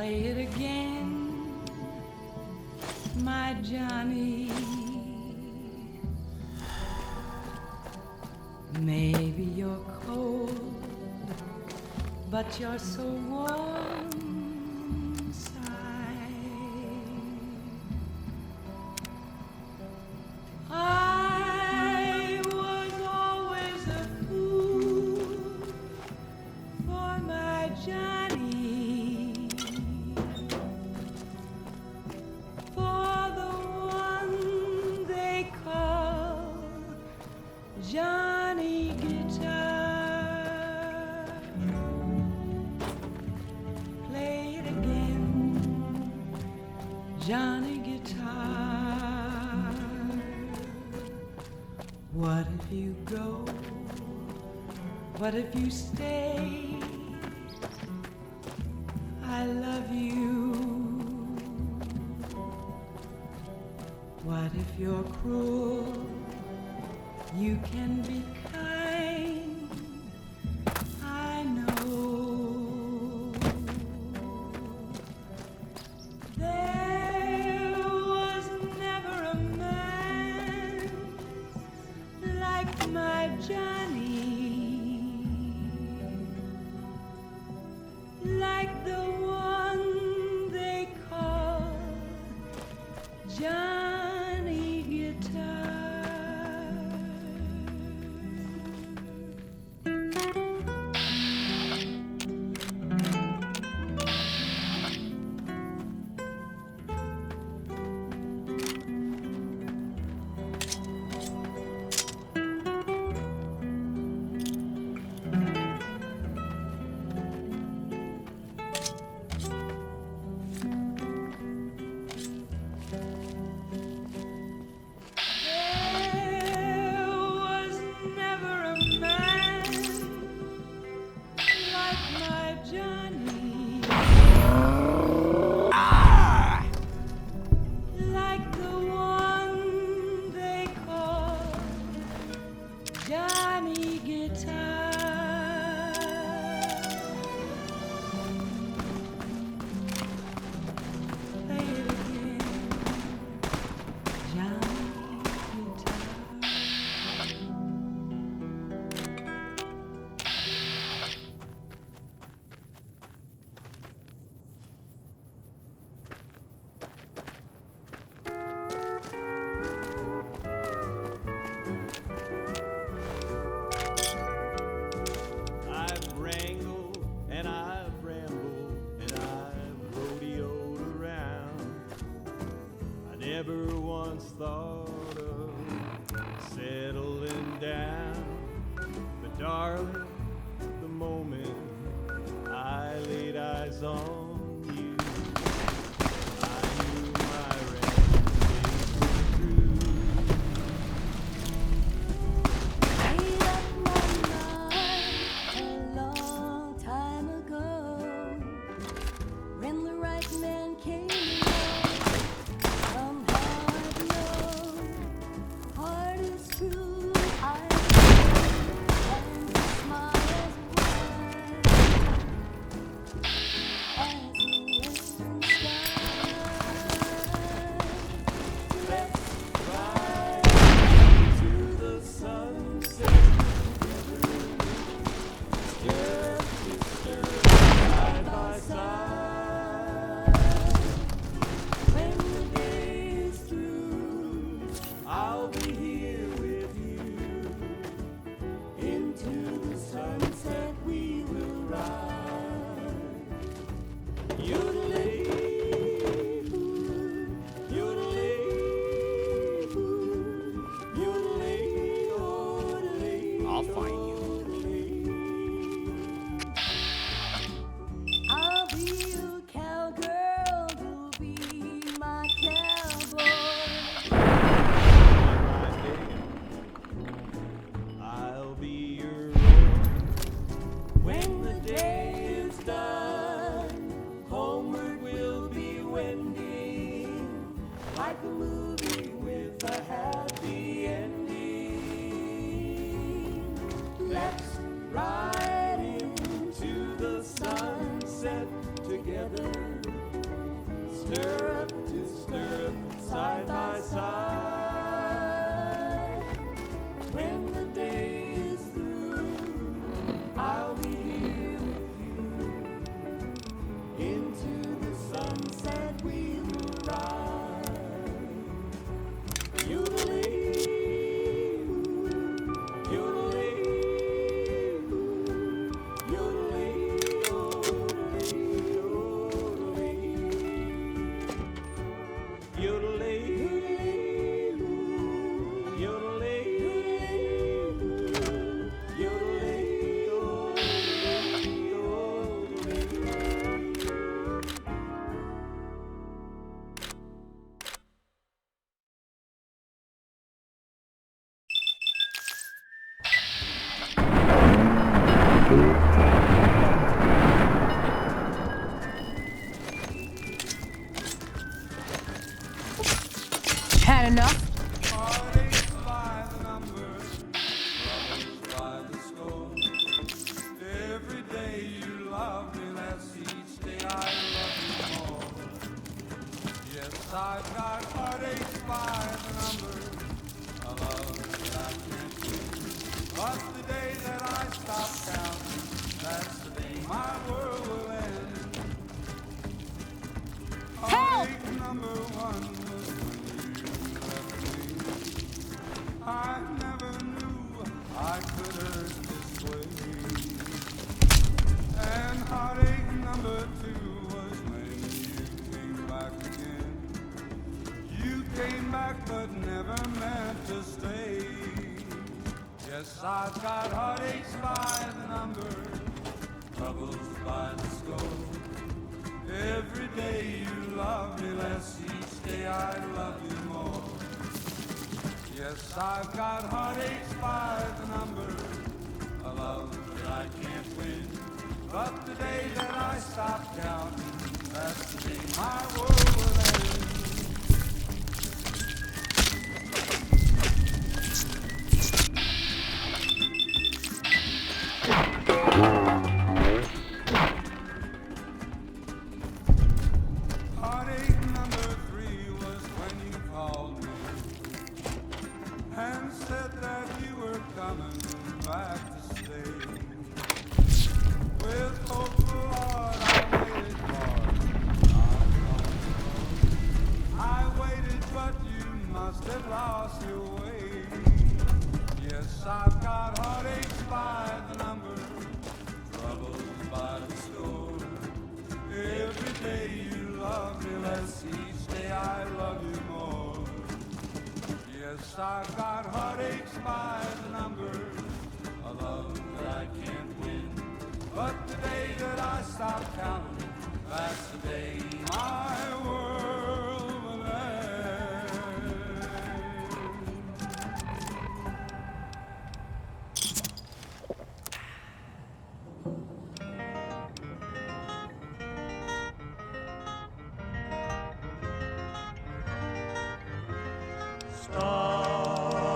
Play it again, my Johnny. Maybe you're cold, but you're so warm inside. I was always a fool for my Johnny, for the one they call Johnny Guitar. Play it again, Johnny Guitar. What if you go? What if you stay? I love you. What if you're cruel? You can be kind, I know. There was never a man like my Johnny, like the one they call Johnny Guitar. Johnny Guitar. Play it again, Johnny Guitar. Never once thought of settling down, but darling, the moment I laid eyes on you, I knew my days were through. Made up my mind a long time ago, when the right man came along. sunset we will ride. Had enough? Heartaches by the number, troubles by the score. Every day you love me less, each day I love you more. Yes, I've got heartaches by the number, a love that I can't win. But the day that I stop counting, that's the day my world will end. Heartache number one was when you left me. I never knew I could hurt this way. And heartache number two was when you came back again. You came back but never meant to stay. Yes, I've got heartaches by the number, troubles by the score. Every day you love me less, each day I love you more. Yes, I've got heartaches by the number, a love that I can't win. But the day that I stop counting, that's the day my world will end. Heartache number three was when you called me and said that you were coming back to stay. With hope, Lord, I waited for. I waited, but you must have lost your way. Yes, I've got heartaches by the number, troubles by the score. Every day you love me less, each day I love you more. Yes, I've got heartaches by the number, a love that I can't win. But the day that I stop counting, that's the day my world will end.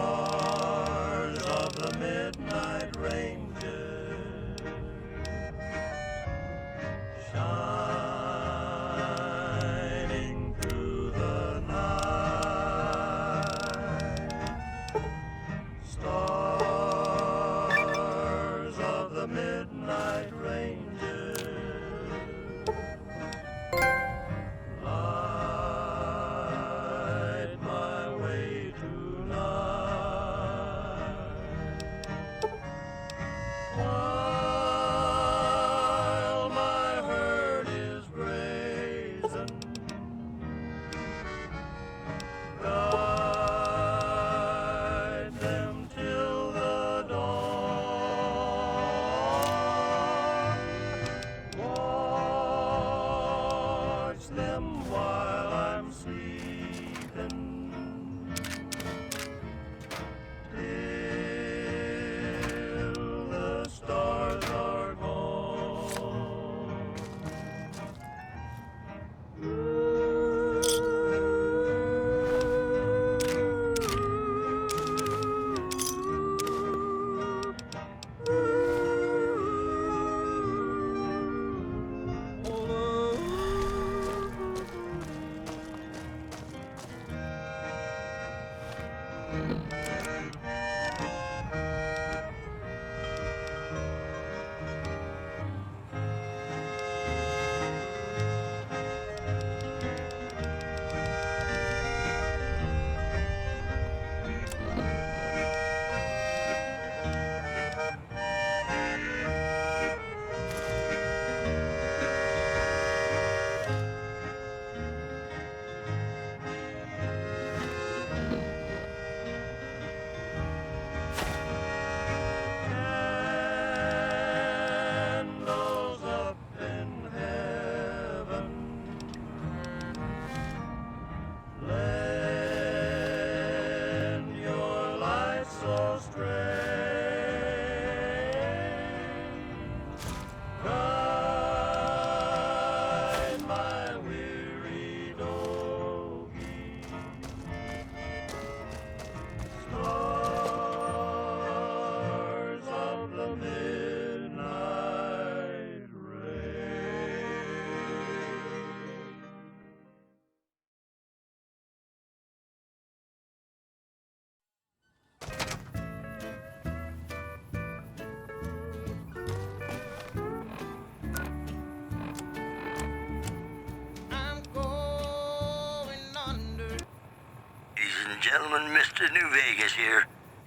Stars of the midnight ranges, shining through the night. Stars of the midnight ranges, light my way tonight. While my hurt is brazen, guide them till the dawn. Watch them while I'm sleeping, till the stars are gone. gentlemen, Mr. New Vegas here.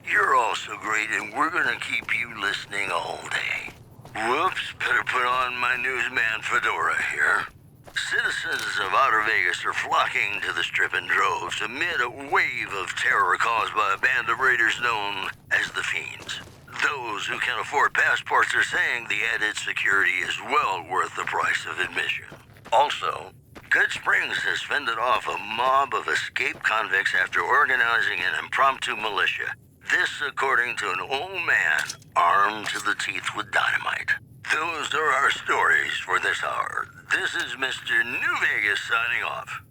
You're all so great, and we're gonna keep you listening all day. Whoops, better put on my newsman fedora here. Citizens of Outer Vegas are flocking to the Strip in droves amid a wave of terror caused by a band of raiders known as the Fiends. Those who can afford passports are saying the added security is well worth the price of admission. Also, Good Springs has fended off a mob of escaped convicts after organizing an impromptu militia. This according to an old man armed to the teeth with dynamite. Those are our stories for this hour. This is Mr. New Vegas signing off.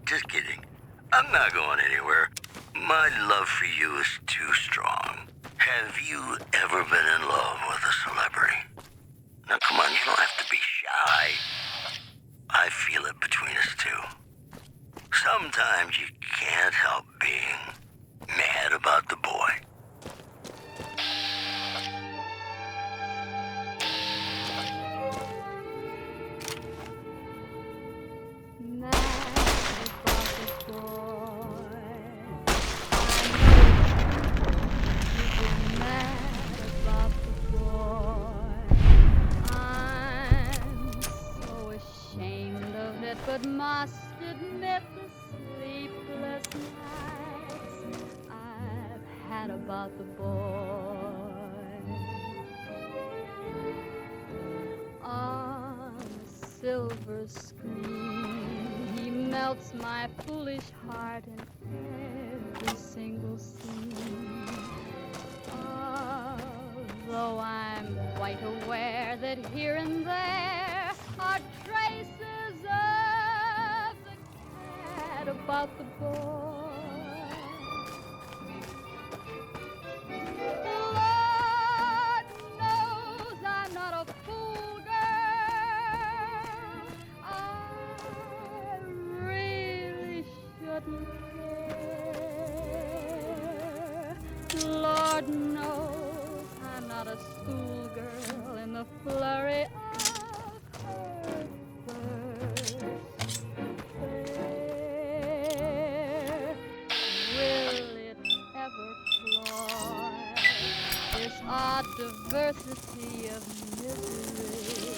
Just kidding. I'm not going anywhere. My love for you is too strong. Have you ever been in love with a celebrity? Now come on, you don't have to be shy. I feel it between us two. Sometimes you can't help being mad about the boy. But must admit the sleepless nights I've had about the boy. On a silver screen, he melts my foolish heart in every single scene. Although I'm quite aware that here and there are traces of the cat about the boy. Lord knows I'm not a fool, girl. I really shouldn't care. Lord knows I'm not a schoolgirl in the flurry of her first affair. Will it ever cloy this odd diversity of misery?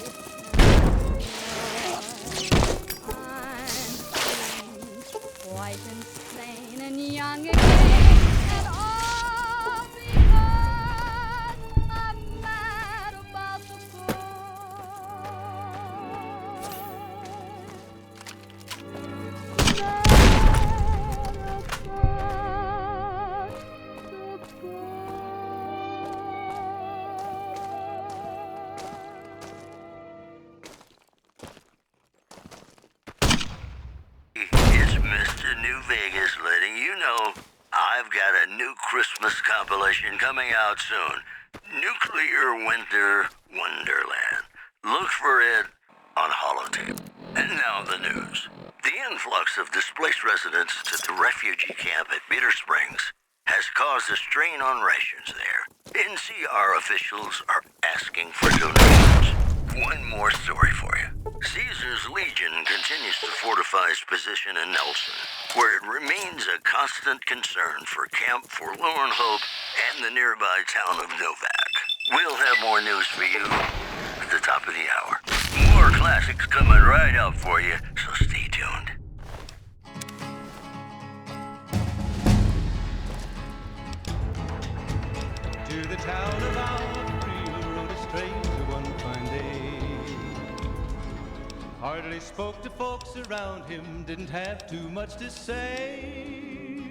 I'm feeling quite insane and young again, and all because I'm mad about the boy. It's Mr. New Vegas letting you know I've got a new Christmas compilation coming out soon. Nuclear Winter Wonderland. Look for it on holotape. And now the news. The influx of displaced residents to the refugee camp at Bitter Springs has caused a strain on rations there. NCR officials are asking for donations. One more story for you. Caesar's Legion continues to fortify its position in Nelson, where it remains a constant concern for Camp Forlorn Hope and the nearby town of Novak. We'll have more news for you at the top of the hour. More classics coming right up for you, so stay tuned. To the town of Alfred rode a stranger one fine day. Hardly spoke to folks around him, didn't have too much to say.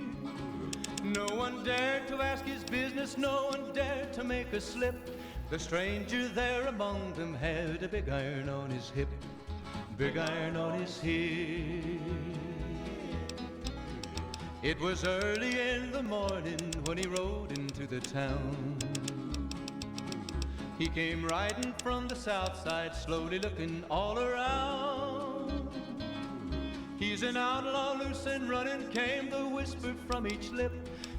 No one dared to ask his business, no one dared to make a slip. The stranger there among them had a big iron on his hip, big iron on his hip. It was early in the morning when he rode into the town. He came riding from the south side, slowly looking all around. He's an outlaw, loose and running, came the whisper from each lip,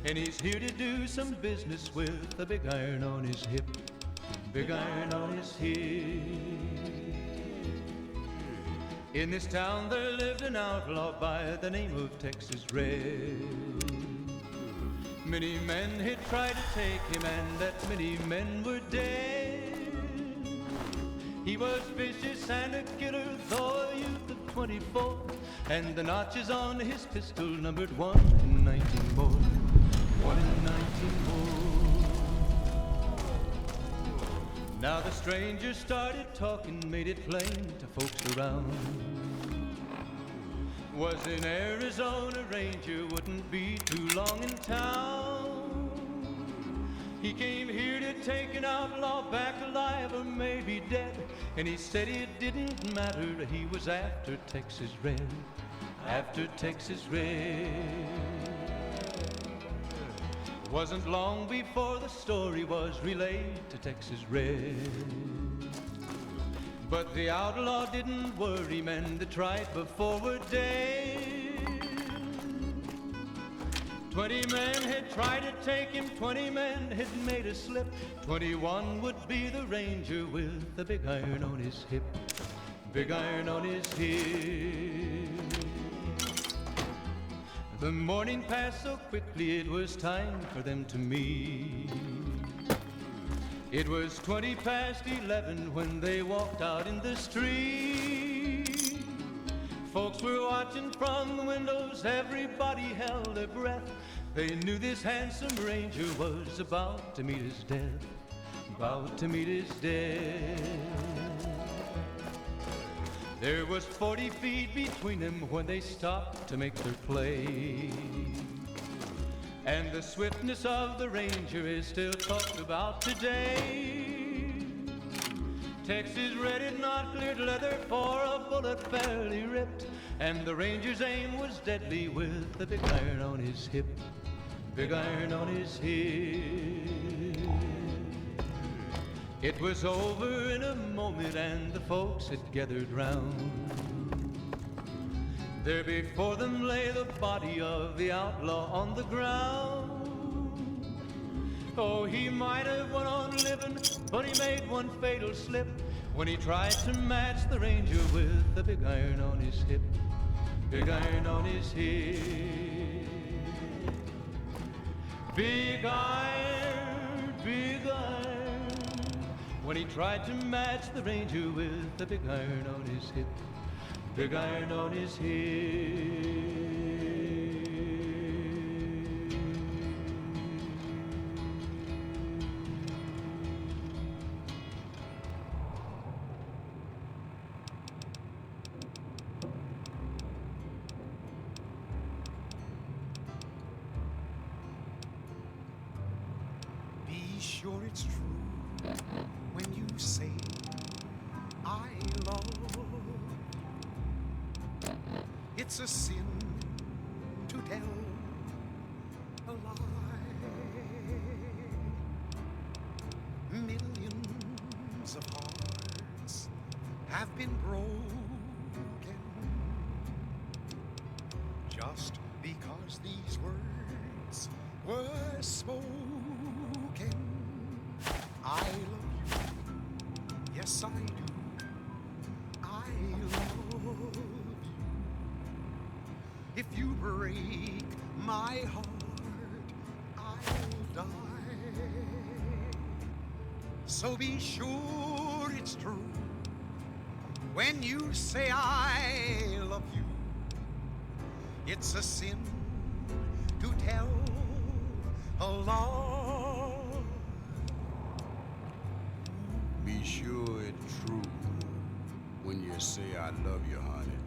and he's here to do some business with a big iron on his hip, big iron on his hip. In this town there lived an outlaw by the name of Texas Red. Many men had tried to take him, and that many men were dead. He was vicious and a killer, though a youth of 24, and the notches on his pistol numbered 1 in 19 more. 1 in 19 more. Now the stranger started talking, made it plain to folks around. Was an Arizona Ranger, wouldn't be too long in town. He came here to take an outlaw back alive or maybe dead, and he said it didn't matter, he was after Texas Red, after Texas Red. Wasn't long before the story was relayed to Texas Red. But the outlaw didn't worry men that tried before were dead. 20 men had tried to take him, 20 men had made a slip. 21 would be the ranger with the big iron on his hip, big iron on his hip. The morning passed so quickly it was time for them to meet. It was 20 past 11 when they walked out in the street. Folks were watching from the windows, everybody held their breath. They knew this handsome ranger was about to meet his death, about to meet his death. There was 40 feet between them when they stopped to make their play. And the swiftness of the ranger is still talked about today. Texas Red had not cleared leather for a bullet fairly ripped, and the ranger's aim was deadly with the big iron on his hip, big iron on his hip. It was over in a moment and the folks had gathered round. There before them lay the body of the outlaw on the ground. Oh, he might have went on living, but he made one fatal slip when he tried to match the ranger with the big iron on his hip, big iron on his hip. Big iron, big iron, when he tried to match the ranger with the big iron on his hip, big iron on his hip. Be sure it's true when you say I love. It's a sin to tell a lie. Millions of hearts have been broken just because these words were spoken. I love you, yes I do. I love you. If you break my heart, I'll die. So be sure it's true when you say I love you. It's a sin to tell a lie. Be sure it's true when you say I love you, honey.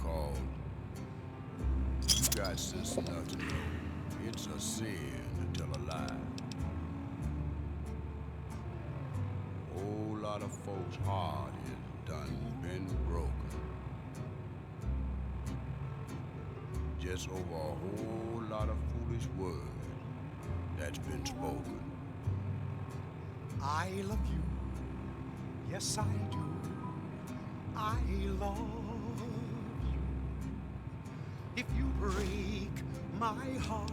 Cause you got sense enough to know it's a sin to tell a lie. Whole lot of folks' heart is done been broken. Just over a whole lot of foolish words that's been spoken. I love you, yes I do. I love you. If you break my heart,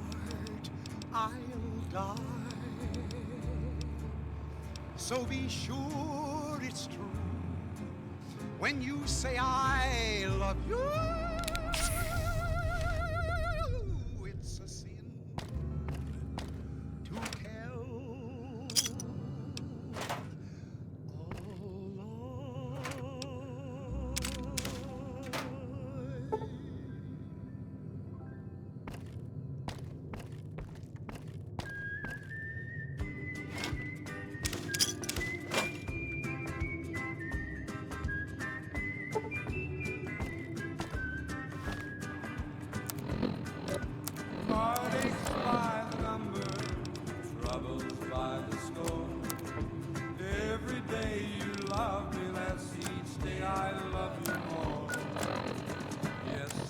I'll die. So be sure it's true when you say I love you. It's a sin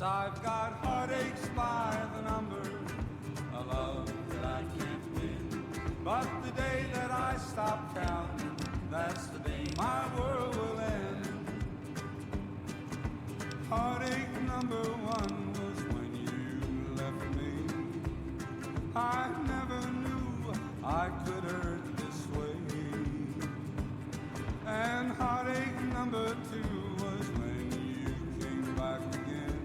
I've got heartaches by the number, a love that I can't win. But the day that I stop counting, that's the day my world will end. Heartache number one was when you left me. I never knew I could hurt this way. And heartache number two was when you came back again.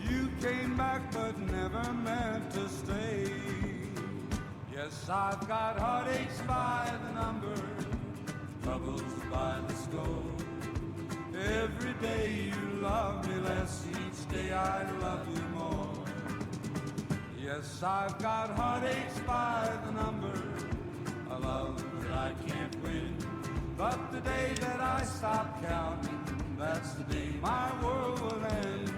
You came back but never meant to stay. Yes, I've got heartaches by the number, troubles by the score. Every day you love me less, each day I love you more. Yes, I've got heartaches by the number, a love that I can't win. But the day that I stop counting, that's the day my world will end.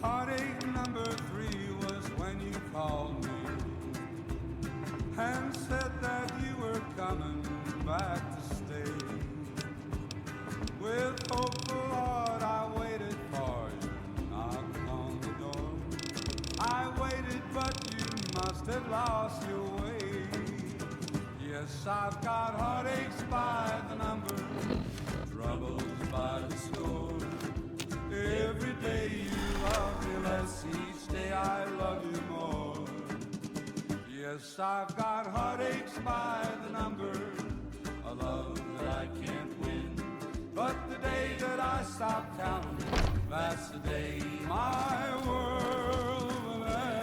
Heartache number three was when you called me and said that you were coming back to stay. With hopeful heart I waited for you, knocked on the door. I waited but you must have lost your way. Yes, I've got heartaches by the number, troubles by the score. Every day you love me less, each day I love you more. Yes, I've got heartaches by the number, a love that I can't win. But the day that I stop counting, that's the day my world will end.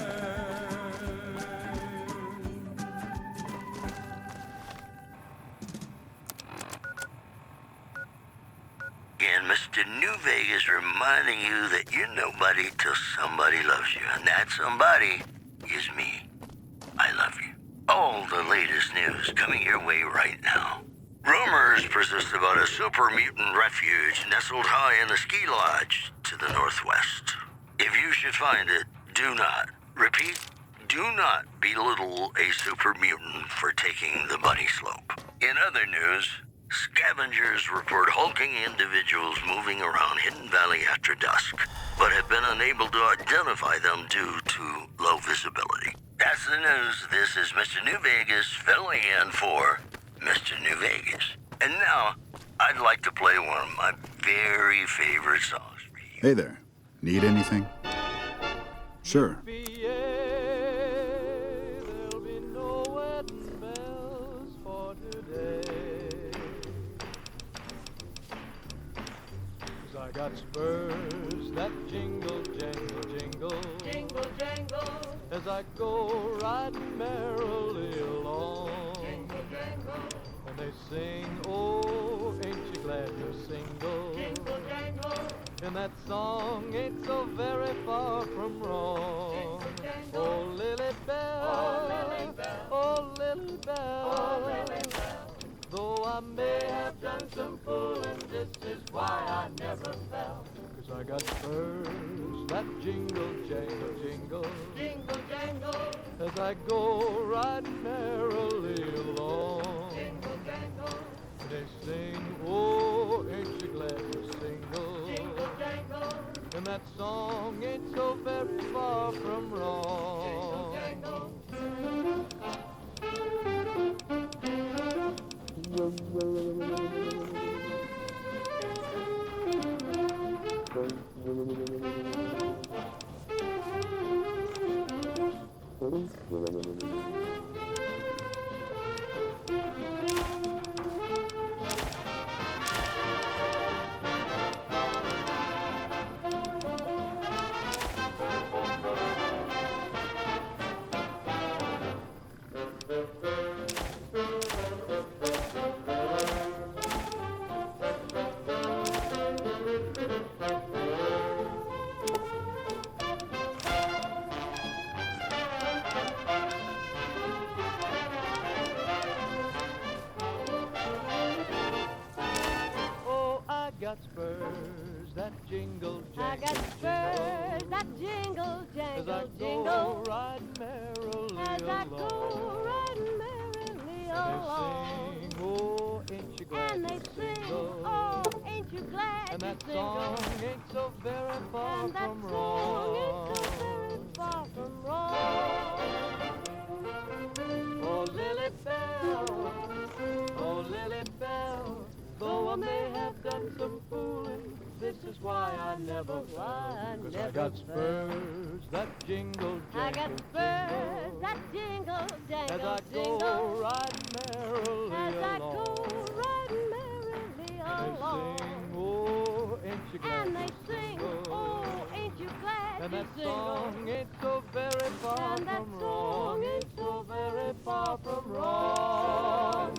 Again, Mr. New Vegas reminding you that you're nobody till somebody loves you, and that somebody is me. I love you. All the latest news coming your way right now. Rumors persist about a super mutant refuge nestled high in a ski lodge to the northwest. If you should find it, do not, repeat, do not belittle a super mutant for taking the bunny slope. In other news, scavengers report hulking individuals moving around Hidden Valley after dusk, but have been unable to identify them due to low visibility. That's the news. This is Mr. New Vegas filling in for Mr. New Vegas. And now, I'd like to play one of my very favorite songs for you. Hey there. Need anything? Sure. There'll be no wedding bells for today. 'Cause I got spurs that jingle, jangle, jingle, jingle, jangle, as I go riding merrily along. Jingle, jangle. And they sing, oh, ain't you glad you're single? Jingle, jangle. And that song ain't so very far from wrong. Jingle, jangle. Oh, Lily Bell, oh, Lily Bell, oh, Lily Bell, oh, Lily Bell. Though I may have done some fooling, this is why I never fell. 'Cause I got spurs that jingle, jangle, jingle, jingle, jangle, as I go riding merrily along. Jingle, jangle. They sing, oh, ain't you glad you're single? Jingle, jangle. And that song ain't so very far from wrong. Jingle, jangle. got spurs that jingle, jangle, I got spurs that jingle, jangle, as I go riding merrily as I along. go riding merrily along. They sing, oh, ain't you glad And they you sing, jingle? oh, ain't you glad And you that jingle? song ain't so very far And that from song ain't so wrong. very far from wrong. Oh, Lily Bell, oh, Lily Bell, though I may have done some fooling, this is why I never fell. 'Cause I got spurs that jingle, jangle, I got spurs that jingle, jangle, as I jingle. go riding merrily As I along. go riding merrily They along. sing, oh, ain't you glad And they you sing, jingle? oh, ain't you glad And you that jingle? song ain't so very far And that from song wrong. ain't so very far from wrong.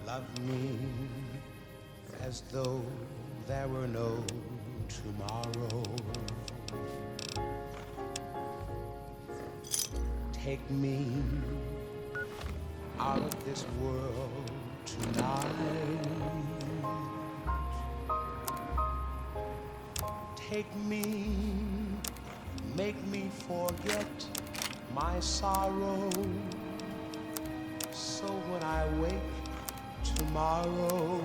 Love me as though there were no tomorrow. Take me out of this world tonight. Take me, make me forget my sorrow. So when I wake tomorrow,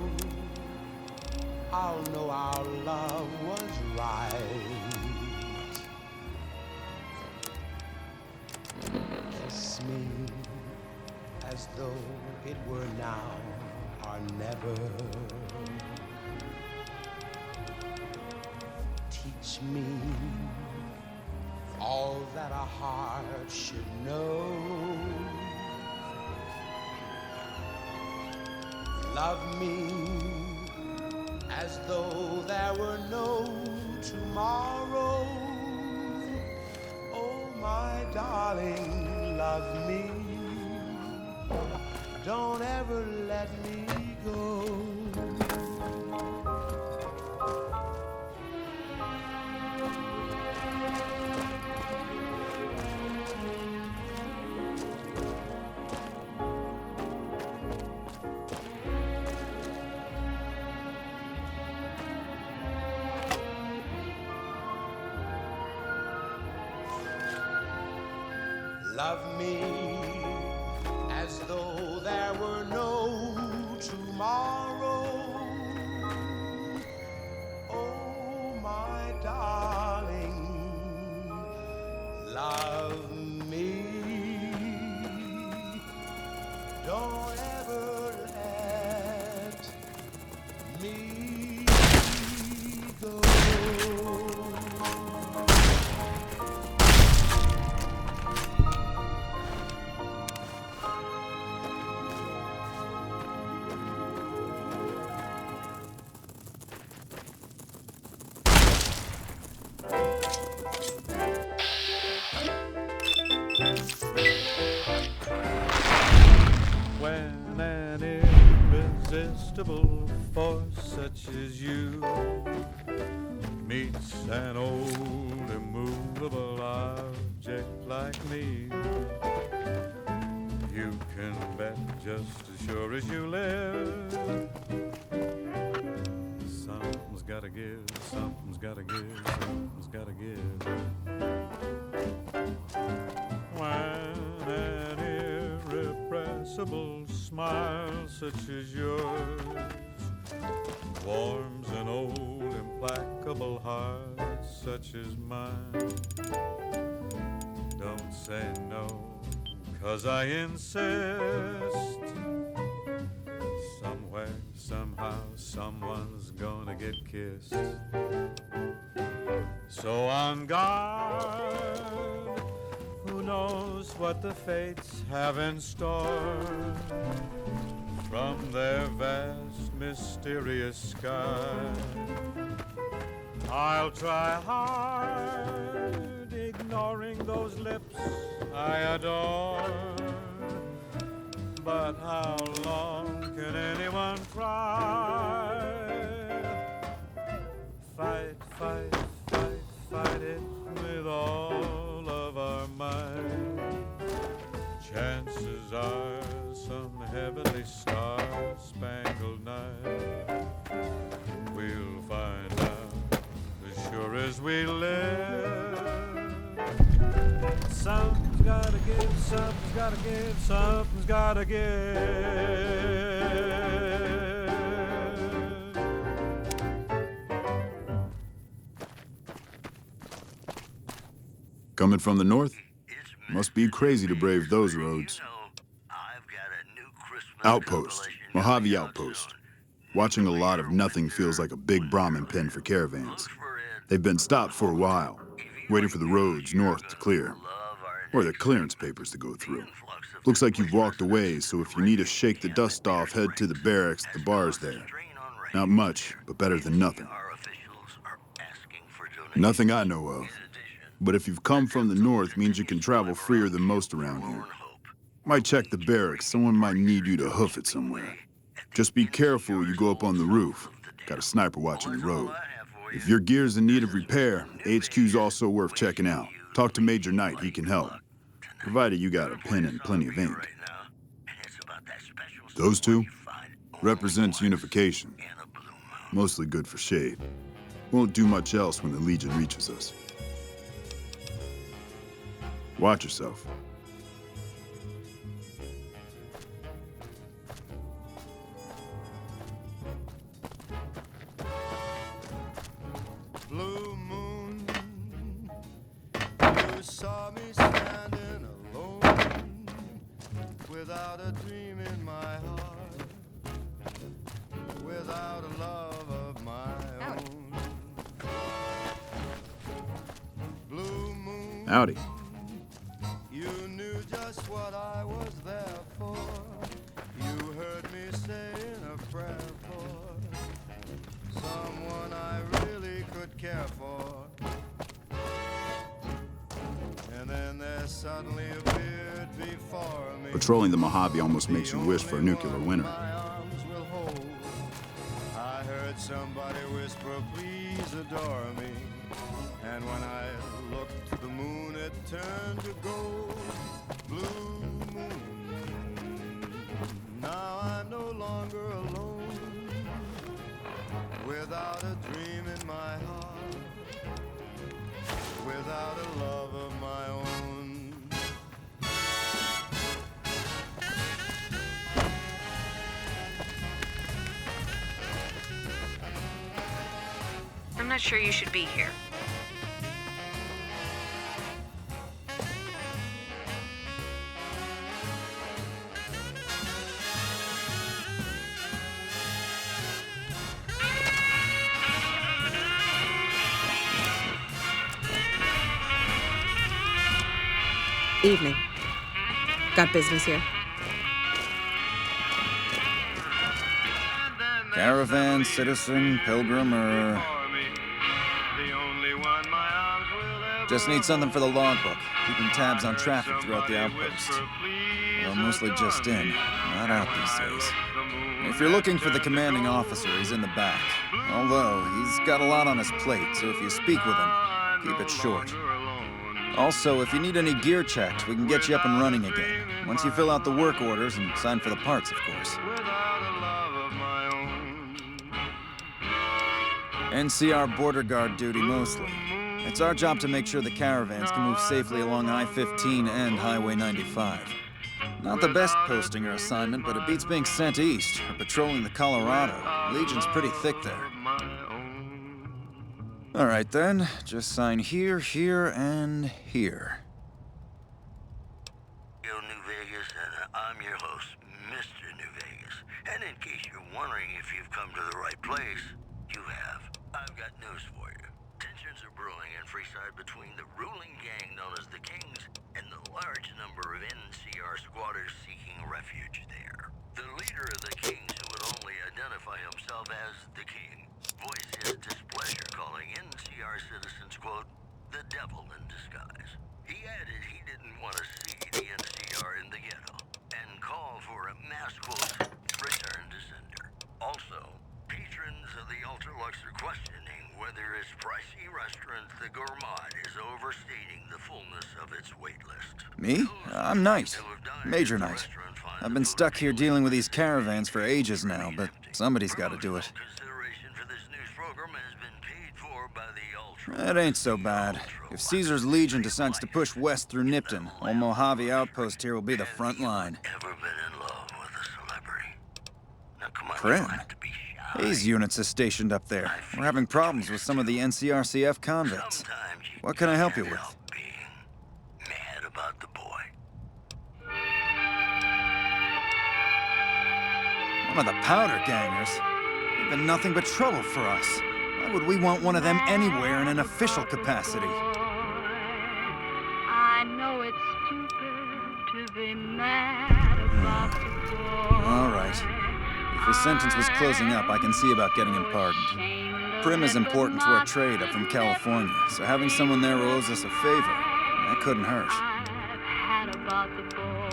I'll know our love was right. Kiss me as though it were now or never. Teach me all that a heart should know. Love me as though there were no tomorrow. Oh, my darling, love me. Don't ever let me go. Love me as though there were no tomorrow. Oh, my darling, love me. Don't ever let me go. When an irresistible force such as you meets an old immovable object like me, you can bet just as sure as you live, something's gotta give, something's gotta give, something's gotta give. When an irrepressible smile such as yours warms an old implacable heart such as mine, don't say no, 'cause I insist. Somewhere, somehow, someone's gonna get kissed. So on guard, Who knows what the fates have in store from their vast, mysterious sky? I'll try hard, ignoring those lips I adore. But how long can anyone try? Fight, fight, fight, fight it with all of our might. Chances are some heavenly star-spangled night we'll find out as sure as we live. Something's gotta give, something's gotta give, something's gotta give. Coming from the north? Must be crazy to brave those roads. Outpost. Mojave Outpost. Watching a lot of nothing feels like a big Brahmin pen for caravans. They've been stopped for a while, waiting for the roads north to clear. Or the clearance papers to go through. Looks like you've walked away, so if you need to shake the dust off, head to the barracks at the bars there. Not much, but better than nothing. Nothing I know of. But if you've come from the north, means you can travel freer than most around here. Might check the barracks, someone might need you to hoof it somewhere. Just be careful you go up on the roof. Got a sniper watching the road. If your gear's in need of repair, HQ's also worth checking out. Talk to Major Knight, he can help. Provided you got a pen and plenty of ink. Those two? Represents unification. Mostly good for shade. Won't do much else when the Legion reaches us. Watch yourself. Blue moon, you saw me standing alone, without a dream in my heart, without a love of my own. Blue moon, Howdy. you knew just what I was there for. You heard me saying a prayer for someone I really could care for. And then there suddenly appeared before me. Patrolling the Mojave almost makes you wish for a nuclear winter. My arms will hold. I heard somebody whisper, please adore me. And when I looked to the moon, it turned to gold. Blue moon, now I'm no longer alone, without a dream in my heart, without a love of my own. I'm not sure you should be here. Evening. Got business here? Caravan, citizen, pilgrim, or... Just need something for the logbook. Keeping tabs on traffic throughout the outpost. Well, mostly just in, not out these days. If you're looking for the commanding officer, he's in the back. Although, he's got a lot on his plate, so if you speak with him, keep it short. Also, if you need any gear checked, we can get you up and running again. Once you fill out the work orders and sign for the parts, of course. NCR border guard duty mostly. It's our job to make sure the caravans can move safely along I-15 and Highway 95. Not the best posting or assignment, but it beats being sent east or patrolling the Colorado. Legion's pretty thick there. All right then, just sign here, here, and here. Yo, New Vegas, and I'm your host, Mr. New Vegas. And in case you're wondering if you've come to the right place, you have. I've got news for you. Tensions are brewing in Freeside between the ruling gang known as the Kings and the large number of NCR squatters seeking refuge there. The leader of the Kings, who would only identify himself as the King, voiced his displeasure, calling NCR citizens, quote, the devil in disguise. He added he didn't want to see the NCR in the ghetto, and called for a mass, quote, return to sender. Also, patrons of the Ultralux are questioning whether its pricey restaurant, the Gourmand, is overstating the fullness of its wait list. Me? I'm Knight. Major Knight. I've been stuck here dealing with these caravans for ages now, but somebody's got to do it. Consideration for this news program has been paid for by the Ultra. It ain't so bad. If Caesar's Legion decides to push west through Nipton, old Mojave Outpost here will be the front line. Ever been in love with a celebrity? Now come on, Prim? you don't have to be shy. These units are stationed up there. We're having problems with some of the NCRCF convicts. What can I help you with? Mad about the boy. One of the powder gangers? They've been nothing but trouble for us. Why would we want one of them anywhere in an official capacity? I know it's stupid to be mad about the boy. All right. If his sentence was closing up, I can see about getting him pardoned. Prim is important to our trade up from California, so having someone there who owes us a favor, that couldn't hurt. Had about the boy.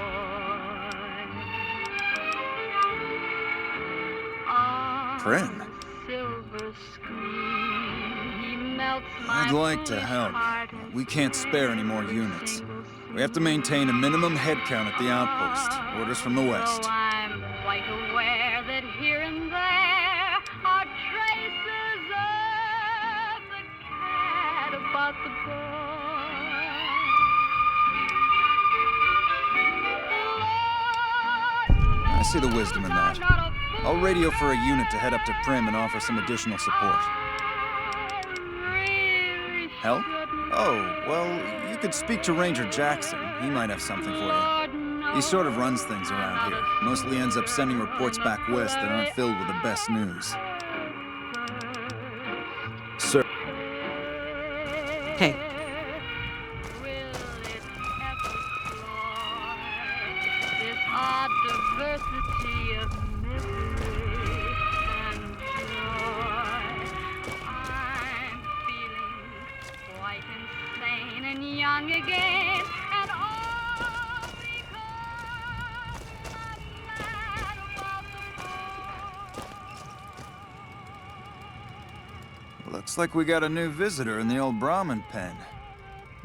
Prim? Silver screen, he melts I'd like to help. We can't spare any more units. We have to maintain a minimum headcount at the outpost. Orders from the west. So I'm quite aware that here and there are traces of the cat about the I see the wisdom in that. I'll radio for a unit to head up to Prim and offer some additional support. Help? Oh, well, you could speak to Ranger Jackson. He might have something for you. He sort of runs things around here. Mostly ends up sending reports back west that aren't filled with the best news. Sir. Hey. this odd diversity of misery and joy. I'm feeling quite insane and young again, and all because I'm mad about the Looks like we got a new visitor in the old Brahmin pen.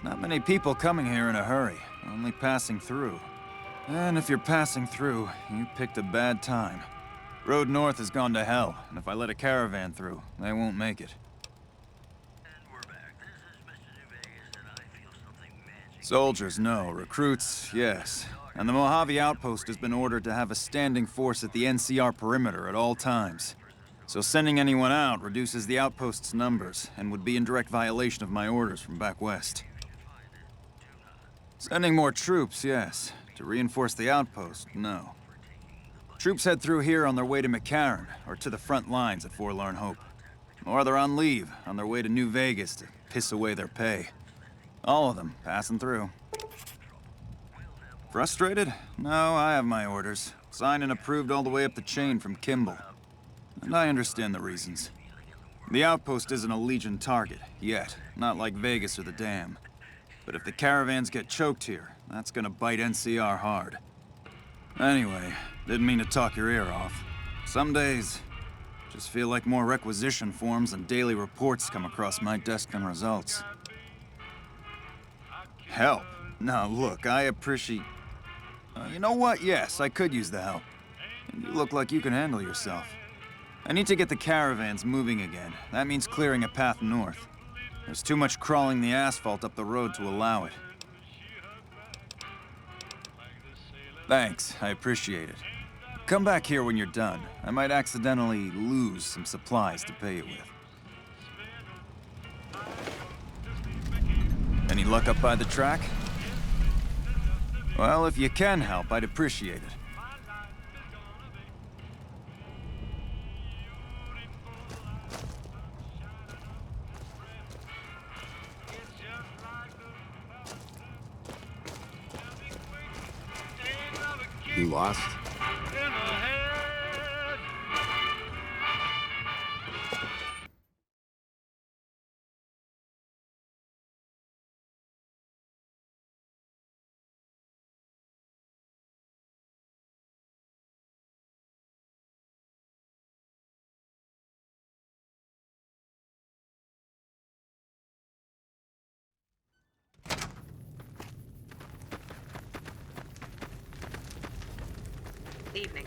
Not many people coming here in a hurry, only passing through. And if you're passing through, you picked a bad time. Road north has gone to hell, and if I let a caravan through, they won't make it. Soldiers, no. Recruits, yes. And the Mojave Outpost has been ordered to have a standing force at the NCR perimeter at all times. So sending anyone out reduces the outpost's numbers, and would be in direct violation of my orders from back west. Sending more troops, yes. To reinforce the outpost, no. Troops head through here on their way to McCarran, or to the front lines at Forlorn Hope. Or they're on leave, on their way to New Vegas to piss away their pay. All of them passing through. Frustrated? No, I have my orders. Signed and approved all the way up the chain from Kimball. And I understand the reasons. The outpost isn't a Legion target, yet. Not like Vegas or the Dam. But if the caravans get choked here, that's gonna bite NCR hard. Anyway, didn't mean to talk your ear off. Some days, just feel like more requisition forms and daily reports come across my desk than results. Help? Now look, I appreciate... you know what? Yes, I could use the help. And you look like you can handle yourself. I need to get the caravans moving again. That means clearing a path north. There's too much crawling the asphalt up the road to allow it. Thanks, I appreciate it. Come back here when you're done. I might accidentally lose some supplies to pay you with. Any luck up by the track? Well, if you can help, I'd appreciate it. You lost? Evening.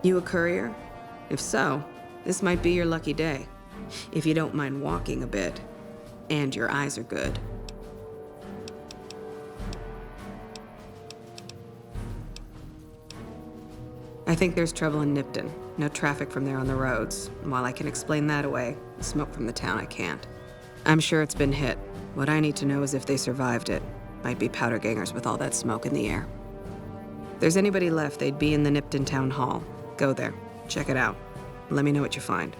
You a courier? If so, this might be your lucky day. If you don't mind walking a bit, and your eyes are good. I think there's trouble in Nipton. No traffic from there on the roads. And while I can explain that away, the smoke from the town I can't. I'm sure it's been hit. What I need to know is if they survived it. Might be powder gangers with all that smoke in the air. If there's anybody left, they'd be in the Nipton Town Hall. Go there, check it out. Let me know what you find.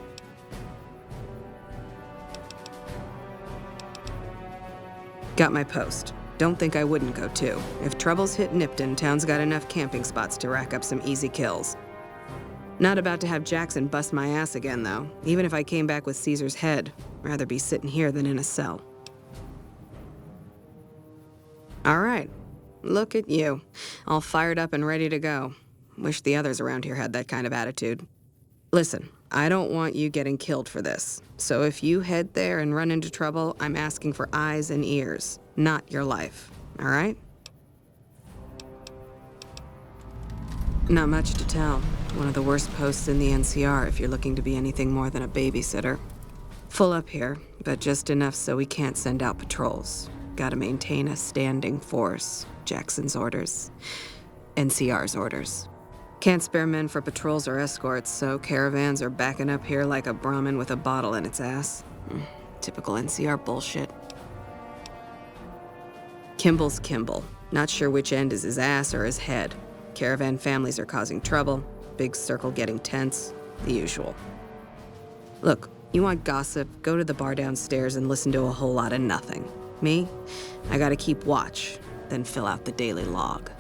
Got my post. Don't think I wouldn't go too. If trouble's hit Nipton, town's got enough camping spots to rack up some easy kills. Not about to have Jackson bust my ass again, though. Even if I came back with Caesar's head, rather be sitting here than in a cell. All right, look at you. All fired up and ready to go. Wish the others around here had that kind of attitude. Listen, I don't want you getting killed for this. So if you head there and run into trouble, I'm asking for eyes and ears, not your life. All right? Not much to tell. One of the worst posts in the NCR if you're looking to be anything more than a babysitter. Full up here, but just enough so we can't send out patrols. Gotta maintain a standing force. Jackson's orders. NCR's orders. Can't spare men for patrols or escorts, so caravans are backing up here like a Brahmin with a bottle in its ass. Typical NCR bullshit. Kimball's Kimball. Not sure which end is his ass or his head. Caravan families are causing trouble. Big circle getting tense. The usual. Look, you want gossip, go to the bar downstairs and listen to a whole lot of nothing. Me? I gotta keep watch, then fill out the daily log.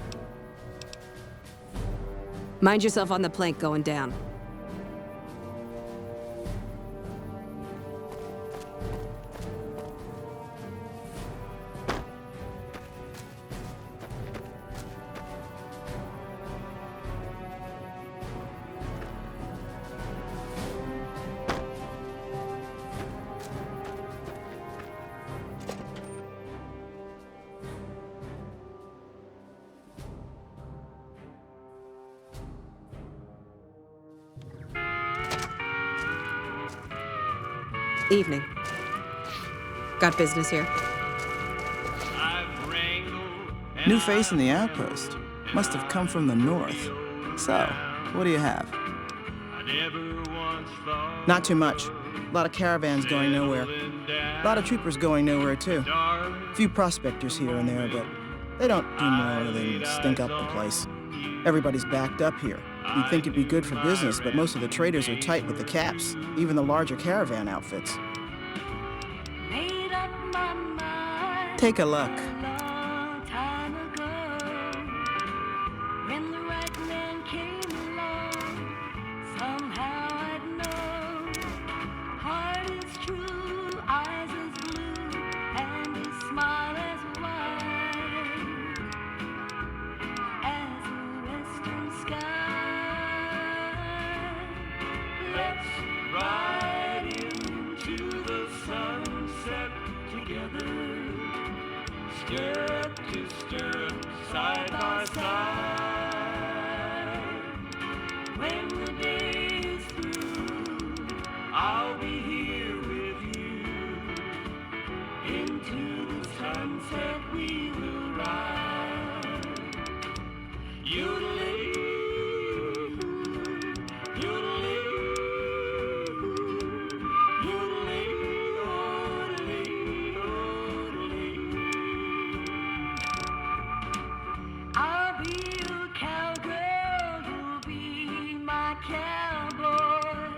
Mind yourself on the plank going down. Evening. Got business here? New face in the outpost. Must have come from the north. So, what do you have? Not too much. A lot of caravans going nowhere. A lot of troopers going nowhere, too. A few prospectors here and there, but they don't do more than stink up the place. Everybody's backed up here. You'd think it'd be good for business, but most of the traders are tight with the caps, even the larger caravan outfits. Take a look. Stirrup to stirrup, side by side. When the day is through, I'll be here with you. Into the sunset we will ride. You'll cowboy.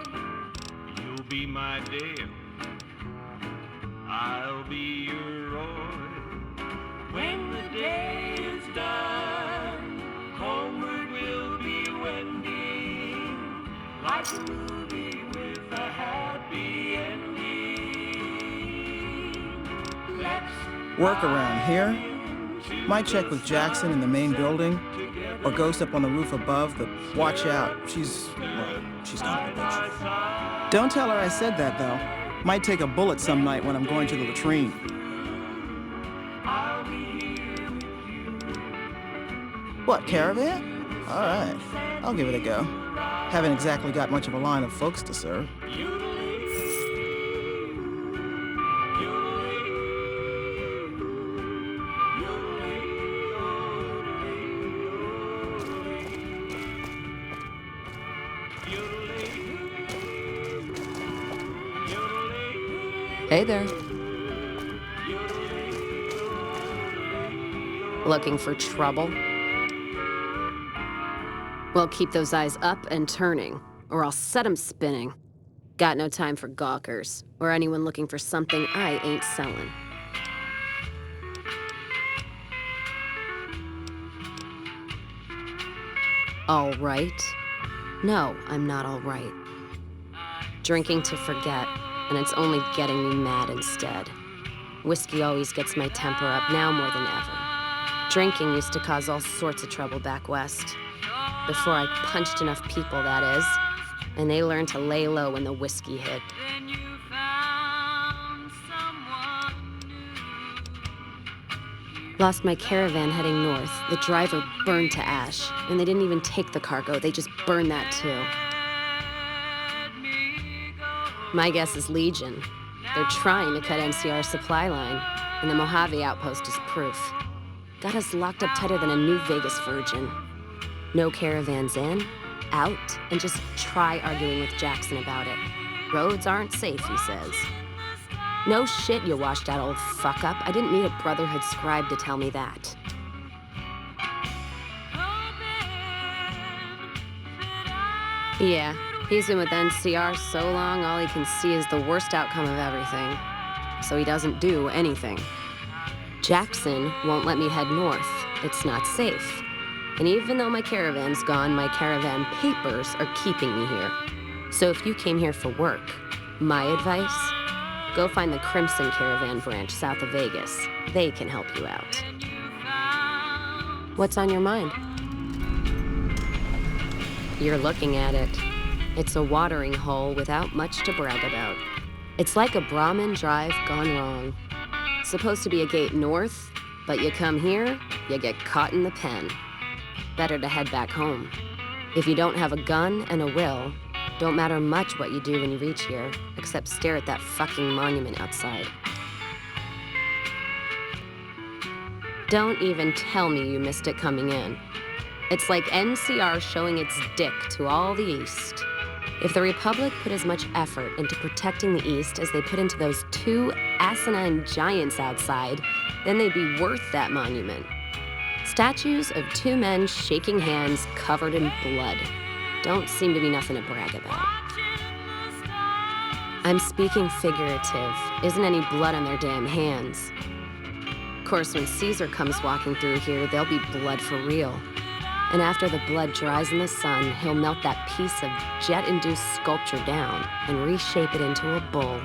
You'll be my Dale. I'll be your Roy. When the day is done, homeward we'll be wending, like a movie with a happy ending. Let's Work around here? Might check with Jackson in the main building, or Ghost up on the roof above, but watch out. She's kind of a bitch. Don't tell her I said that, though. Might take a bullet some night when I'm going to the latrine. What, caravan? All right, I'll give it a go. Haven't exactly got much of a line of folks to serve. Hey there. Looking for trouble? Well, keep those eyes up and turning, or I'll set them spinning. Got no time for gawkers, or anyone looking for something I ain't selling. All right? No, I'm not all right. Drinking to forget, and it's only getting me mad instead. Whiskey always gets my temper up, now more than ever. Drinking used to cause all sorts of trouble back west. Before I punched enough people, that is. And they learned to lay low when the whiskey hit. Lost my caravan heading north. The driver burned to ash. And they didn't even take the cargo, they just burned that too. My guess is Legion. They're trying to cut NCR's supply line, and the Mojave outpost is proof. Got us locked up tighter than a New Vegas virgin. No caravans in, out, and just try arguing with Jackson about it. Roads aren't safe, he says. No shit, you washed out old fuck up. I didn't need a Brotherhood scribe to tell me that. Yeah, he's been with NCR so long, all he can see is the worst outcome of everything. So he doesn't do anything. Jackson won't let me head north. It's not safe. And even though my caravan's gone, my caravan papers are keeping me here. So if you came here for work, my advice, go find the Crimson Caravan branch south of Vegas. They can help you out. What's on your mind? You're looking at it. It's a watering hole without much to brag about. It's like a Brahmin drive gone wrong. Supposed to be a gate north, but you come here, you get caught in the pen. Better to head back home. If you don't have a gun and a will, don't matter much what you do when you reach here, except stare at that fucking monument outside. Don't even tell me you missed it coming in. It's like NCR showing its dick to all the East. If the Republic put as much effort into protecting the East as they put into those two asinine giants outside, then they'd be worth that monument. Statues of two men shaking hands covered in blood. Don't seem to be nothing to brag about. I'm speaking figurative. Isn't any blood on their damn hands. Of course, when Caesar comes walking through here, there'll be blood for real. And after the blood dries in the sun, he'll melt that piece of jet-induced sculpture down and reshape it into a bull,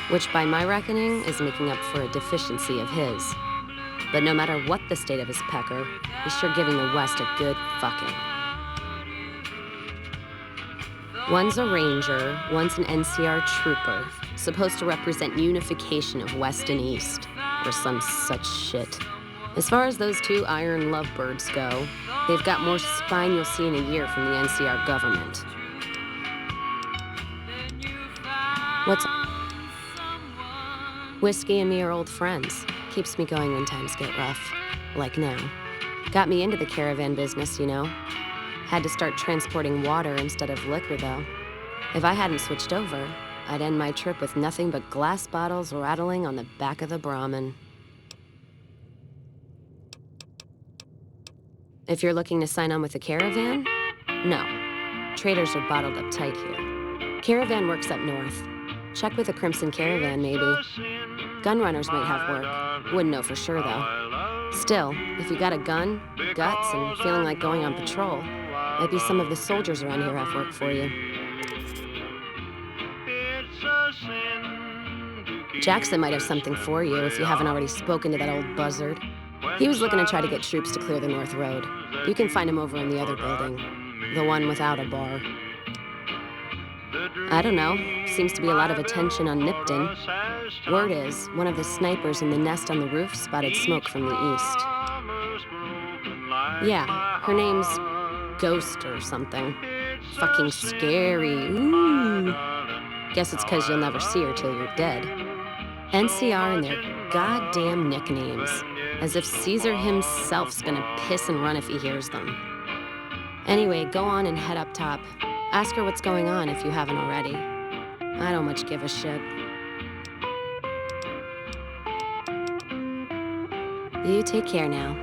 which by my reckoning is making up for a deficiency of his. But no matter what the state of his pecker, he's sure giving the West a good fucking. One's a ranger, one's an NCR trooper, supposed to represent unification of West and East, or some such shit. As far as those two iron lovebirds go, they've got more spine you'll see in a year from the NCR government. What's... Whiskey and me are old friends. Keeps me going when times get rough. Like now. Got me into the caravan business, you know. Had to start transporting water instead of liquor, though. If I hadn't switched over, I'd end my trip with nothing but glass bottles rattling on the back of the Brahmin. If you're looking to sign on with the caravan, no. Traders are bottled up tight here. Caravan works up north. Check with a Crimson Caravan, maybe. Gunrunners might have work. Wouldn't know for sure, though. Still, if you got a gun, guts, and feeling like going on patrol, might be some of the soldiers around here have work for you. Jackson might have something for you if you haven't already spoken to that old buzzard. He was looking to try to get troops to clear the North Road. You can find him over in the other building, the one without a bar. I don't know. Seems to be a lot of attention on Nipton. Word is, one of the snipers in the nest on the roof spotted smoke from the east. Yeah, her name's Ghost or something. Fucking scary. Ooh. Guess it's 'cause you'll never see her till you're dead. NCR and their goddamn nicknames. As if Caesar himself's gonna piss and run if he hears them. Anyway, go on and head up top. Ask her what's going on if you haven't already. I don't much give a shit. You take care now.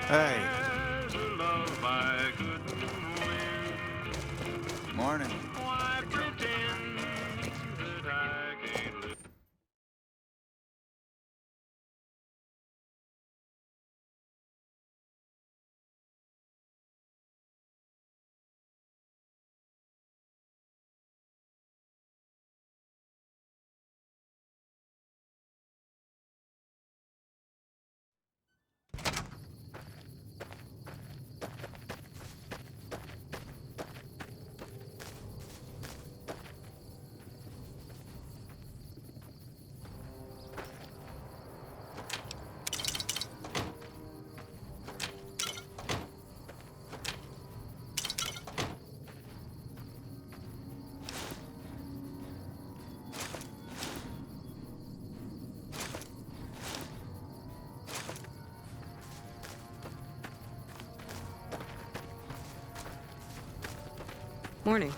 Hey. Morning. Morning.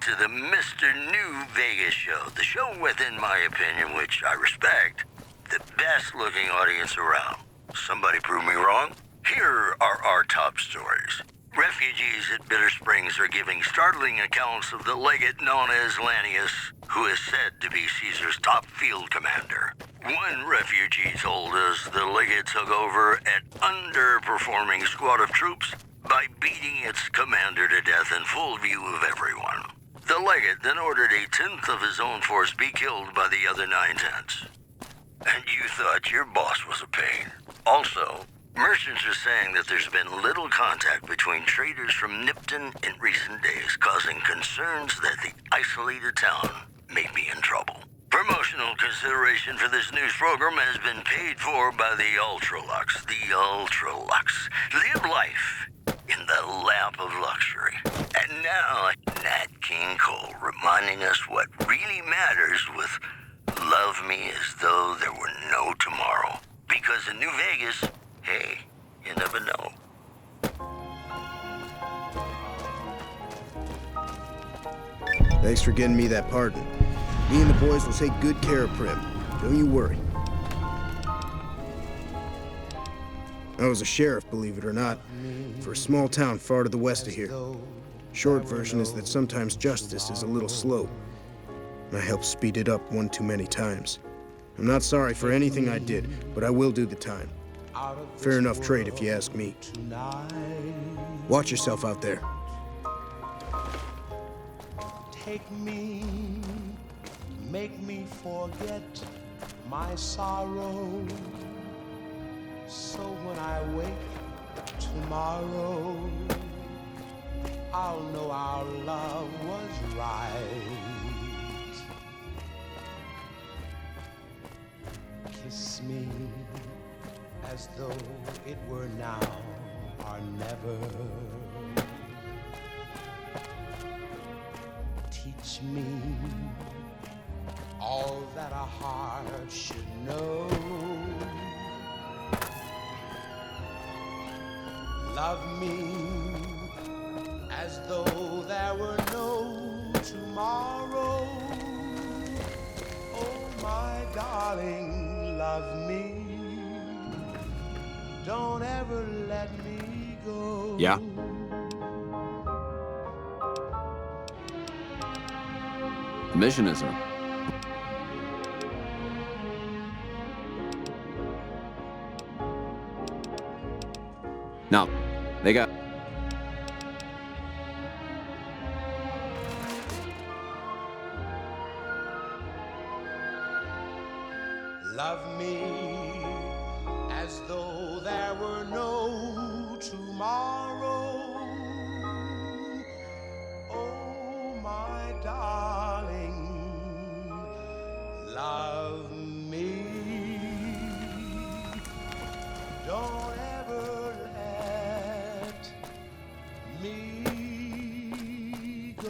To the Mr. New Vegas show, the show with, in my opinion, which I respect, the best looking audience around. Somebody prove me wrong? Here are our top stories. Refugees at Bitter Springs are giving startling accounts of the legate known as Lanius, who is said to be Caesar's top field commander. One refugee told us the legate took over an underperforming squad of troops by beating its commander to death in full view of everyone. The legate then ordered a tenth of his own force be killed by the other 9/10. And you thought your boss was a pain. Also, merchants are saying that there's been little contact between traders from Nipton in recent days, causing concerns that the isolated town may be in trouble. Promotional consideration for this news program has been paid for by the Ultralux. The Ultralux. Live life in the lap of luxury. And now, Nat King Cole reminding us what really matters with Love Me As Though There Were No Tomorrow. Because in New Vegas, hey, you never know. Thanks for getting me that pardon. Me and the boys will take good care of Prim. Don't you worry. I was a sheriff, believe it or not, for a small town far to the west of here. Short version is that sometimes justice is a little slow. I helped speed it up one too many times. I'm not sorry for anything I did, but I will do the time. Fair enough trade if you ask me. Watch yourself out there. Take me, make me forget my sorrow. So when I wake tomorrow, I'll know our love was right. Kiss me as though it were now or never. Teach me all that a heart should know. Love me as though there were no tomorrow. Oh, my darling, love me. Don't ever let me go. Yeah? The mission is No, they got... Love me as though there were no tomorrow. Oh, my darling, love me. Don't ever let me go.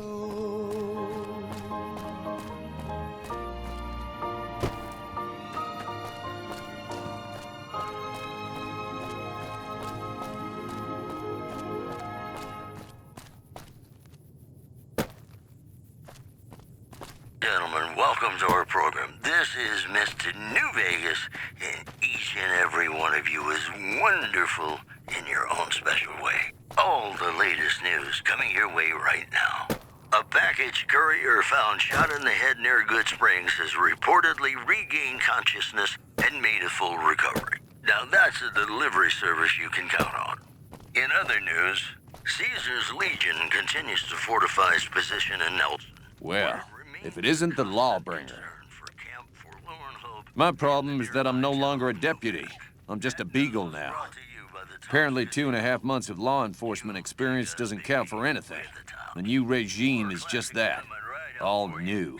Gentlemen, welcome to our program. This is Mr. New Vegas, and each and every one of you is wonderful in your own special way. All the latest news coming your way right now. A package courier found shot in the head near Good Springs has reportedly regained consciousness and made a full recovery. Now that's a delivery service you can count on. In other news, Caesar's Legion continues to fortify its position in Nelson. Well, if it isn't the Lawbringer. My problem is that I'm no longer a deputy. I'm just a beagle now. Apparently 2.5 months of law enforcement experience doesn't count for anything. The new regime is just that. All new.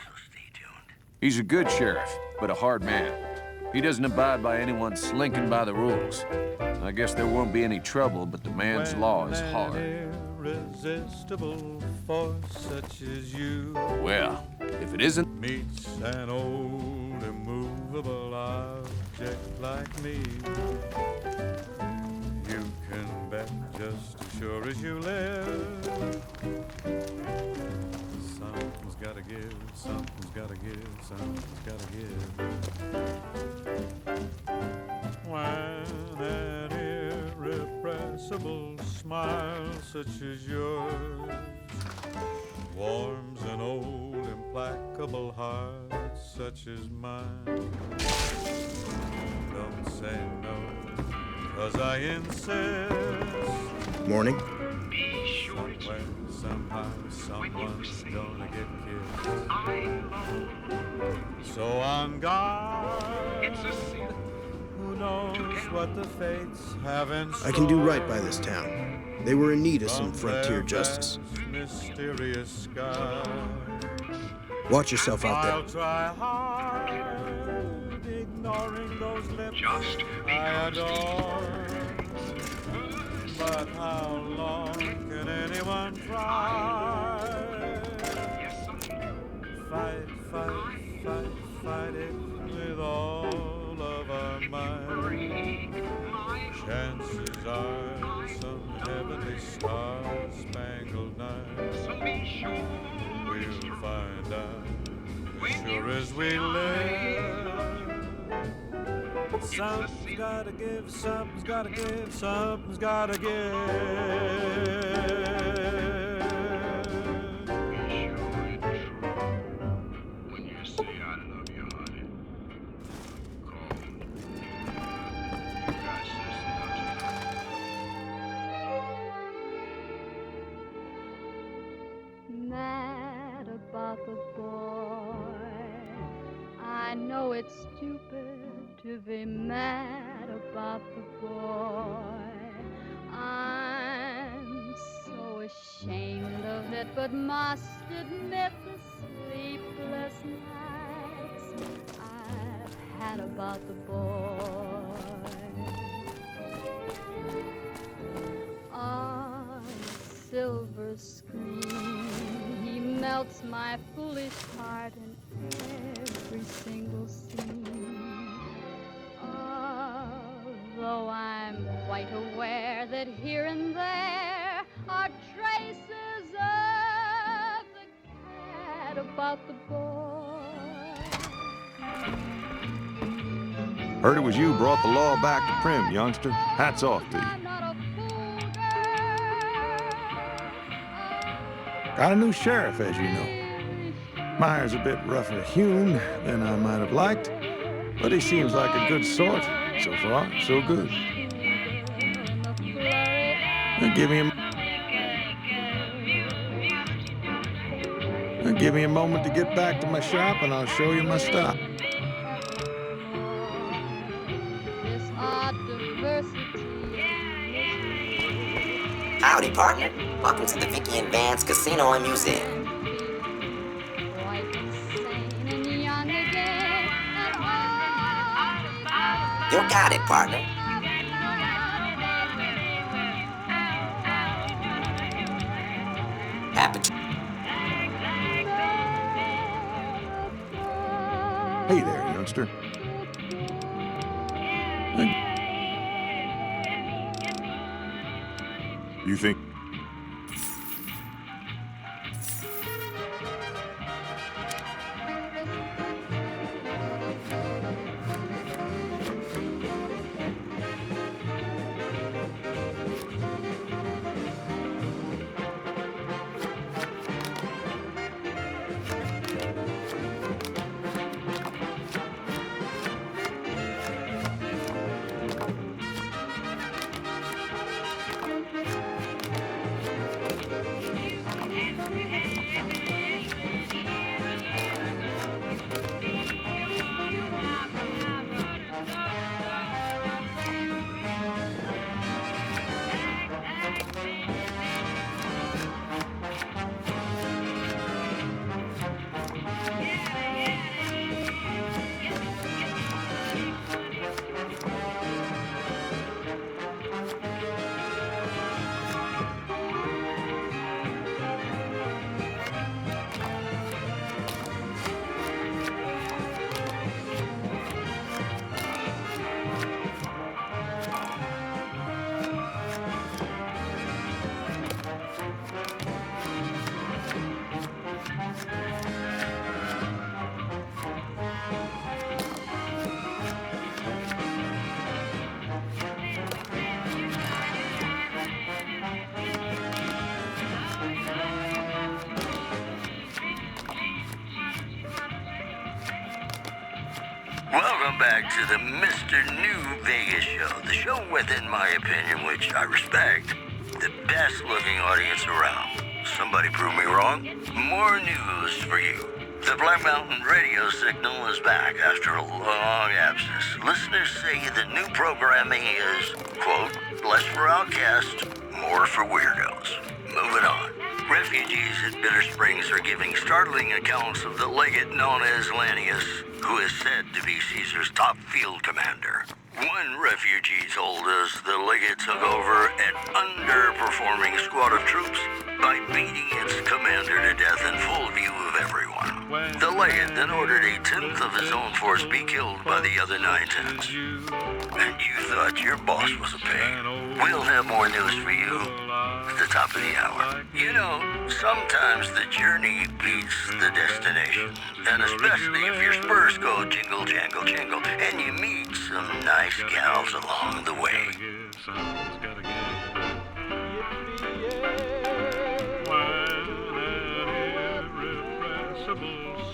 He's a good sheriff, but a hard man. He doesn't abide by anyone slinking by the rules. I guess there won't be any trouble, but the man's law is hard. Irresistible force such as you Well, if it isn't... meets an old immovable object like me, you can bet just as sure as you live. Something's gotta give, something's gotta give, something's gotta give. When an irrepressible smile such as yours warms an old implacable heart such as mine, don't say no, 'cause I insist. Morning. Somewhere, somehow, someone's gonna get killed. So on guard. It's a sin. Who knows what the fates have in store? I can do right by this town. They were in need of some frontier justice. Mysterious sky. Watch yourself out there. I'll try hard, ignoring those lips I adore. But how long can anyone try? Fight, fight, fight, fight it with all of our might. Chances are some heavenly star-spangled night we'll find out as sure as we live. Something's gotta give, something's gotta give, something's gotta give. When you say I love you, honey, call. You got Mad about the boy. I know it's stupid to be mad about the boy. I'm so ashamed of it, but must admit the sleepless nights I've had about the boy. On silver screen, he melts my foolish heart in every single scene. Although I'm quite aware that here and there are traces of the cat about the boy. Heard it was you brought the law back to Prim, youngster. Hats off to you. Got a new sheriff, as you know. Meyer's a bit rougher hewn than I might have liked, but he seems like a good sort. So far, so good. Now give me a moment to get back to my shop, and I'll show you my stuff. Howdy, partner. Welcome to the Vicky and Vance Casino and Museum. You got it, partner. Happy to... Hey there, youngster. You think... back to the Mr. New Vegas show, the show with, in my opinion, which I respect, the best looking audience around. Somebody prove me wrong? More news for you. The Black Mountain radio signal is back after a long absence. Listeners say the new programming is, quote, less for outcasts, more for weirdos. Moving on. Refugees at Bitter Springs are giving startling accounts of the legate known as Lanius, who is said to be Caesar's top field commander. One refugee told us the legate took over an underperforming squad of troops by beating its commander to death in full view of everyone. The legate then ordered a tenth of his own force be killed by the other 9/10. And you thought your boss was a pig. We'll have more news for you at the top of the hour. You know, sometimes the journey beats the destination. And especially if your spurs go jingle, jangle, jingle, and you meet some nice gals along the way.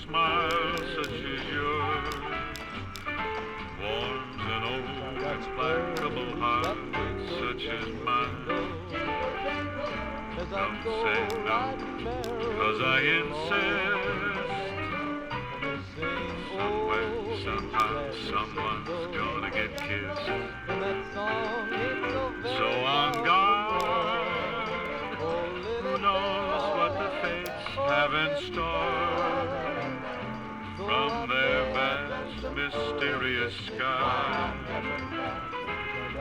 Smile such as yours warms an old implacable heart such as mine. Don't say no, 'cause I insist. Somewhere, somehow, someone's gonna get kissed. So on guard, who knows what the fates have in store from their vast, mysterious sky.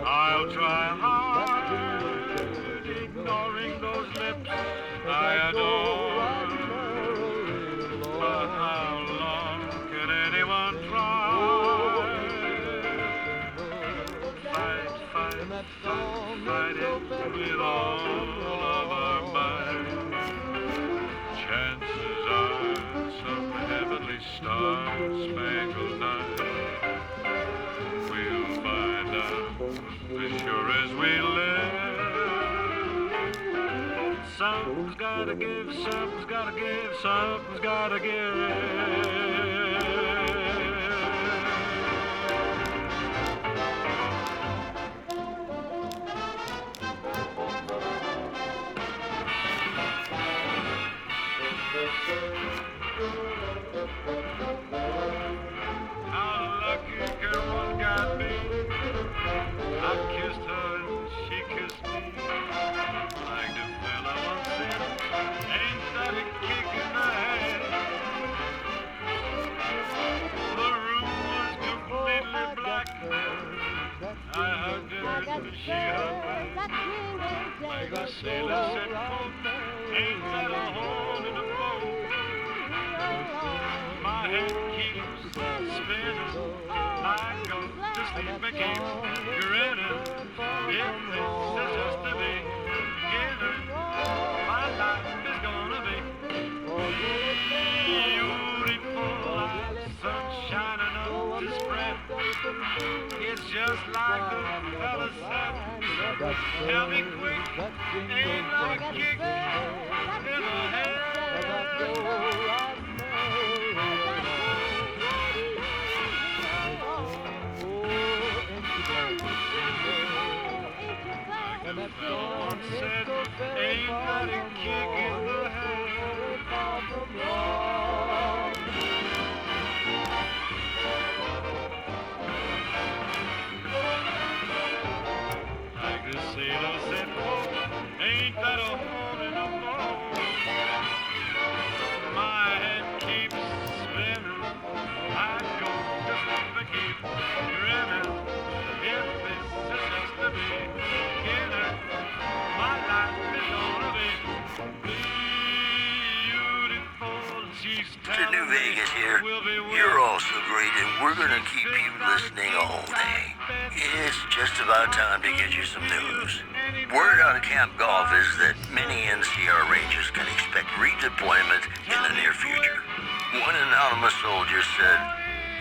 I'll try hard, ignoring those lips I adore. But how long can anyone try? Fight it with all of our might. Chances are some heavenly star-spangled night we'll find out as sure as we live. Something's gotta give, something's gotta give, something's gotta give. How lucky girl one got me. I kissed her and she kissed me. Like the fella once said, ain't that a kick in the head? The room was completely black. I hugged her and she hugged me. Like the sailor said, quote, ain't that a hole in the boat? My head keeps spinning. I go to sleep and keep grinning. If this is just the beginning, my life is gonna be beautiful. Sun shining up to spread. It's just like the fella said. Tell me quick, ain't that a kick in the head? And that someone said, ain't that a kick in the head? Far from wrong. Like the sailor said, ain't that a hole in the bone? My head keeps spinning. I go to sleep and keep grinning. If this is just the beginning, my life is gonna be beautiful. She's Mr. New Vegas here. You're all so great, and we're gonna keep you listening all day. It's just about time to get you some news. Word out of Camp Golf is that many NCR Rangers can expect redeployment in the near future. One anonymous soldier said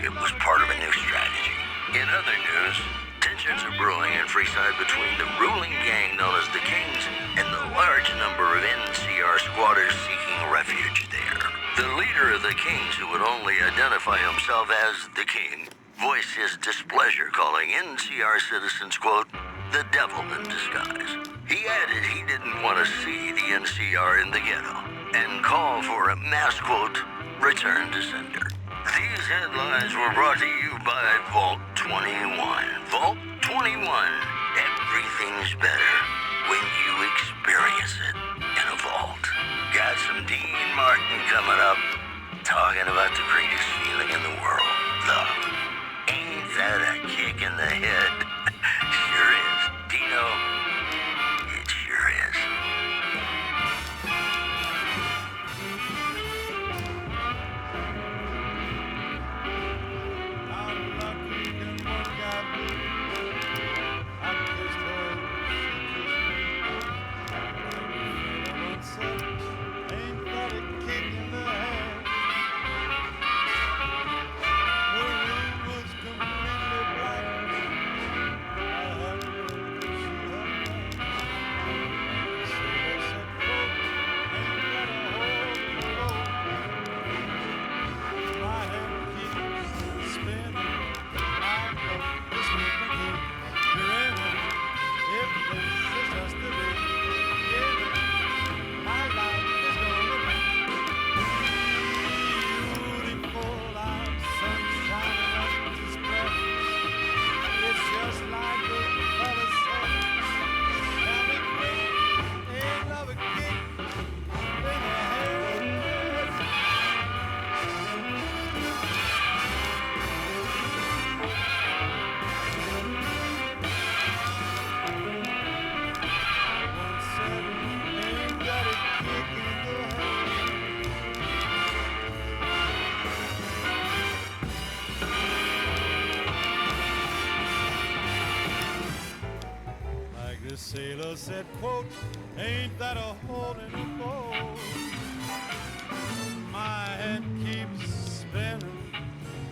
it was part of a new strategy. In other news, tensions are brewing in Freeside between the ruling gang known as the Kings and the large number of NCR squatters seeking refuge there. The leader of the Kings, who would only identify himself as the King, voiced his displeasure, calling NCR citizens, quote, the devil in disguise. He added he didn't want to see the NCR in the ghetto and called for a mass, quote, return to sender. These headlines were brought to you by Vault 21. Vault 21. Everything's better when you experience it in a vault. Got some Dean Martin coming up, talking about the greatest feeling in the world, love. Ain't that a kick in the head? Sure is. Dino, it sure is. The sailor said, quote, ain't that a hole in a boat? My head keeps spinning.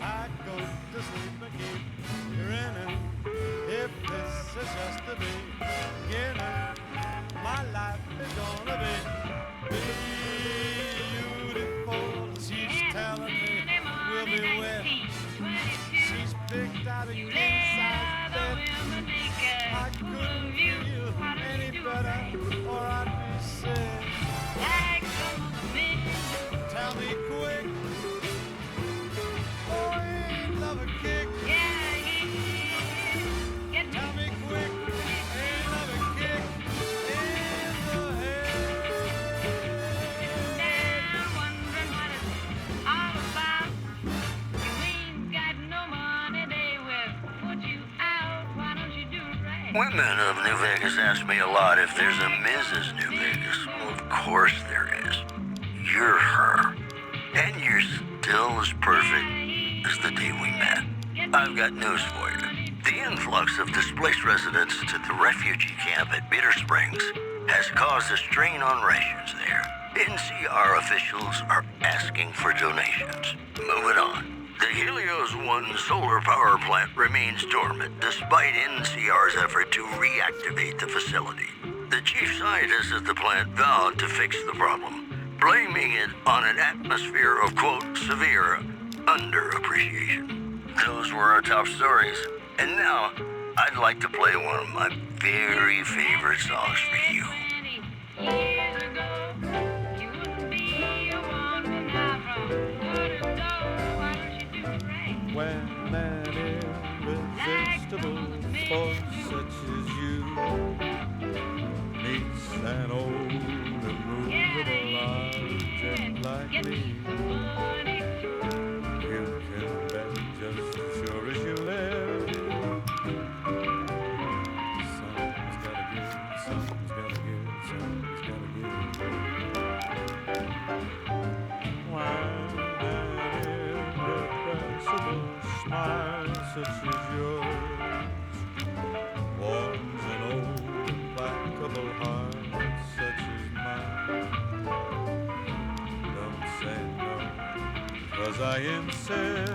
I go to sleep and keep grinning. If this is just the beginning, my life is gonna be beautiful. She's telling me we'll be wet. She's picked out a king-size bed. I couldn't feel any better, or I'd be sick. Like some of the men. Tell me quick. Oh, ain't love a kick? Yeah, yeah. Tell me quick. Ain't love a kick in the head? Now wondering what it's all about. You ain't got no money, they will put you out. Why don't you do it right? Women of New Vegas ask me a lot if there's a Mrs. New Vegas. Well, of course there is. You're her. And you're still as perfect as the day we met. I've got news for you. The influx of displaced residents to the refugee camp at Bitter Springs has caused a strain on rations there. NCR officials are asking for donations. Moving on. The Helios 1 solar power plant remains dormant despite NCR's effort to reactivate the facility. The chief scientist at the plant vowed to fix the problem, blaming it on an atmosphere of, quote, severe underappreciation. Those were our top stories. And now, I'd like to play one of my very favorite songs for you. Years ago, you wouldn't be a woman now from good to go. Why don't you do it right? When an irresistible force such as you meets an old immovable object like me, you can bet just as sure as you live. Something's gotta give, something's gotta give, something's gotta give. When an irrepressible smile such as yours warms an old implacable heart such as mine, don't say no, 'cause I insist.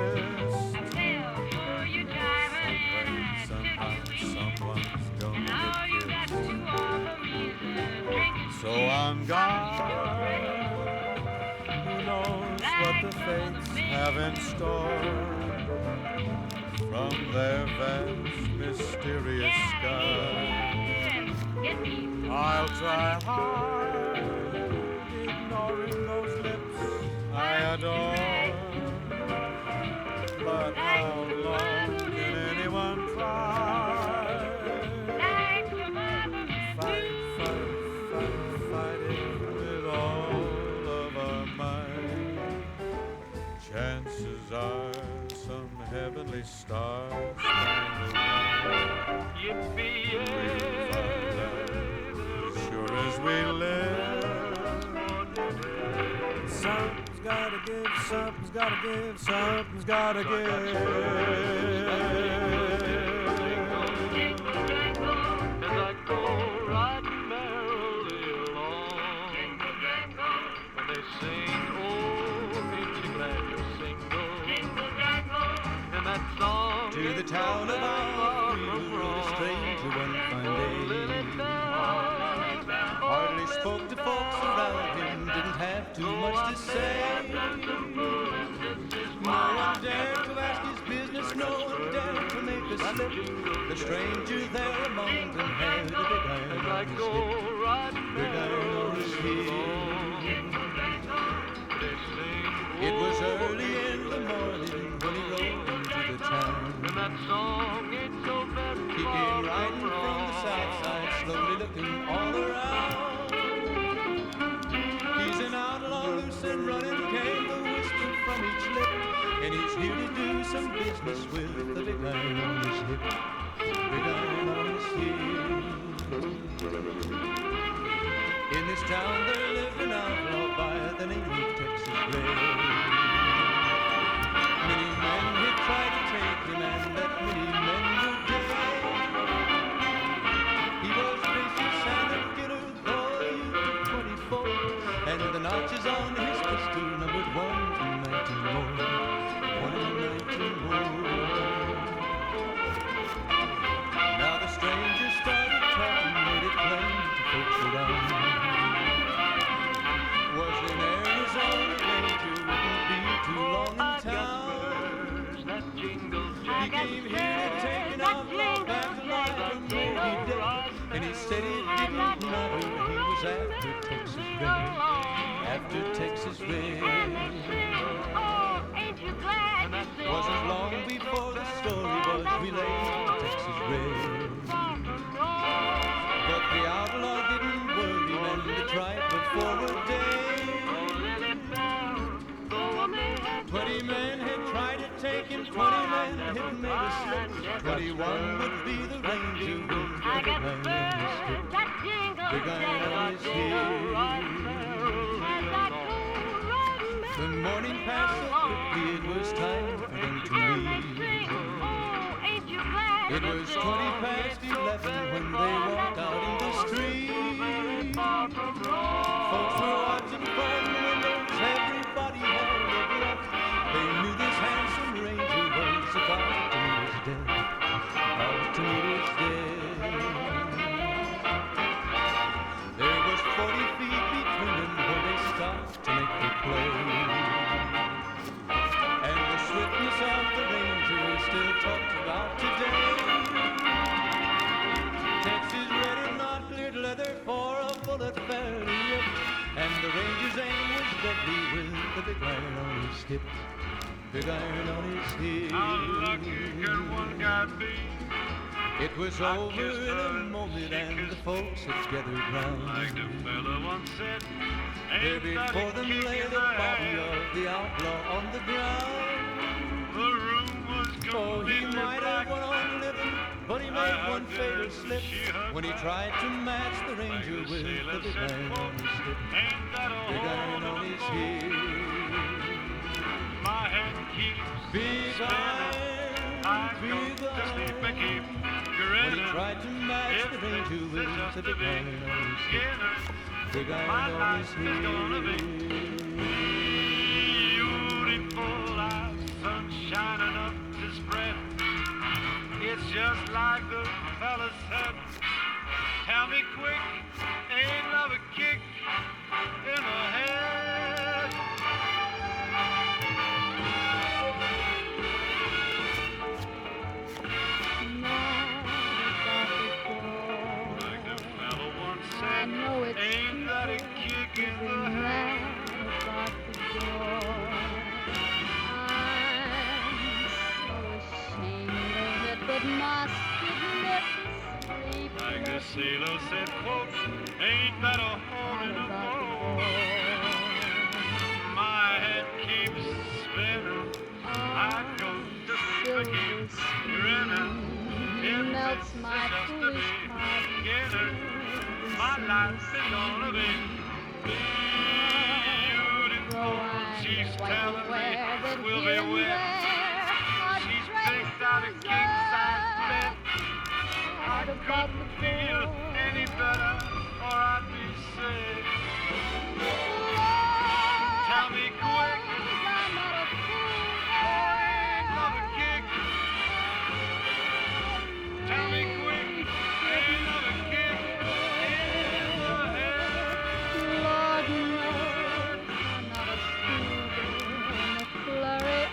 Someone's gonna get kissed. So on guard, who knows what the fates have in store from their vast, mysterious sky. I'll try hard, ignoring those lips I adore. But how long can anyone try? Fighting with all of our might. Chances are some heavenly star we'll find out as sure as we live. Something's gotta give, something's gotta give, something's gotta give. As I go riding merrily along, when they sing, oh, ain't you glad you're single? And that song To the town of our freedom rode a stranger one fine day. Hardly spoke to folks around him, didn't have too much to say. No one dared to ask his business, no one dared to make a slip. The stranger there among them had a big iron on his hip. Big iron on his hip. It was early in the morning when he rode into the town. He came riding from the south side, slowly looking all around. He's an outlaw, loose and running, came the whisper from each lip. And he's here to do some business with the big iron on his hip. Big iron on his hip. In this town there lived an outlaw by the name of Texas Ray. Many men had tried to take him, and that many men were dead. He was vicious and a killer, though a youth of 24, and the notches on his pistol numbered 1 and 19 more. 1 and 19 more. Now the stranger started talking, made it plain to folks around. Was in Arizona, danger wouldn't be too long in town. He came here to take an outlaw back to life from Moby Dick, and he said it didn't matter, he was after Texas Red. After Texas Red. Wasn't long before the story was relayed to Texas Red. But the outlaw didn't worry when they tried before a day. 20 men had tried to take him, 20 men had made a slip. 21 would be the ranger with the big iron on his hip. Big iron on his hip. The morning passed so quickly, it was time for them to leave. It was 20 past 11 when they walked out in the street. Folks were watching from the windows, everybody held their breath. They knew this handsome ranger was about to meet his death. About to meet his death. There was 40 feet between them where they stopped to make their play. And the swiftness of the ranger is still talked about today. Texas Red had not cleared leather for a bullet fairly ripped, and the ranger's aim was deadly with the big iron on his hip. Big iron on his hip. How lucky can one guy be? It was over in a moment, and the folks had gathered round. Like the fella once said, there before them lay the body of the outlaw on the ground. The room was Oh, he might have went on living, but he made one fatal slip when he tried to match the ranger with the big iron on his hip. Big iron on his hip. My head keeps big iron, big iron. When he tried to match the ranger with the big iron on his hip. Big iron on his hip. Beautiful eyes, sun shining up to spread. It's just like the fella said. Tell me quick, ain't love a kick in the head? know it's Ain't that a kick in the head? about the door. I'm so ashamed of it, but must admit sleep. Like the sailor said, quote, ain't that a hole in the boat? My head keeps spinning. I go to sleep again, grinning. Melts my foolish heart. My life is gonna be beautiful. She's telling me we'll be wet. She's picked out a king-size bed. I couldn't feel any better, or I'd be sick. Tell me quick. Oh, ain't another kick. Tell me quick. Ain't another kick in the head. Lord knows I'm not a schoolgirl in a flurry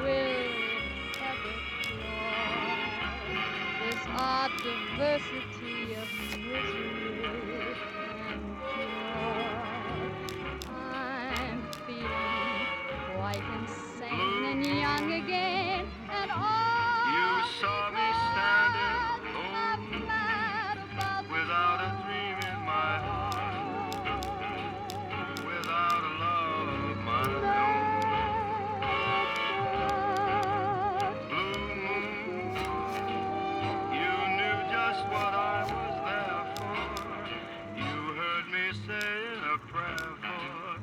with every flaw, this odd diversity of misery and joy. I'm feeling quite insane and young again, and all You saw me standing alone, without a dream in my heart, without a love of my own. Blue moon, you knew just what I was there for. You heard me saying a prayer for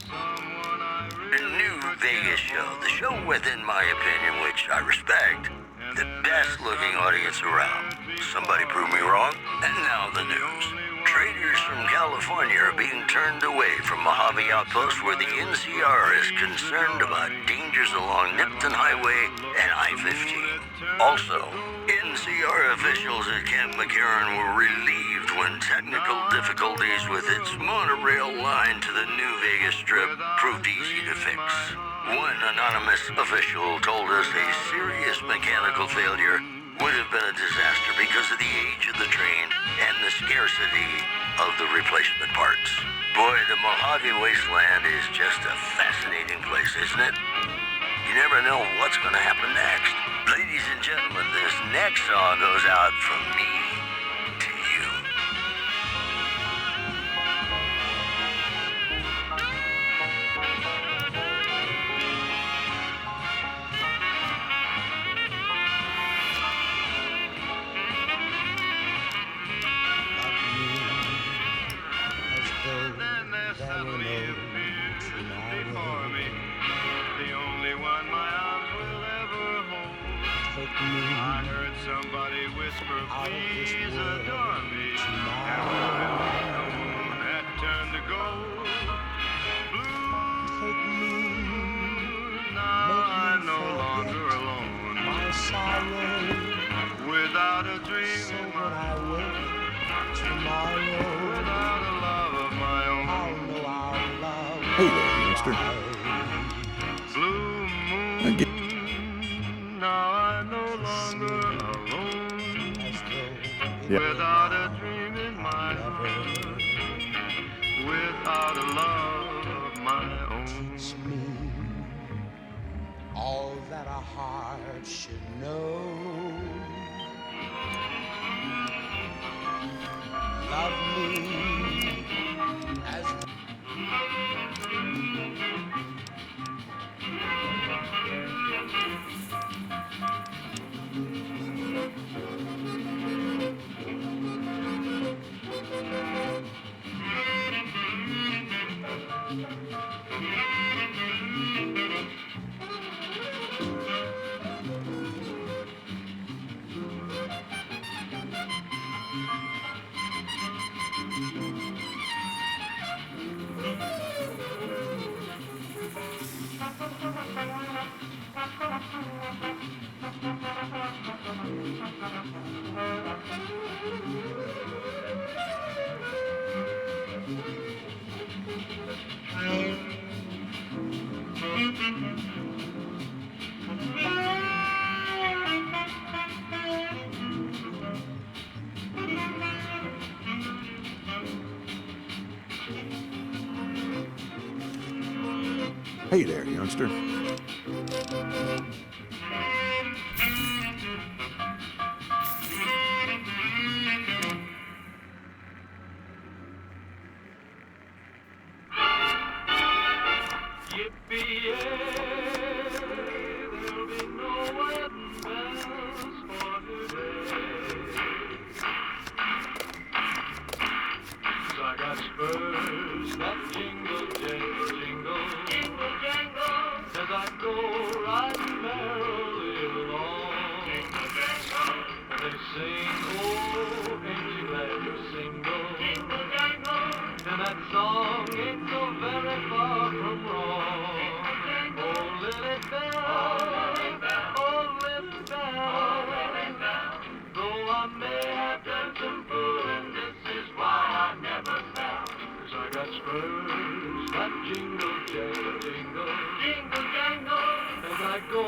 someone I The new Vegas show, the show within my opinion, which I respect, the best looking audience around. Somebody prove me wrong. And now the news. Traders from California are being turned away from Mojave Outpost where the NCR is concerned about dangers along Nipton Highway and I-15. Also, NCR officials at Camp McCarran were relieved when technical difficulties with its monorail line to the new Vegas Strip proved easy to fix. One anonymous official told us a serious mechanical failure would have been a disaster because of the age of the train and the scarcity of the replacement parts. Boy, the Mojave Wasteland is just a fascinating place, isn't it? You never know what's going to happen next. Ladies and gentlemen, this next song goes out from me to you. Then there suddenly appeared before me the only one my arms will ever hold. I heard somebody whisper, please adore me. And the moon had turned to gold. Blue, now I'm no longer alone. My sorrow, Without a dream so in when I my wake tomorrow, without a love of my own. I'll know our love. Hey there, youngster. Blue moon, now I'm no longer alone. Without a dream in my heart, without a love of my own. All that a heart should know. Love me as Hey there, youngster. I got spurs that jingle, jangle, jingle, jingle, jangle, as I go riding merrily along. Jingle, jangle, they sing, oh, ain't you glad you're single? Jingle, jangle, and that song ain't so very far from wrong. Oh, Lily Bell, oh, Lily Bell, though I may have done some fooling, this is why I never fell. 'Cause I got spurs that jingle, jangle, jingle, jingle, jangle, as I go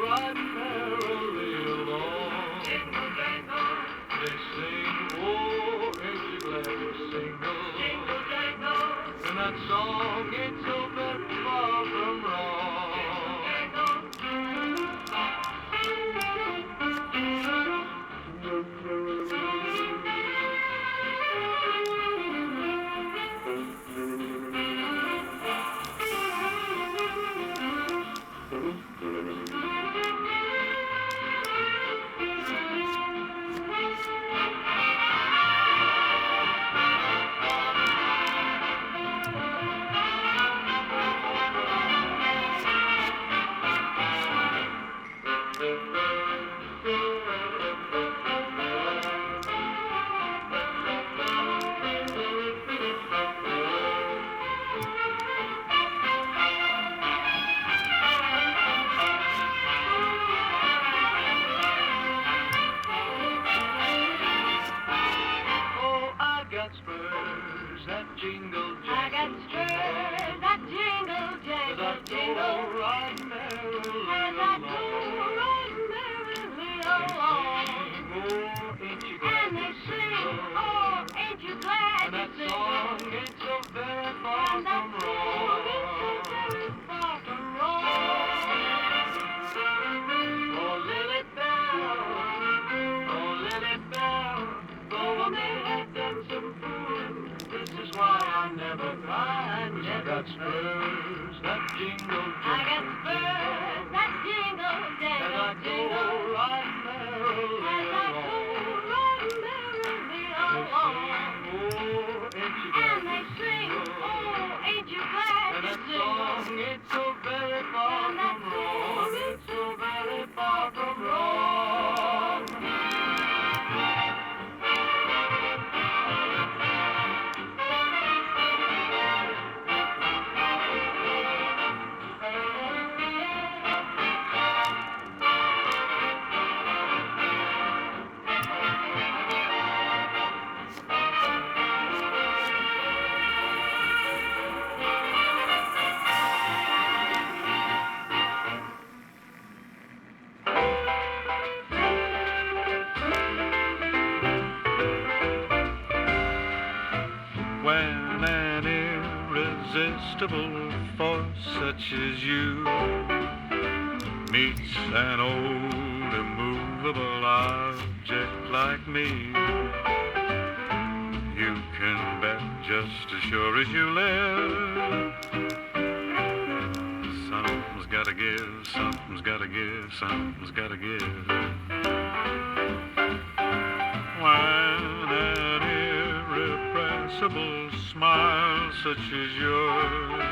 riding merrily along. Jingle, jangle, they sing, oh, ain't you glad you're single? Jingle, jangle, and that song ain't so very far from wrong. When an irresistible force such as you meets an old immovable object like me, you can bet just as sure as you live, something's gotta give, something's gotta give, something's gotta give. When an irrepressible smile such as yours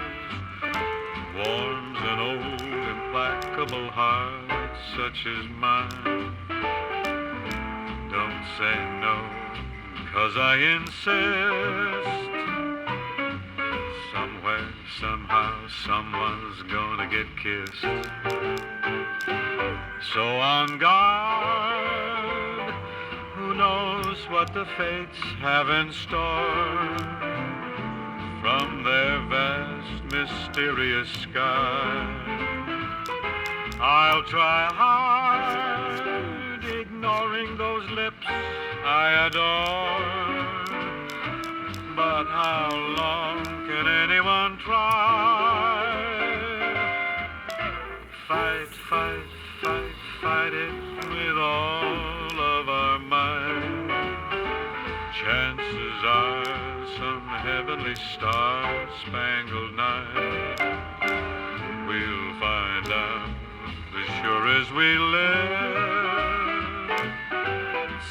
warms an old implacable heart such as mine, don't say no, 'cause I insist. Somewhere, somehow, someone's gonna get kissed. So on guard, who knows what the fates have in store from their vast, mysterious sky. I'll try hard, ignoring those lips I adore. But how long can anyone try? fight, fight, fight, fight it with all of our might. Chances are some heavenly star-spangled night we'll find out as sure as we live.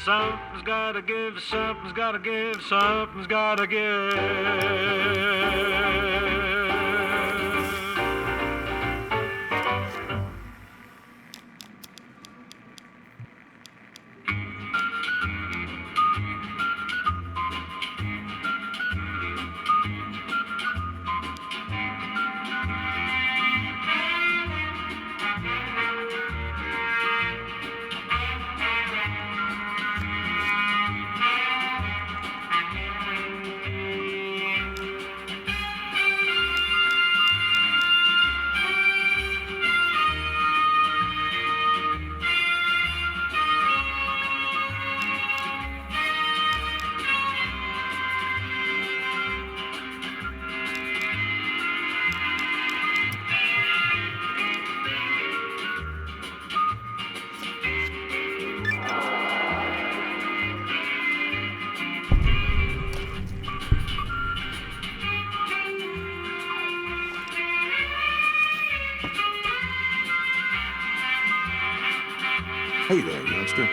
Something's gotta give, something's gotta give, something's gotta give. Hey there, youngster.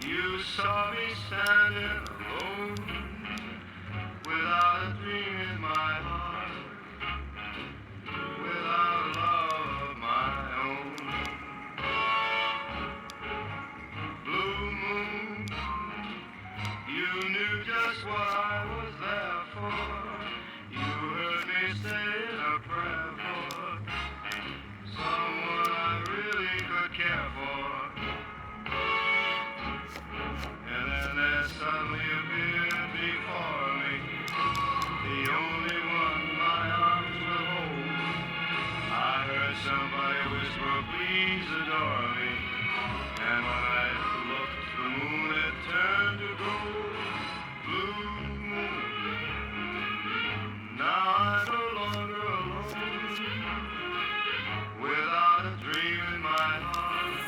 You saw me standing alone, without a dream in my heart, without a love of my own. Blue moon, you knew just what I was there for. You heard me saying a prayer for someone I really could care for. There suddenly appeared before me, the only one my arms will hold. I heard somebody whisper, please adore me. And when I looked, the moon had turned to gold. Blue moon, now I'm no longer alone, without a dream in my heart,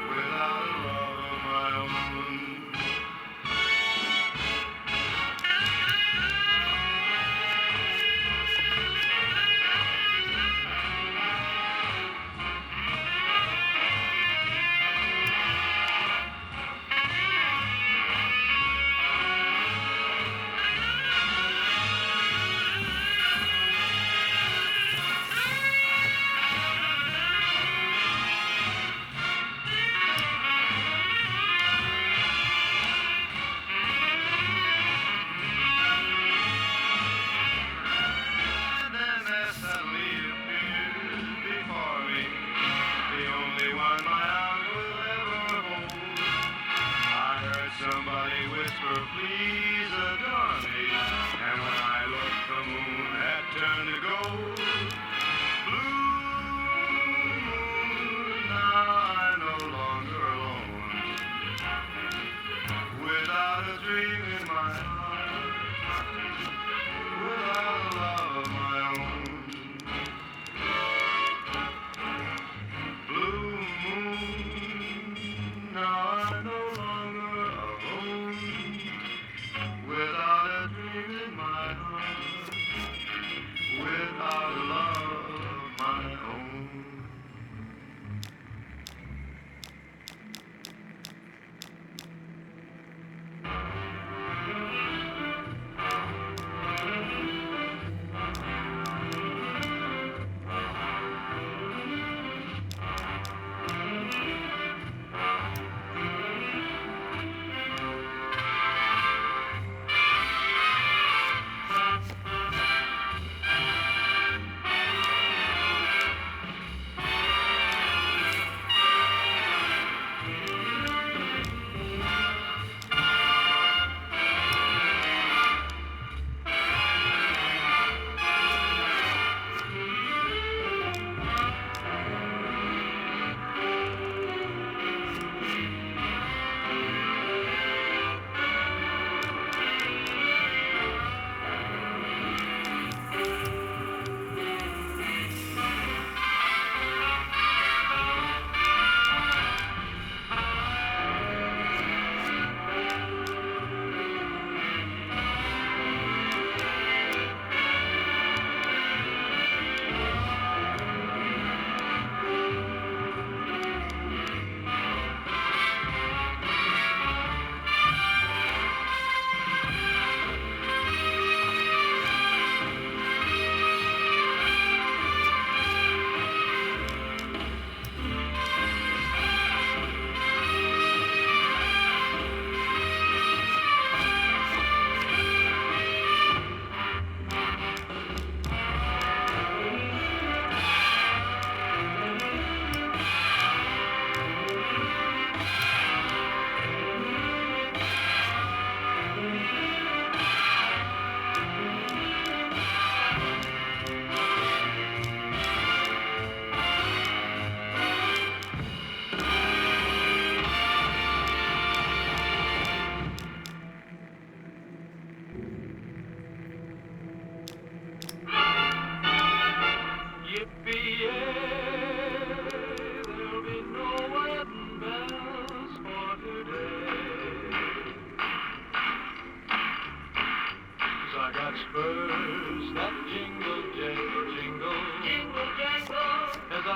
without a love of my own. Somebody whisper, please adore me. And when I looked, the moon had turned to gold. Blue moon,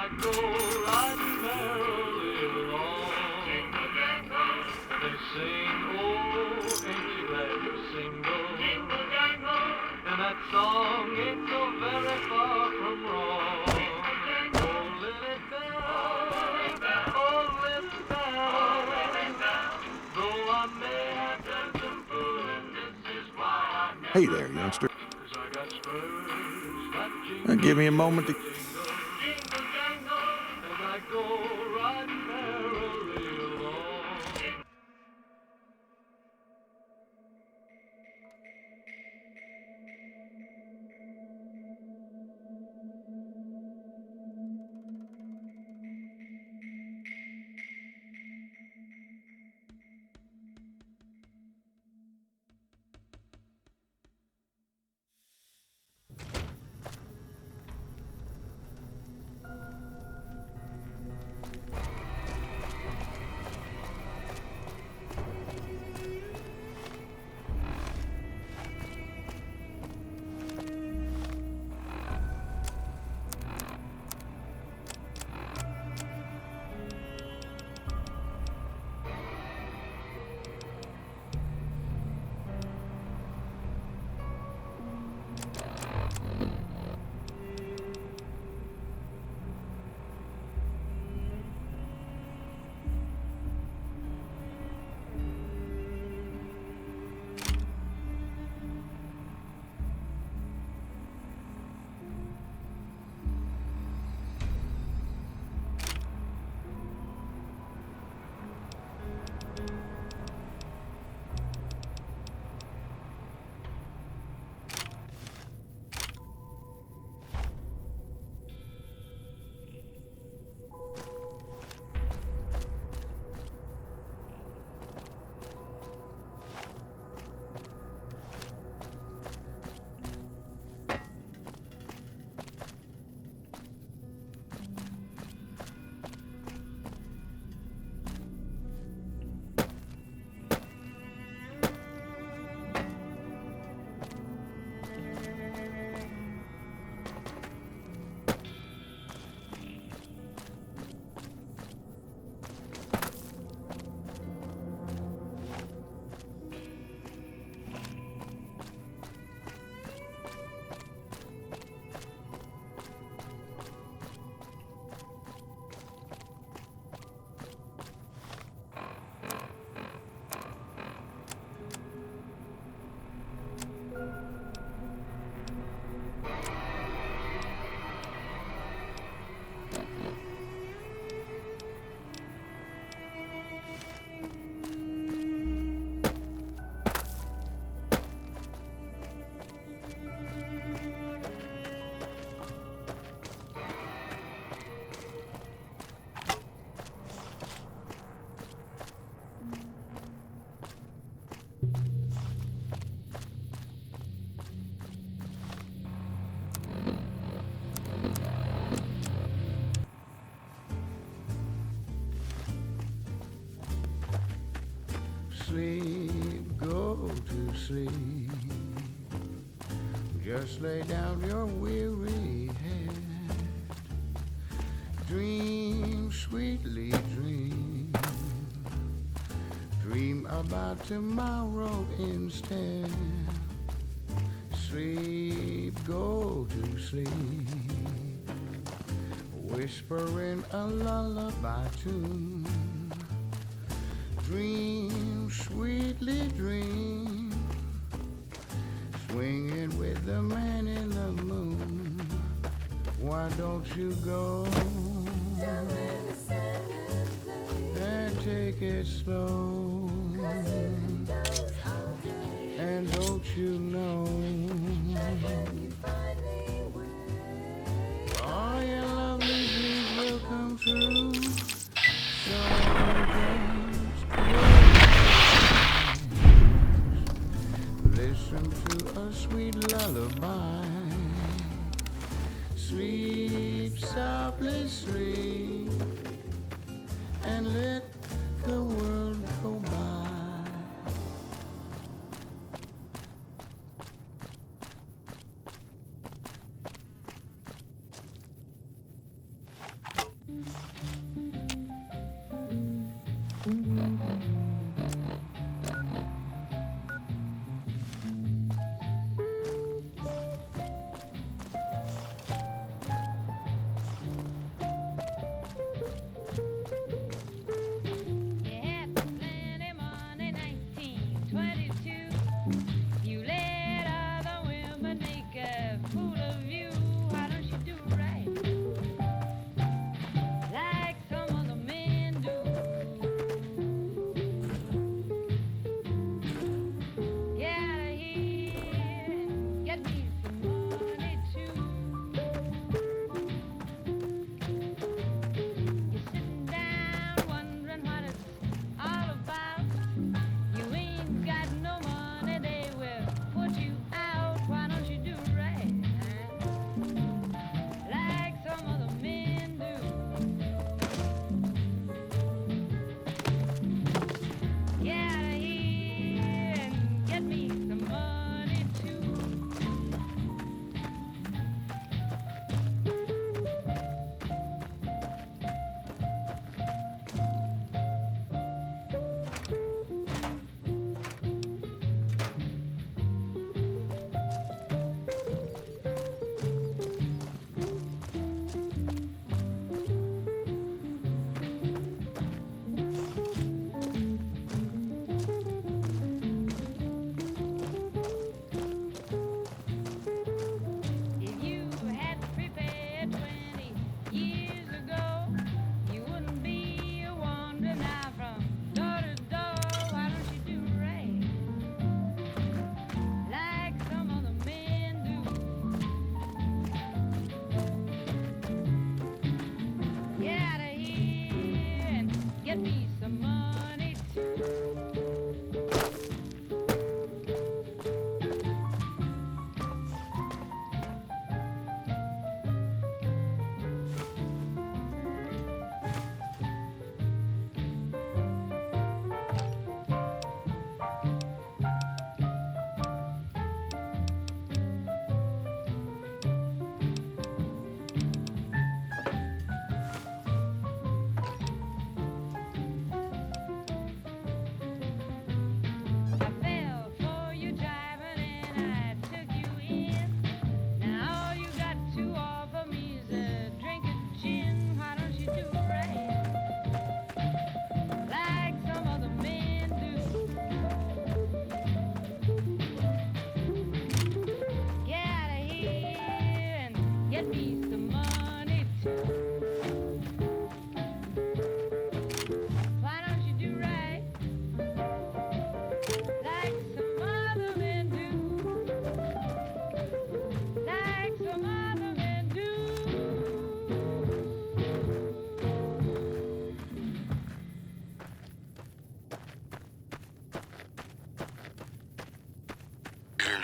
I go riding merrily along. Jingle jangle. They sing, oh, ain't you glad you're single? Jingle jangle. And that song ain't so very far from wrong. Oh, Lily Bell, oh, Lily Bell, though I may have done some fooling, this is why I Hey there, youngster. 'cause I got spurs that jingle, Give me a moment to... jingle jangle, as I go riding merrily along. Sleep, go to sleep. Just lay down your weary head. Dream, sweetly dream. Dream about tomorrow instead. Sleep, go to sleep. Whispering a lullaby tune. Dream, sweetly dream. Swinging with the man in the moon. Why don't you go and take it slow? And don't you know all your lovely dreams will come true? So listen to a sweet lullaby. Sleep, softly sleep, and let the world go by.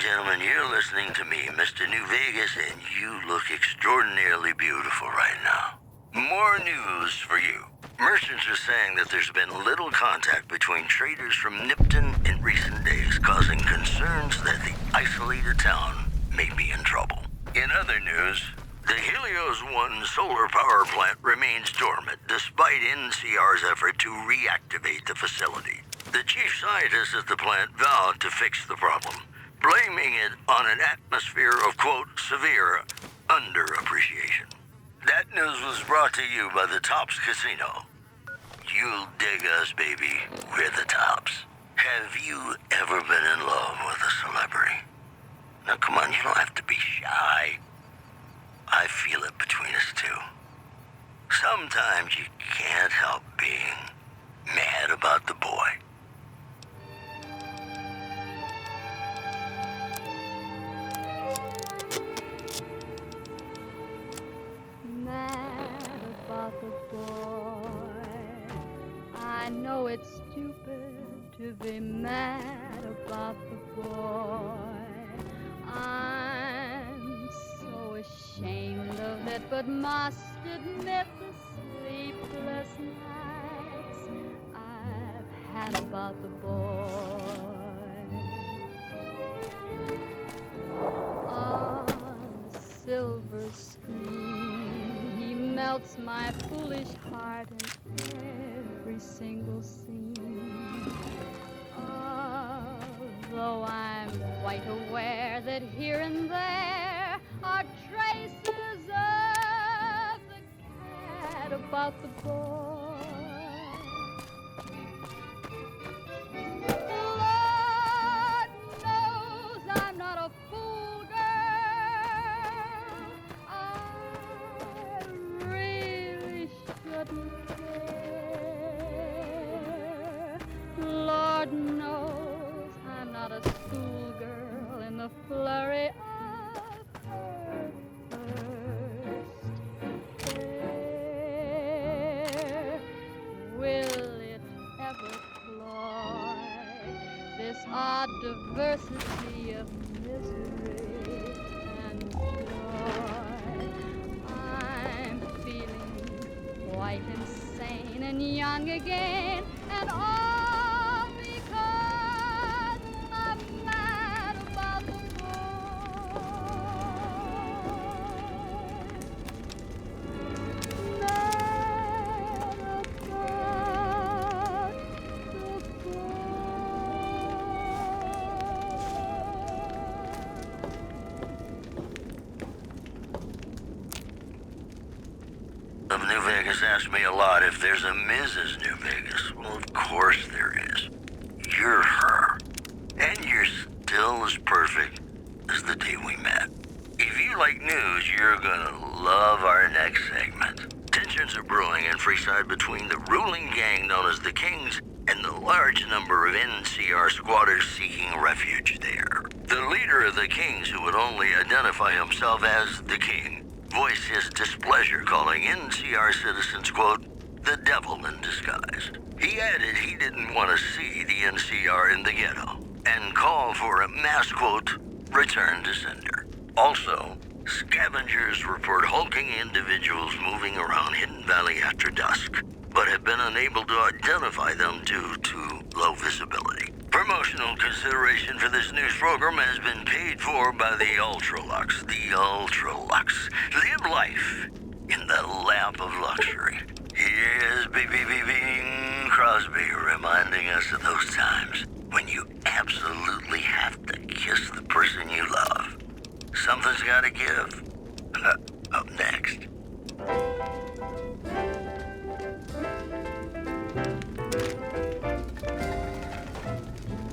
gentlemen, you're listening to me, Mr. New Vegas, and you look extraordinarily beautiful right now. More news for you. Merchants are saying that there's been little contact between traders from Nipton in recent days, causing concerns that the isolated town may be in trouble. In other news, the Helios 1 solar power plant remains dormant despite NCR's effort to reactivate the facility. The chief scientist at the plant vowed to fix the problem, blaming it on an atmosphere of, quote, severe underappreciation. That news was brought to you by the Tops Casino. You'll dig us, baby. We're the Tops. Have you ever been in love with a celebrity? Now, come on, you don't have to be shy. I feel it between us, too. Sometimes you can't help being mad about the boy. Mad about the boy. I know it's stupid to be mad about the boy. I'm so ashamed of it, but must admit the sleepless nights I've had about the boy. On a silver screen, he melts my foolish heart in every single scene. Although I'm quite aware that here and there are traces of the cat about the boy. Lord knows I'm not a fool girl. I really shouldn't care. Lord knows I'm not a schoolgirl in the flurry of her first stare. Will it ever cloy this odd diversity of misery and joy? I'm feeling quite insane and young again, and all because I'm mad about the boy. Mad about the boy. New Vegas asked me a lot if there's a Mrs. New Vegas. Well, of course there is. You're her. And you're still as perfect as the day we met. If you like news, you're gonna love our next segment. Tensions are brewing in Freeside between the ruling gang known as the Kings and the large number of NCR squatters seeking refuge there. The leader of the Kings, who would only identify himself as the King, voiced his displeasure, calling NCR citizens, quote, the devil in disguise. He added he didn't want to see the NCR in the ghetto and called for a mass, quote, return to sender. Also, scavengers report hulking individuals moving around Hidden Valley after dusk, but have been unable to identify them due to low visibility. Promotional consideration for this news program has been paid for by the Ultralux. The Ultralux. Live life in the lap of luxury. Here's Bing Crosby reminding us of those times when you absolutely have to kiss the person you love. Something's gotta give. Up next.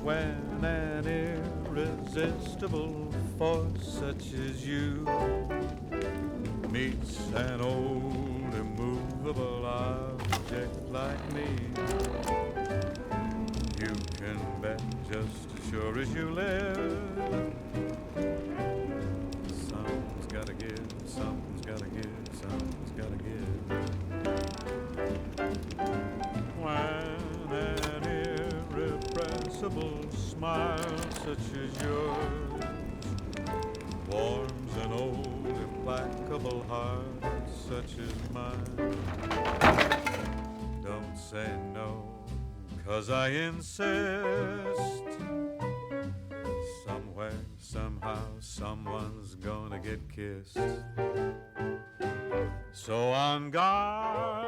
When an irresistible force such as you meets an old immovable object like me, you can bet just as sure as you live, something's gotta give, something's gotta give, something's gotta give. When an irrepressible smile such as yours troubled heart such as mine. Don't say no, 'cause I insist. Somewhere, somehow, someone's gonna get kissed. So on guard.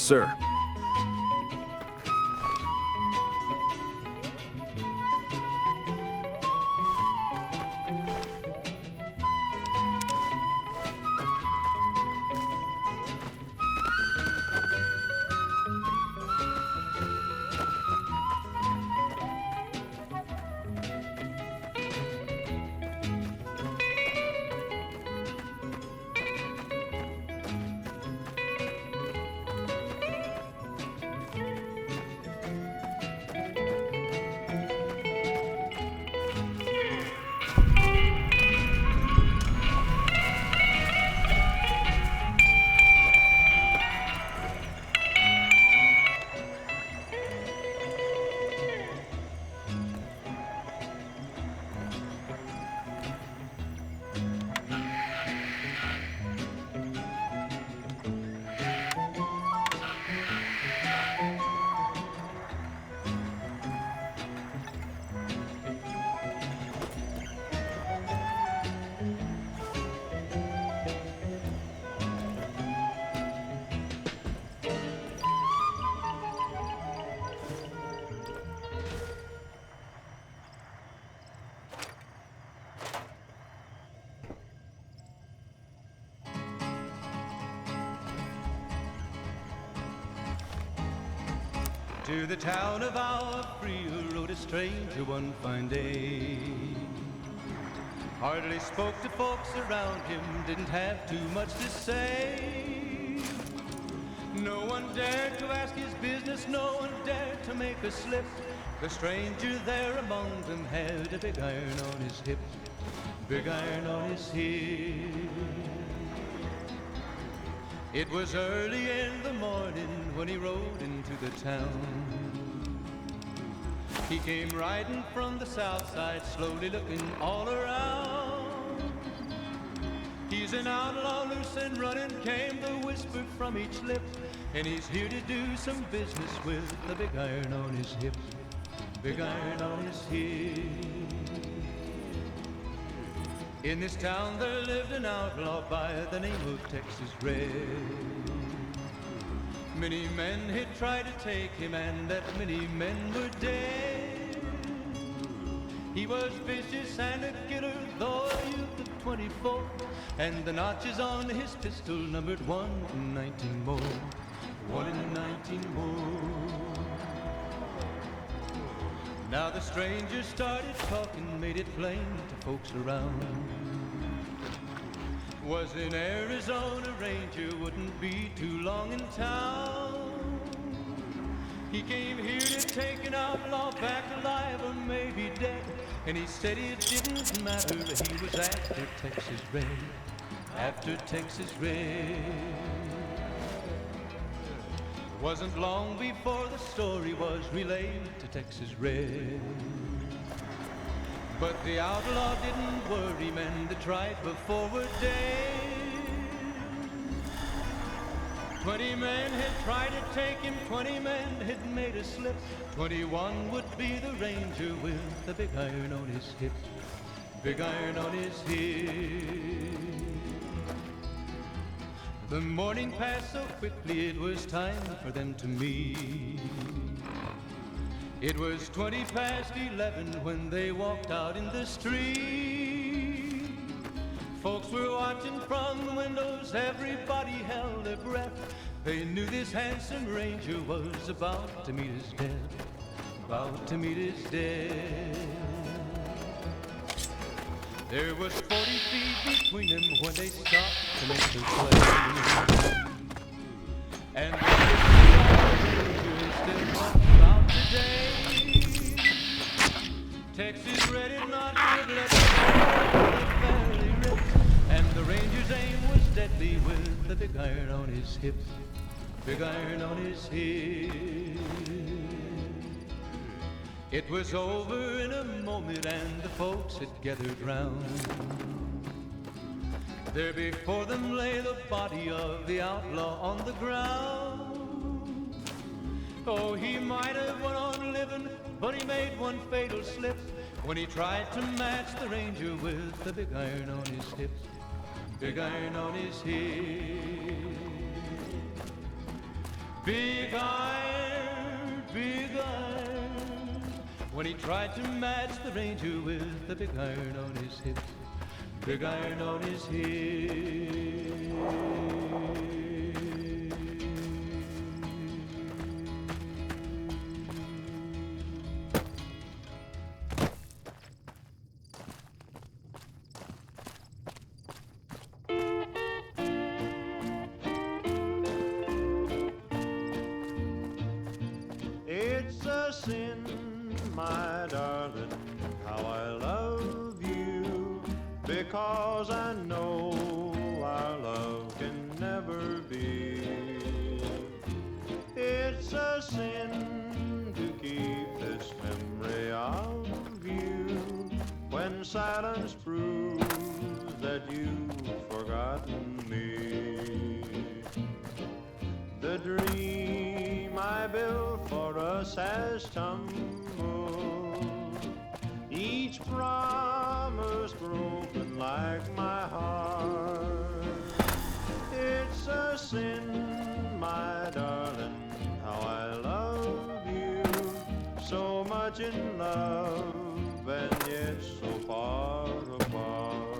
sir. To the town of our Frio rode a stranger one fine day. Hardly spoke to folks around him, didn't have too much to say. No one dared to ask his business, no one dared to make a slip. The stranger there among them had a big iron on his hip, big iron on his hip. It was early in the morning when he rode into the town. He came riding from the south side, slowly looking all around. He's an outlaw, loose and running, came the whisper from each lip. And he's here to do some business with the big iron on his hip, big iron on his hip. In this town there lived an outlaw by the name of Texas Red. Many men had tried to take him, and that many men were dead. He was vicious and a killer, though a youth of 24, and the notches on his pistol numbered 1 in 19 more, 1 in 19 more. Now the stranger started talking, made it plain to folks around. Was in Arizona Ranger, wouldn't be too long in town. He came here to take an outlaw back alive or maybe dead. And he said it didn't matter, he was after Texas Red, after Texas Red. Wasn't long before the story was relayed to Texas Red. But the outlaw didn't worry, men that tried before were dead. 20 men had tried to take him, 20 men had made a slip. 21 would be the ranger with the big iron on his hip, big iron on his hip. The morning passed so quickly, it was time for them to meet. It was 20 past 11 when they walked out in the street. Folks were watching from the windows, everybody held their breath. They knew this handsome ranger was about to meet his death, about to meet his death. There was 40 feet between them when they stopped to make their play. And the still walked out today. Texas Red had not let the fairly rip, and the ranger's aim was deadly with the big iron on his hip, big iron on his hip. It was over in a moment and the folks had gathered round. There before them lay the body of the outlaw on the ground. Oh, he might have went on living, but he made one fatal slip when he tried to match the ranger with the big iron on his hip, big iron on his hip. Big iron, big iron. When he tried to match the ranger with the big iron on his hip, big iron on his hip. It's a sin, my darling, how I love you, because I know our love can never be. It's a sin to keep this memory of you when silence proves that you've forgotten me. The dream I built for us has tumbled, each promise broken like my heart. It's a sin, my darling, how I love you, so much in love and yet so far apart.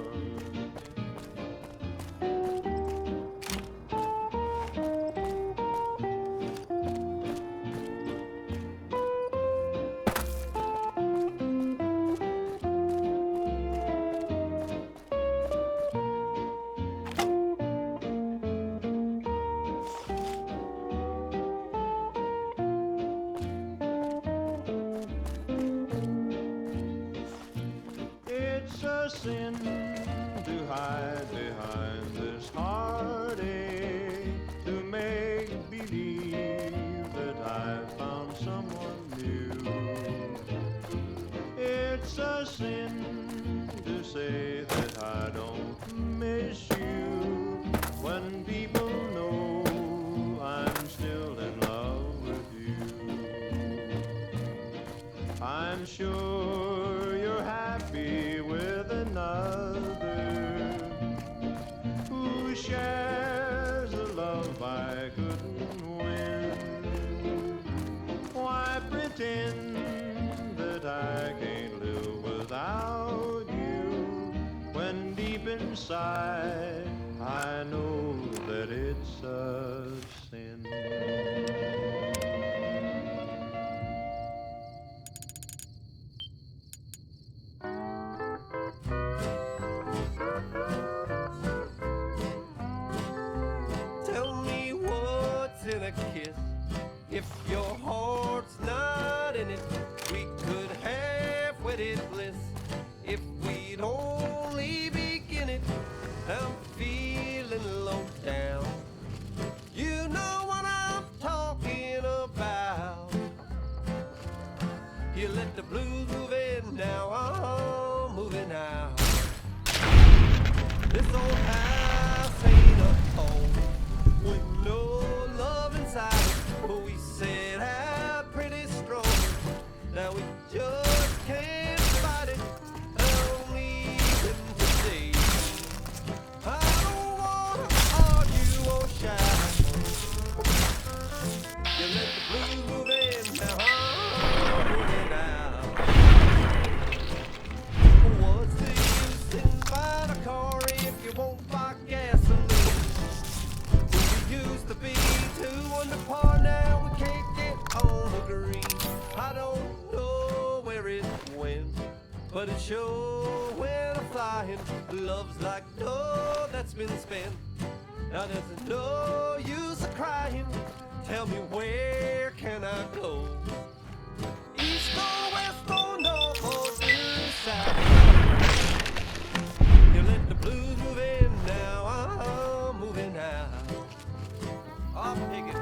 It's a sin to hide behind this heartache, to make believe that I found someone new. It's a sin to say that I don't miss you when people know I'm still in love with you. I'm sure you're happy with another who shares a love I couldn't win. Why pretend that I can't live without you when deep inside I know that it's a sin. Tell me what's in a kiss. If your heart's not in it, we could have wedded bliss. If we'd only begin it, I'm feeling low down. You know what I'm talking about. You let the blues move in, now I'm moving out. This old house ain't a home with no love inside it, but we set out pretty strong. Now we just can't fight it. I'm leaving today. I don't wanna argue or shout. You let the blues move in, now I'm moving out. What's the use in buying a car if you won't buy gasoline? We used to be 2 under par, now we can't get on the green. I don't know where it went, but it sure went a-flying. Love's like dough that's been spent. Now there's no use of crying. Tell me, where can I go? East or west or north or due south? You let the blues move in, now I'm moving out. I'll take it.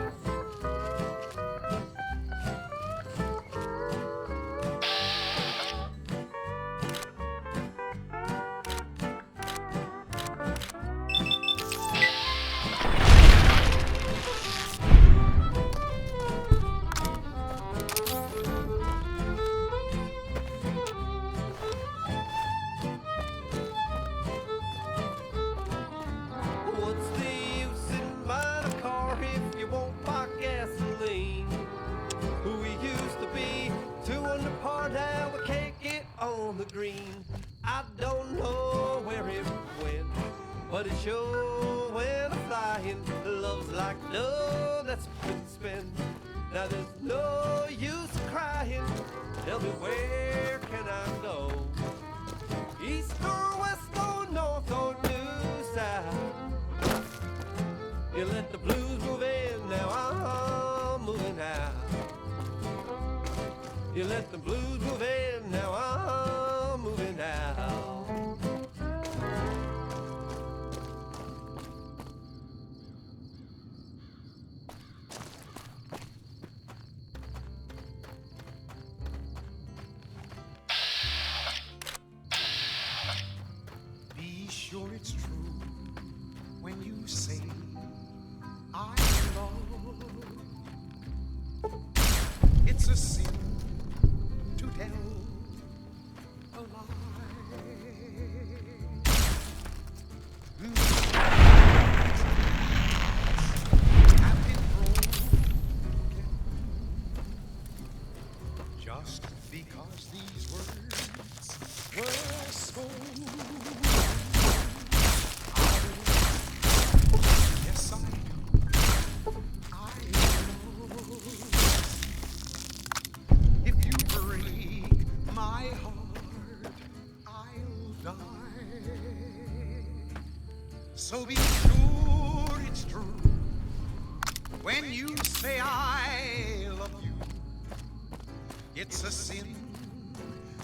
What's the use in buying a car if you won't green. I don't know where it went, but it sure went flying. Love's like love that's been spent. Now there's no use crying. Tell me, where can I go? East or west or north or due south? You let the blues move in, now I'm moving out. You let the blues move in, now I'm moving out. Be sure it's true when you say I love. It's a sin to tell a lie. Have been broken just because these words were spoken. Yes, I do. I know. If you break my heart, I'll die. So be sure it's true when you say I love you. It's a sin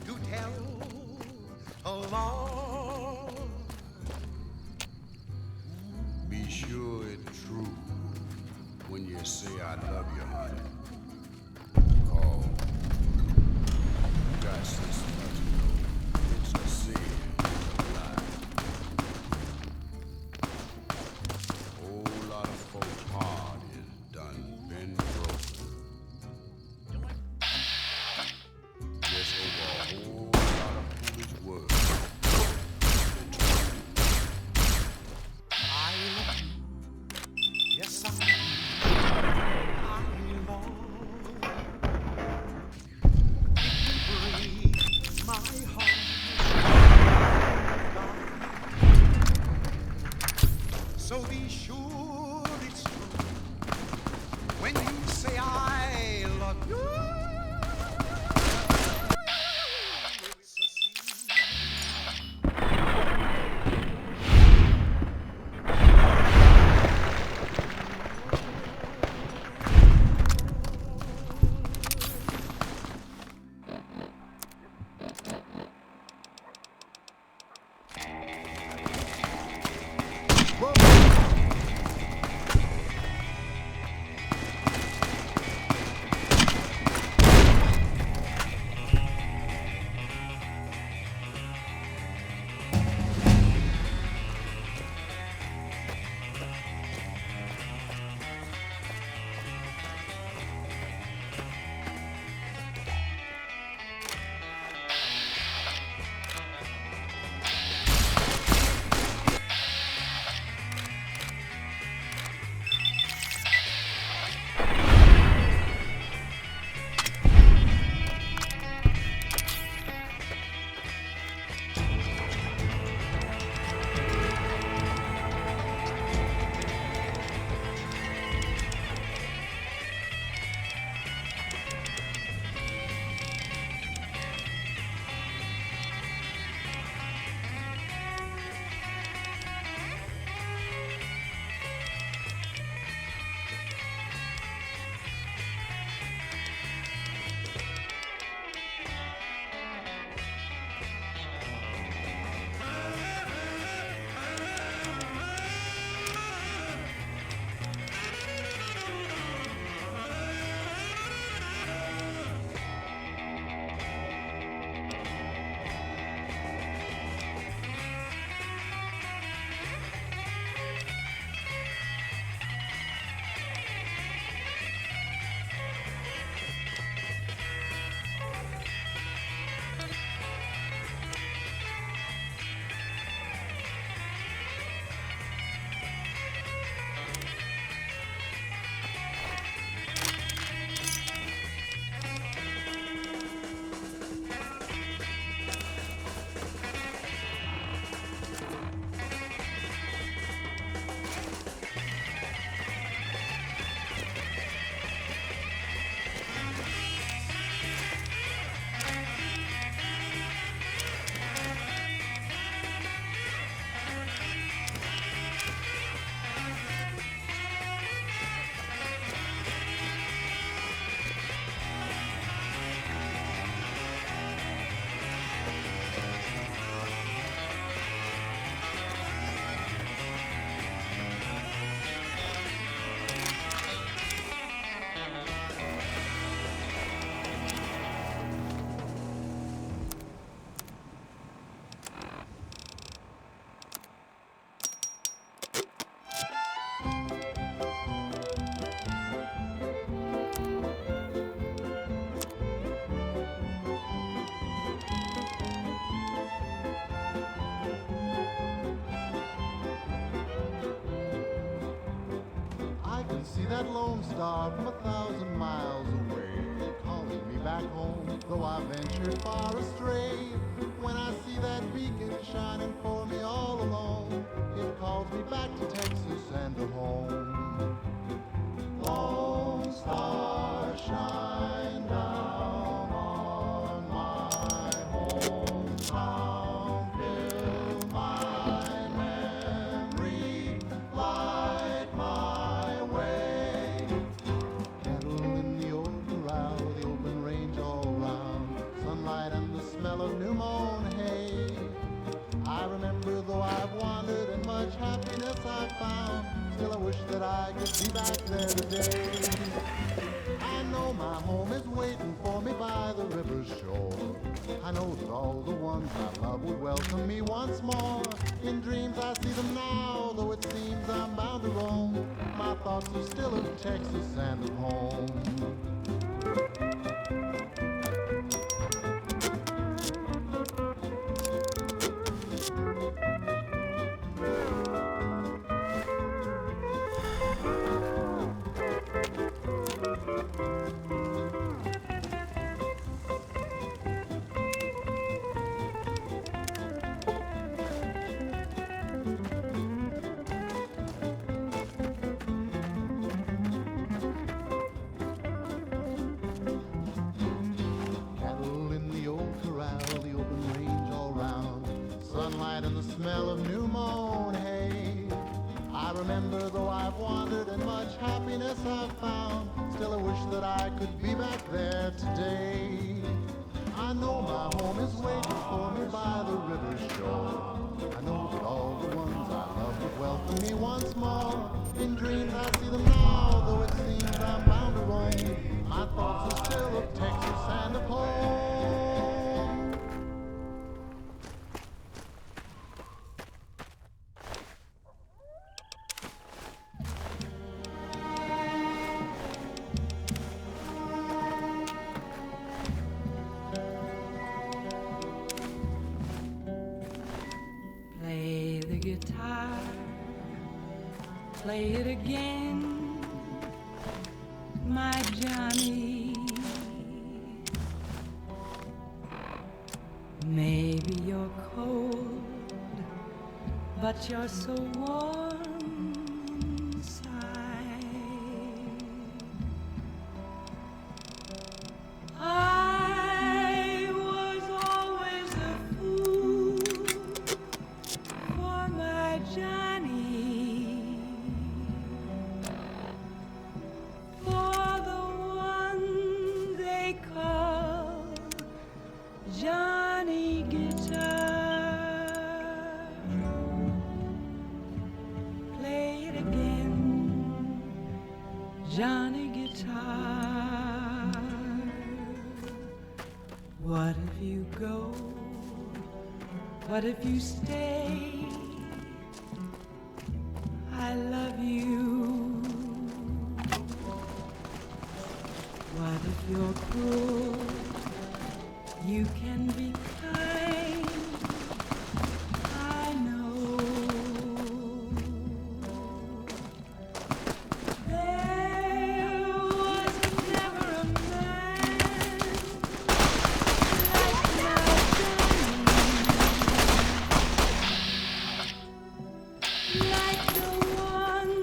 to tell a lie. Be sure it's true when you say I love you, honey. Call. You got sense enough to know it's a sin, a lie. Whole lot of folks' heart is done been broken. Just over a whole lot of foolish words. I love you. Yes, I do. I love. If you break my heart, so be sure it's true when you say I love you. It's a see that lone star from 1,000 miles away, calling me back home, though I ventured far astray. When I see that beacon shining for me all alone, it calls me back to Texas and to home. Lone star, shine down on my hometown, fill my memory, light my way. Cattle in the old corral, the open range all round, sunlight and the smell of new mown hay. I remember though I've wandered and much happiness I've found, still I wish that I could be back there today. I know my home is waiting for me by the river's shore. I know that all the ones I love would welcome me once more. In dreams I see them now, though it seems I'm bound to roam. My thoughts are still of Texas and of home. Smell of new mown hay. I remember though I've wandered and much happiness I've found, still I wish that I could be back there today. I know my home is waiting for me by the river's shore. I know that all the ones I love would welcome me once more. In dreams I see them now, though it seems I'm bound to roam. My thoughts are still of Texas and of home. Play it again, my Johnny. Maybe you're cold, but you're so warm inside. I was always a fool for my Johnny. Johnny Guitar, play it again, Johnny Guitar. What if you go? What if you stay? I love you. What if you're cruel? You can be kind, I know. There was never a man like my Johnny, like the one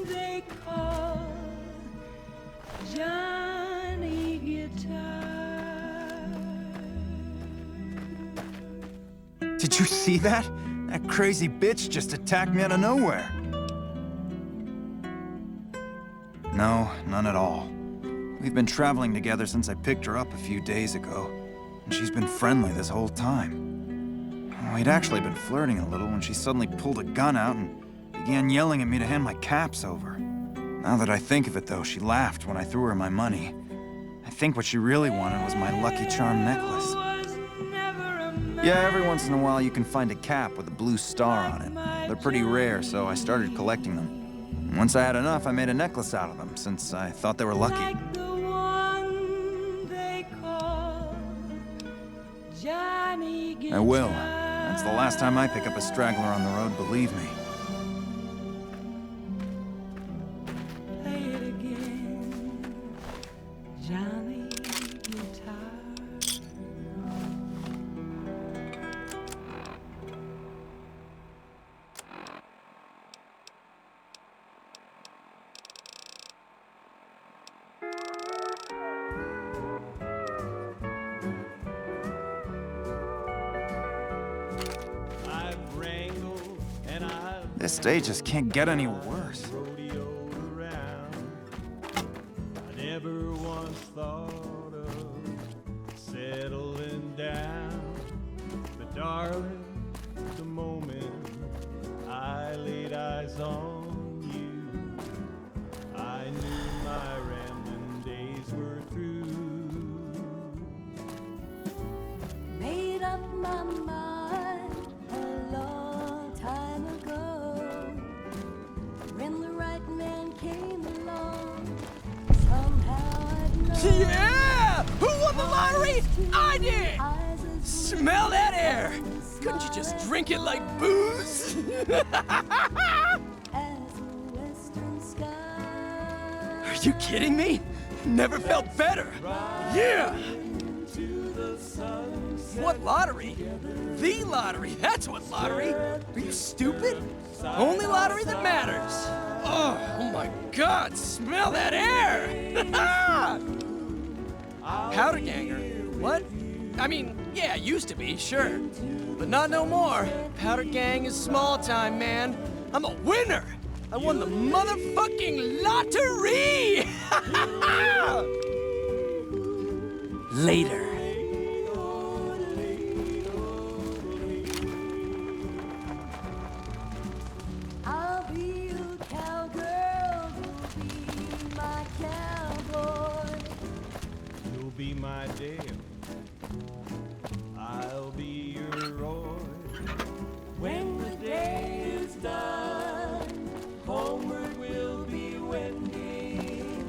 they call Johnny Guitar. Did you see that? That crazy bitch just attacked me out of nowhere. No, none at all. We've been traveling together since I picked her up a few days ago, and she's been friendly this whole time. We'd actually been flirting a little when she suddenly pulled a gun out and began yelling at me to hand my caps over. Now that I think of it, though, she laughed when I threw her my money. I think what she really wanted was my Lucky Charm necklace. Yeah, every once in a while you can find a cap with a blue star on it. They're pretty rare, so I started collecting them. Once I had enough, I made a necklace out of them, since I thought they were lucky. I will. That's the last time I pick up a straggler on the road, believe me. Play it Johnny Guitar. This day just can't get any worse. I never once thought of settling down. But darling, the moment I laid eyes on you, I knew my rambling days were through. Made up my mind a long time ago. When the right man came along, somehow I'd know. Yeah! Who won the lottery? I did! Smell that air! Couldn't you just drink it like booze? Are you kidding me? Never felt better. Yeah! What lottery? The lottery, that's what lottery. Are you stupid? Only lottery that matters. Oh my God, smell that air! Powder ganger, what? I mean, yeah, used to be, sure. But not no more. Powder gang is small time, man. I'm a winner! I won the motherfucking lottery! Later. I'll be your cowgirl, you'll be my cowboy. You'll be my Dale. I'll be your Roy. When the day is done, homeward we'll be wending,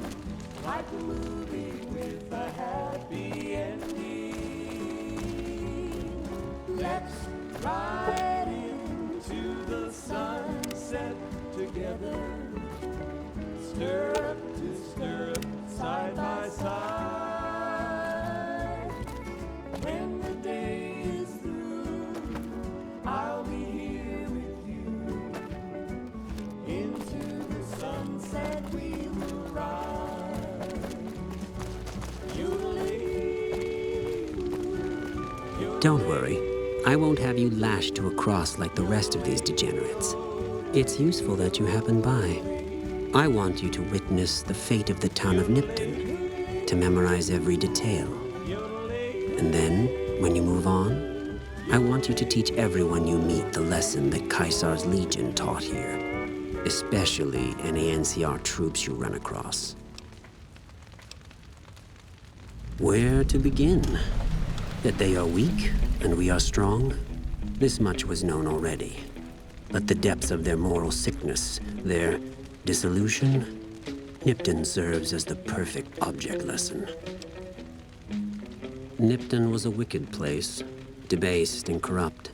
like a movie with a happy ending. Let's ride into the sunset together, stirrup to stirrup, side by side. When the day is through, I'll be here with you. Into the sunset we will ride. Don't worry. I won't have you lashed to a cross like the rest of these degenerates. It's useful that you happen by. I want you to witness the fate of the town of Nipton, to memorize every detail. And then, when you move on, I want you to teach everyone you meet the lesson that Caesar's Legion taught here, especially any NCR troops you run across. Where to begin? That they are weak and we are strong? This much was known already. But the depths of their moral sickness, their dissolution, Nipton serves as the perfect object lesson. Nipton was a wicked place, debased and corrupt.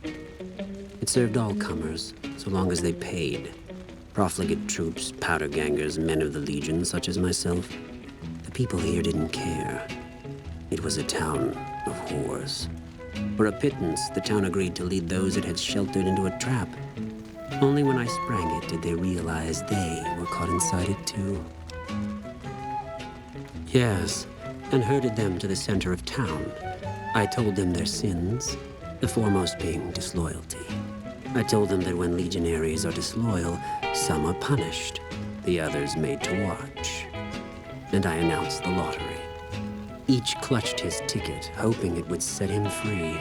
It served all comers, so long as they paid. Profligate troops, powder gangers, men of the Legion, such as myself. The people here didn't care. It was a town of whores. For a pittance, the town agreed to lead those it had sheltered into a trap. Only when I sprang it did they realize they were caught inside it too. Yes, and herded them to the center of town. I told them their sins, the foremost being disloyalty. I told them that when legionaries are disloyal, some are punished, the others made to watch. And I announced the lottery. Each clutched his ticket, hoping it would set him free.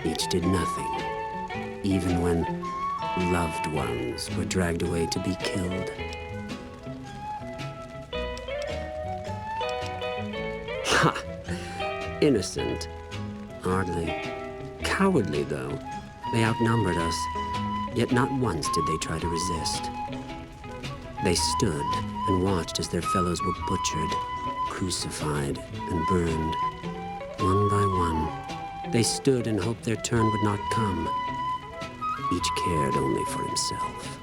Each did nothing, even when loved ones were dragged away to be killed. Ha! Innocent. Hardly. Cowardly, though. They outnumbered us, yet not once did they try to resist. They stood and watched as their fellows were butchered, crucified, and burned. One by one, they stood and hoped their turn would not come. Each cared only for himself.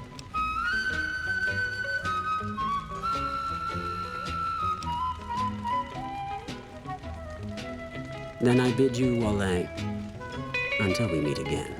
Then I bid you, Wale, until we meet again.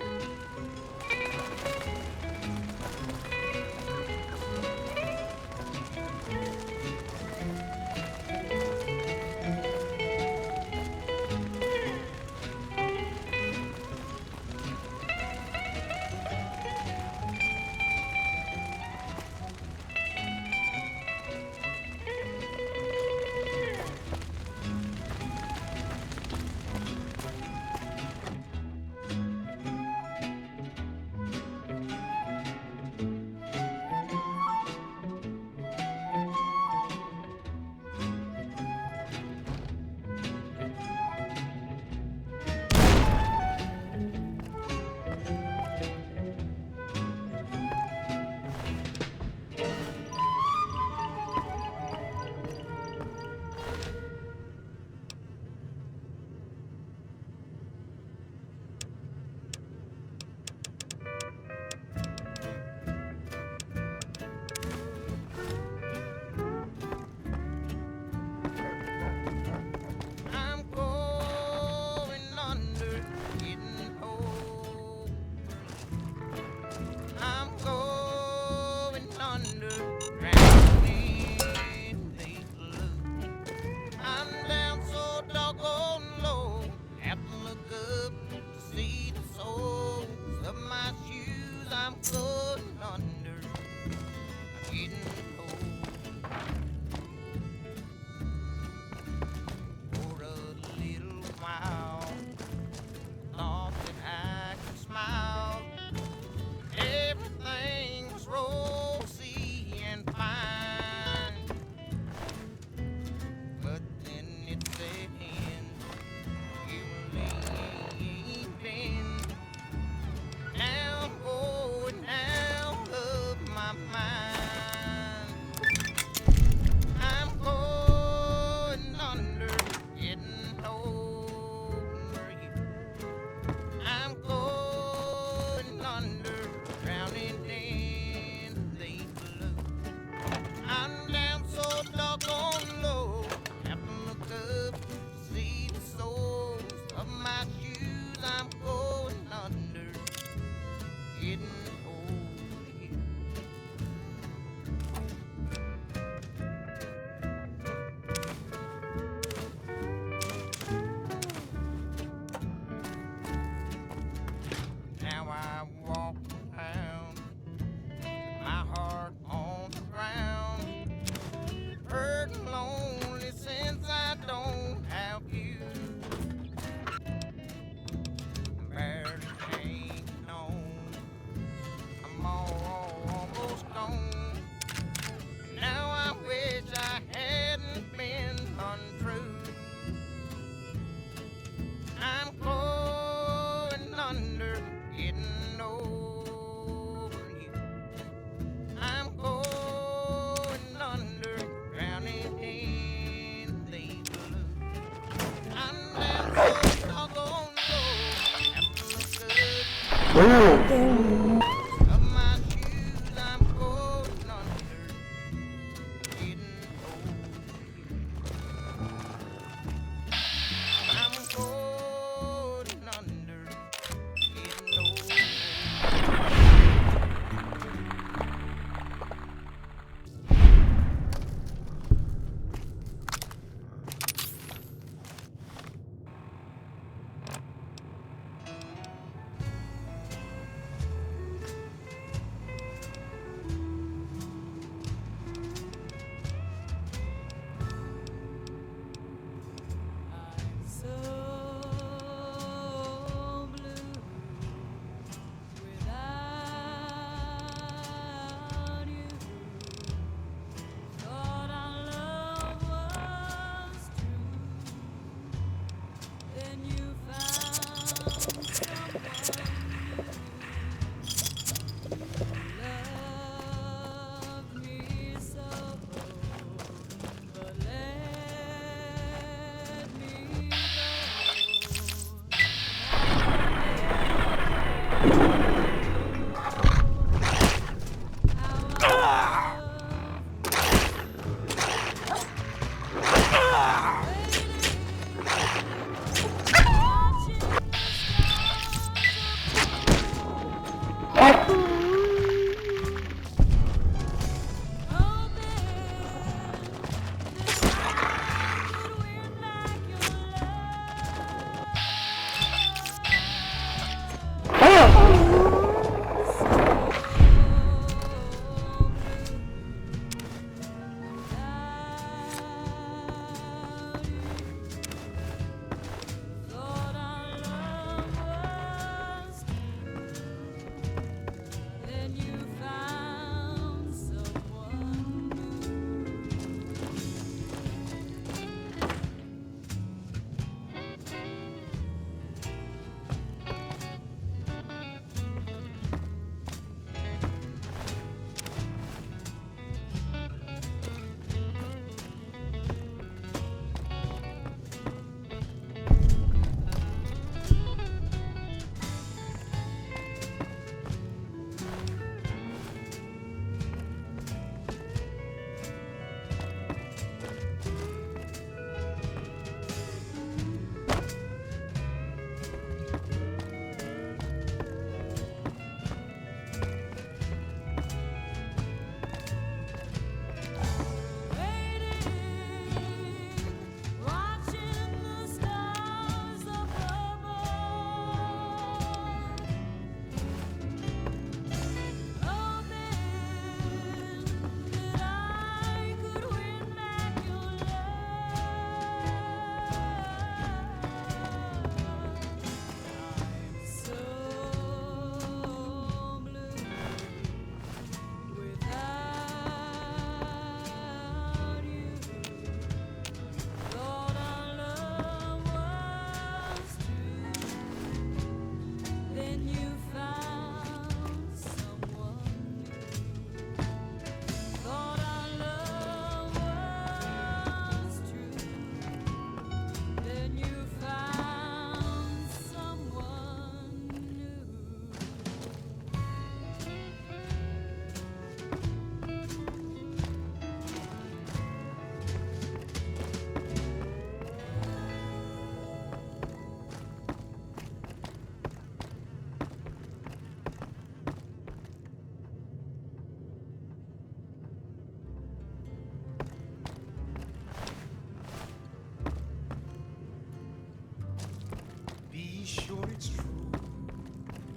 sure it's true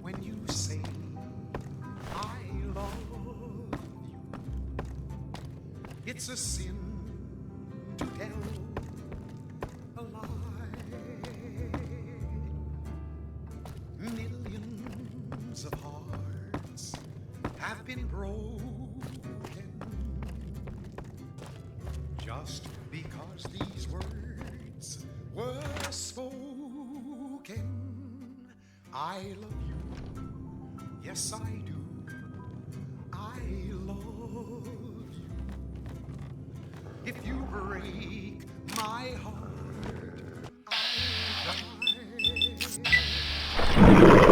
when you say I love you. It's a sin to tell a lie. Millions of hearts have been broken just because these words were spoken. I love you, yes I do. I love you. If you break my heart, I'll die.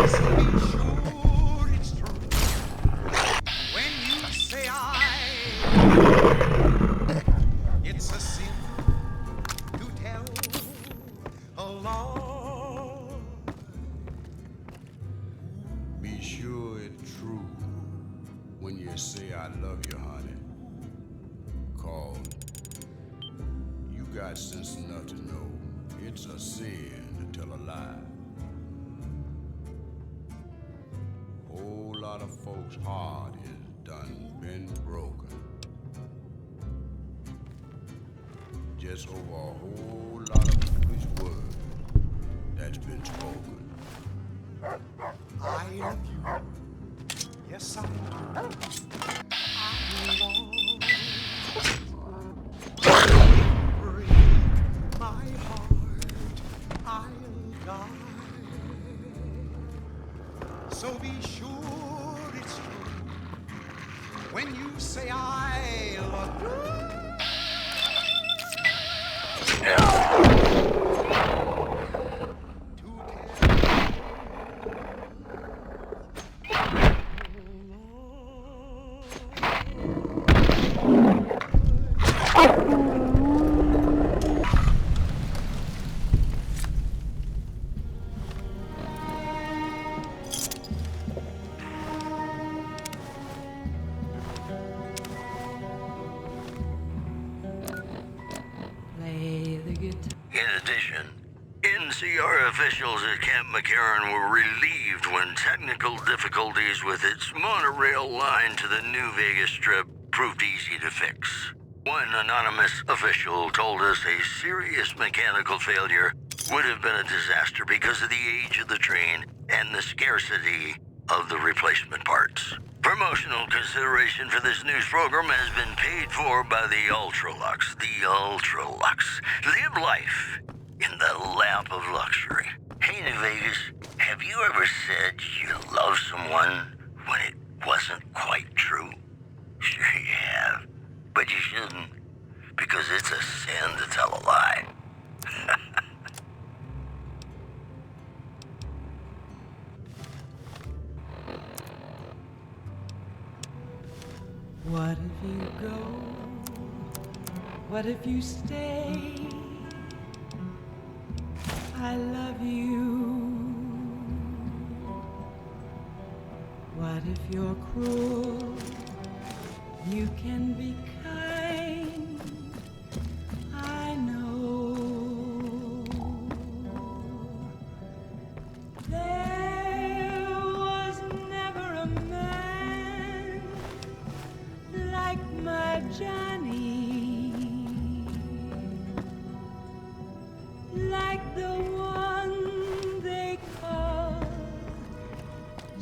So be sure it's true when you say it's a sin to tell a lie. Be sure it's true when you say I love you, honey. Call. You got sense enough to know it's a sin to tell a lie. Whole lot of folks' heart is done been broken. Just over a whole lot of foolish words that's been spoken. I love you, yes I do. I love you. Break my heart, I'll die. So be sure it's true when you say I love you. In addition, NCR officials at Camp McCarran were relieved when technical difficulties with its monorail line to the New Vegas Strip proved easy to fix. One anonymous official told us a serious mechanical failure would have been a disaster because of the age of the train and the scarcity of the replacement parts. Promotional consideration for this news program has been paid for by the Ultralux. The Ultralux. Live life in the lap of luxury. Hey, New Vegas, have you ever said you love someone when it wasn't quite true? Sure you have, but you shouldn't, because it's a sin to tell a lie. What if you go? What if you stay? I love you. What if you're cruel? You can be kind. I know. There was never a man like my Johnny, like the one they call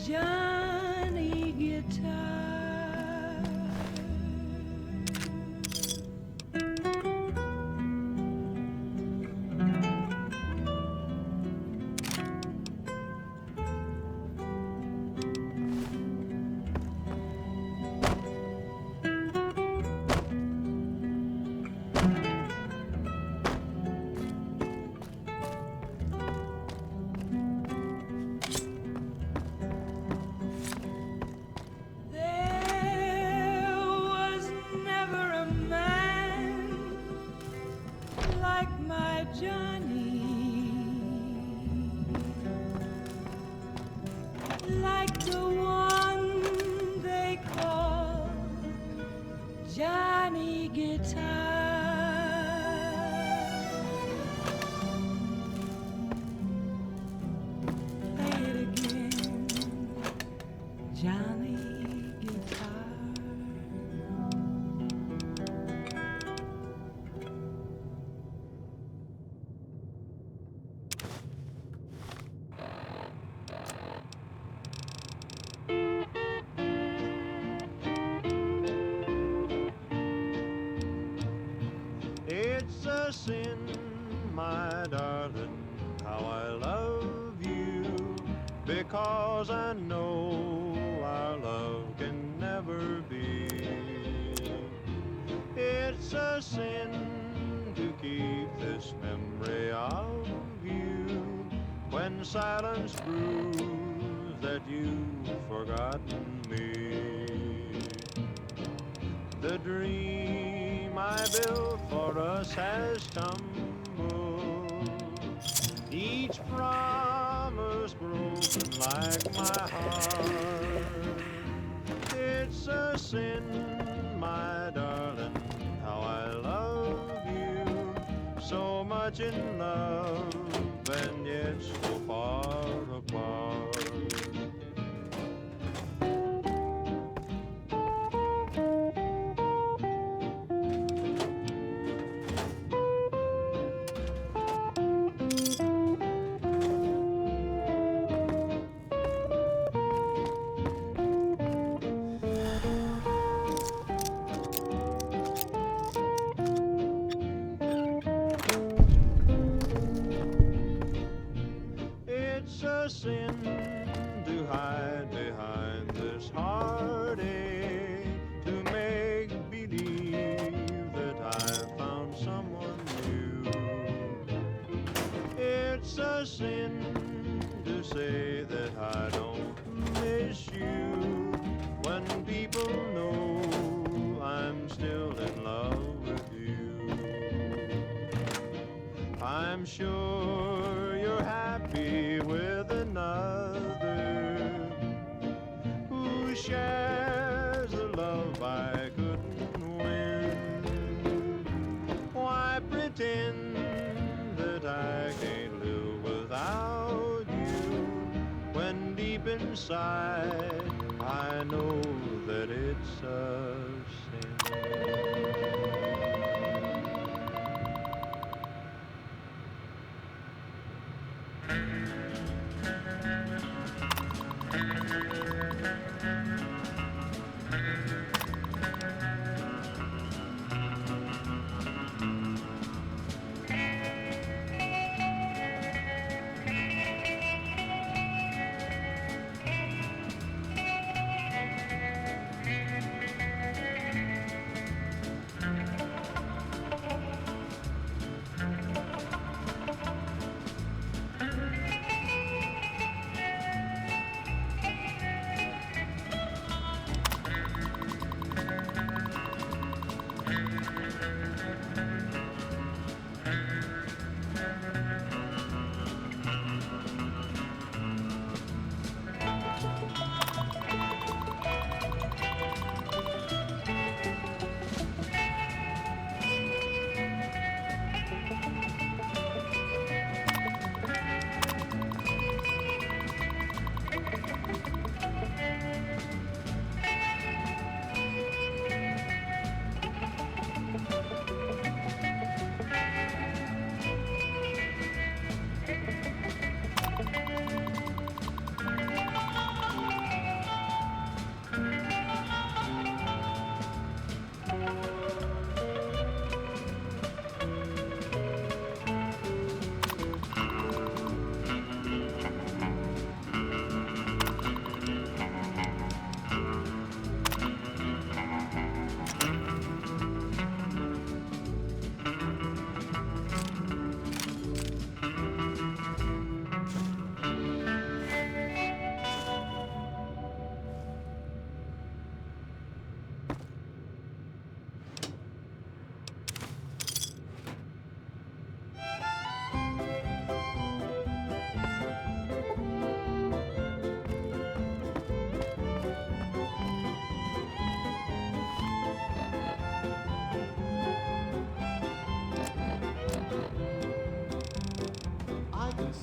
Johnny Guitar. Johnny Guitar. a sin, my darling, how I love you, because I know our love can never be. It's a sin to keep this memory of you when silence proves that you've forgotten me. The dream I built for us has tumbled, each promise broken like my heart. It's a sin, my darling, how I love you, so much in love and yet so far apart. It's a sin to hide behind this heartache, to make believe that I've found someone new. It's a sin to say that I don't miss you when people know I'm still in love with you. I'm sure you're happy with another who shares the love I couldn't win. Why pretend that I can't live without you when deep inside I know that it's a sin.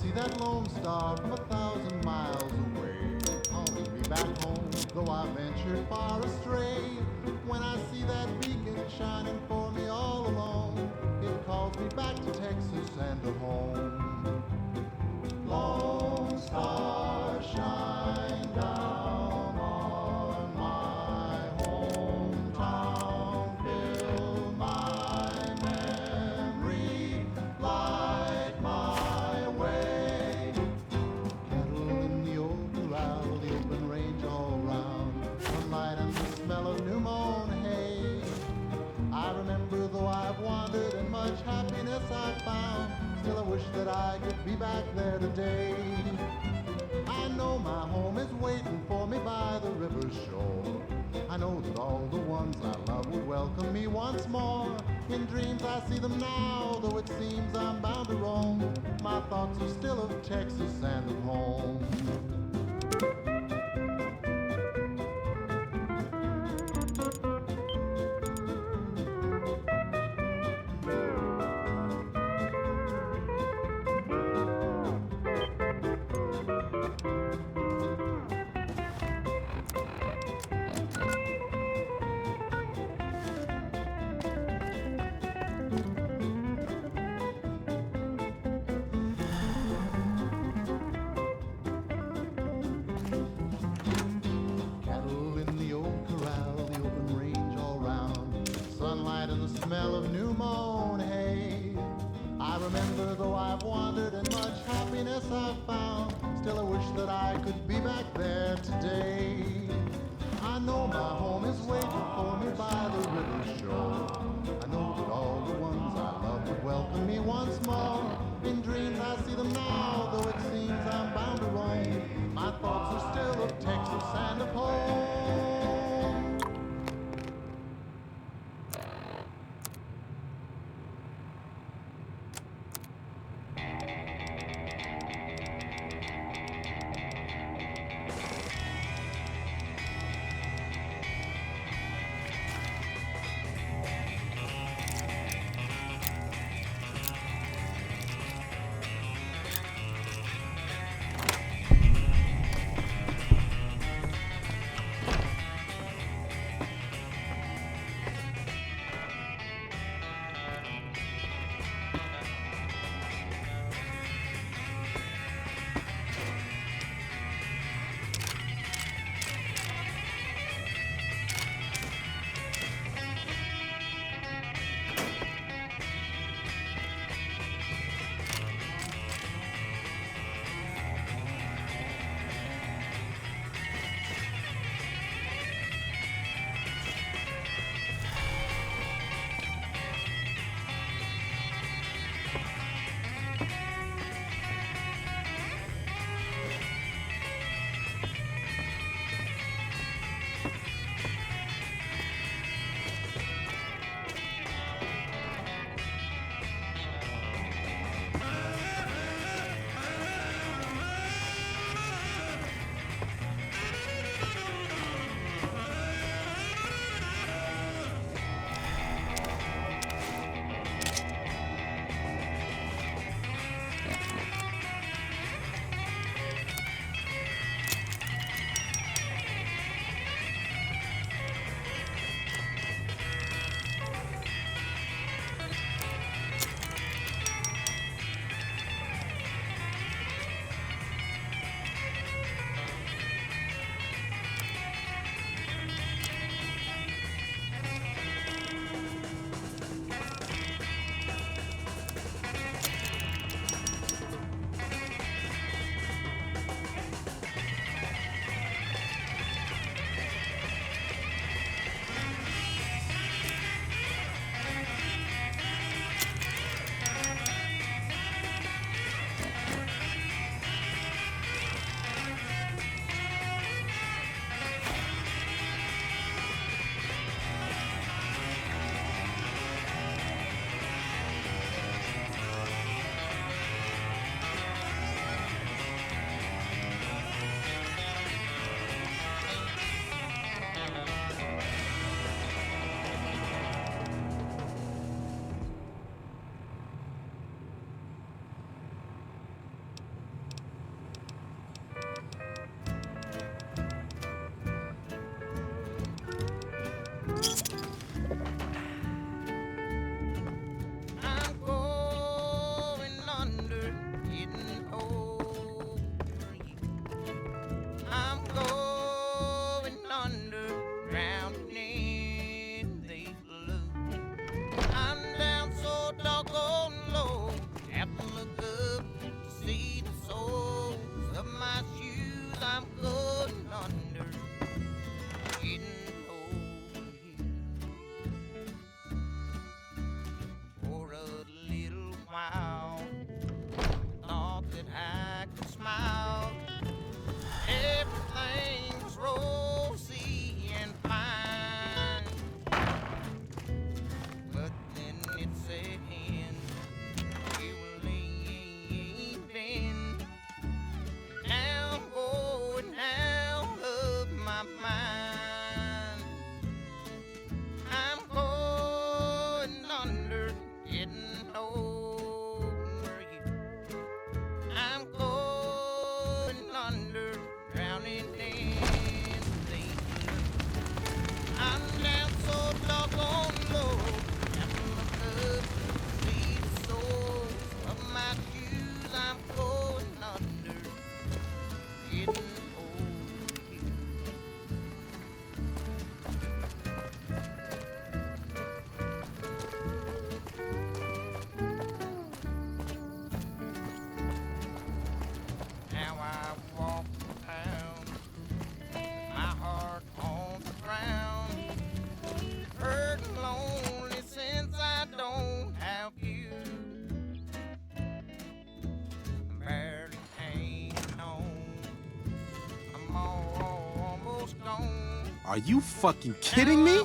See that lone star from 1,000 miles away, calling me back home, though I ventured far astray. When I see that beacon shining for me all alone, it calls me back to Texas and to home. Lone star, shine down on my hometown, fill my memory wish that I could be back there today. I know my home is waiting for me by the river's shore. I know that all the ones I love would welcome me once more. In dreams I see them now, though it seems I'm bound to roam. My thoughts are still of Texas and of home. Smell of new mown hay. I remember, though I've wandered and much happiness I've found, still I wish that I could be back there today. I know my home is waiting for me by the river shore. I know that all the ones I love would welcome me once more. In dreams I see them now, though it seems I'm bound to roam. My thoughts are still of Texas and of home. Are you fucking kidding me?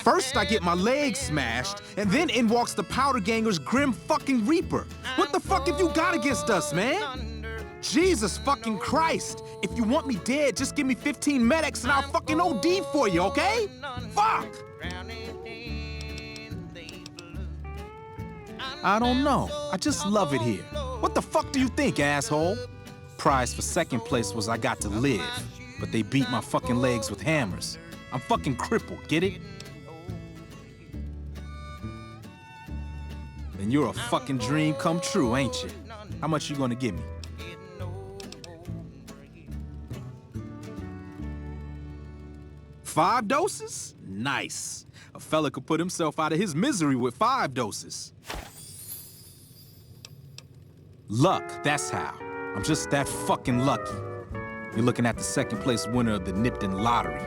First I get my leg smashed, and then in walks the Powder Ganger's Grim fucking Reaper. What the fuck have you got against us, man? Jesus fucking Christ. If you want me dead, just give me 15 medics and I'll fucking OD for you, okay? Fuck! I don't know. I just love it here. What the fuck do you think, asshole? Prize for second place was I got to live, but they beat my fucking legs with hammers. I'm fucking crippled, get it? Then you're a fucking dream come true, ain't you? How much you gonna give me? $5 doses? Nice. A fella could put himself out of his misery with 5 doses. Luck, that's how. I'm just that fucking lucky. You're looking at the second place winner of the Nipton lottery.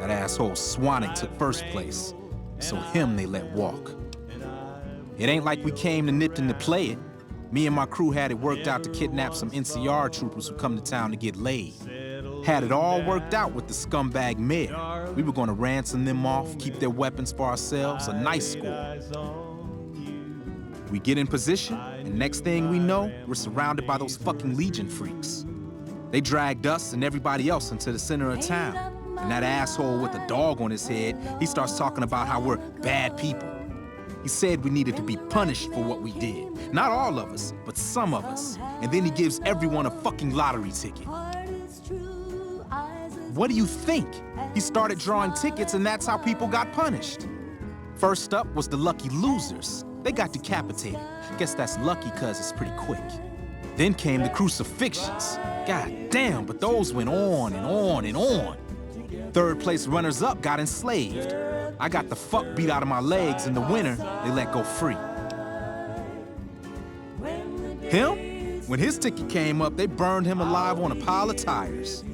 That asshole Swannick took first place, so him they let walk. It ain't like we came to Nipton to play it. Me and my crew had it worked out to kidnap some NCR troopers who come to town to get laid. Had it all worked out with the scumbag mayor. We were gonna ransom them off, keep their weapons for ourselves, a nice score. We get in position, and next thing we know, we're surrounded by those fucking Legion freaks. They dragged us and everybody else into the center of town. And that asshole with a dog on his head, he starts talking about how we're bad people. He said we needed to be punished for what we did. Not all of us, but some of us. And then he gives everyone a fucking lottery ticket. What do you think? He started drawing tickets and that's how people got punished. First up was the lucky losers. They got decapitated. Guess that's lucky cause it's pretty quick. Then came the crucifixions. God damn, but those went on and on and on. Third place runners-up got enslaved. I got the fuck beat out of my legs, and the winner, they let go free. Him? When his ticket came up, they burned him alive on a pile of tires.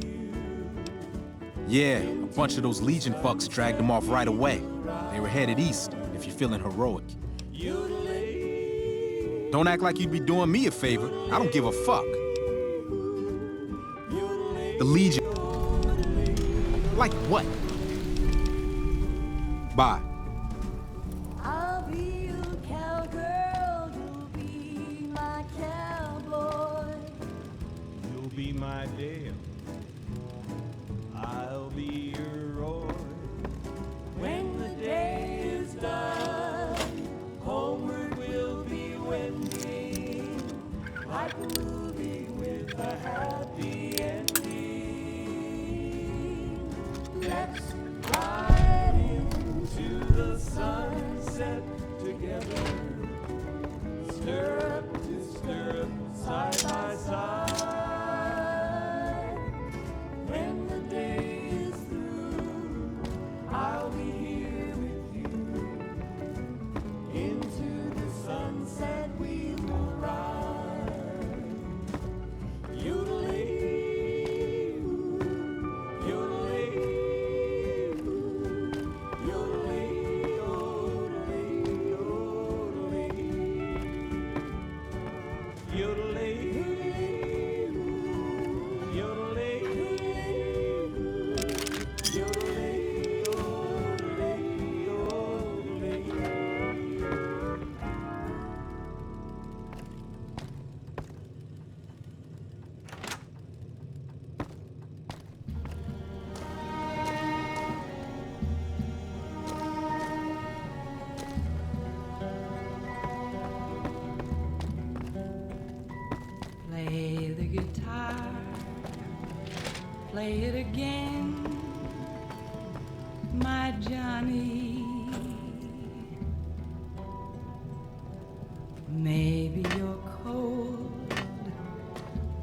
Yeah, a bunch of those Legion fucks dragged him off right away. They were headed east, if you're feeling heroic. Don't act like you'd be doing me a favor. I don't give a fuck. The Legion. Like what? Bye. I'll be your cowgirl, you'll be my cowboy. You'll be my Dale. I'll be your Roy. When the day is done, homeward we'll be wending, like a movie with a happy ending. Let's ride into the sunset together, stirrup to stirrup, side by side. When the day is through, I'll be here with you. Into the sunset we will ride. Yodeling. Play the guitar, play it again, my Johnny. Maybe you're cold,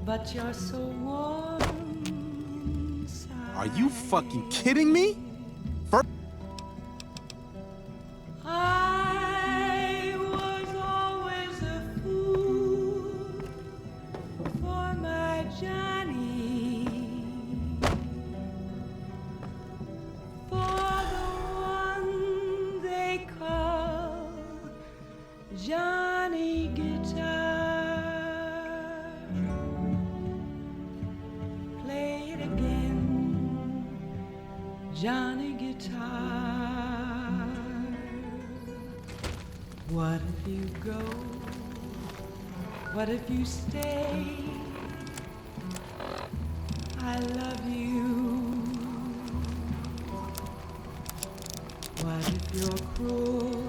but you're so warm inside. Are you fucking kidding me? I was always a fool for my Johnny, for the one they call Johnny Guitar. Play it again, Johnny Guitar. What if you go? What if you stay? I love you. What if you're cruel?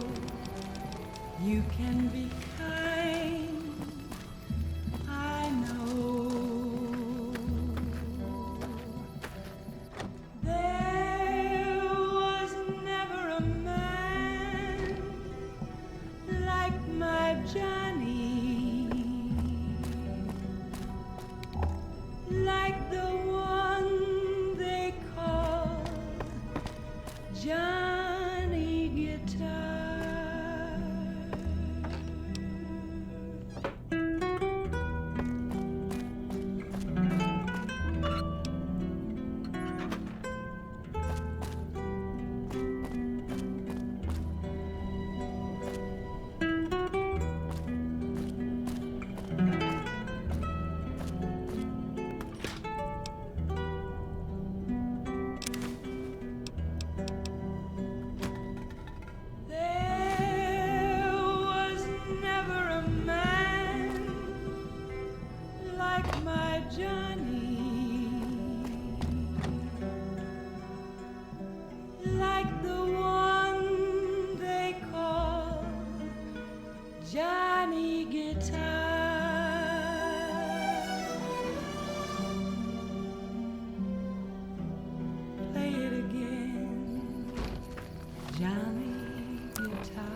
You can be kind. I know. There was never a man like my Johnny, like the one they call Johnny Guitar. There was never a man like my Johnny, like the one they call Johnny Guitar. Play it again, Johnny Guitar.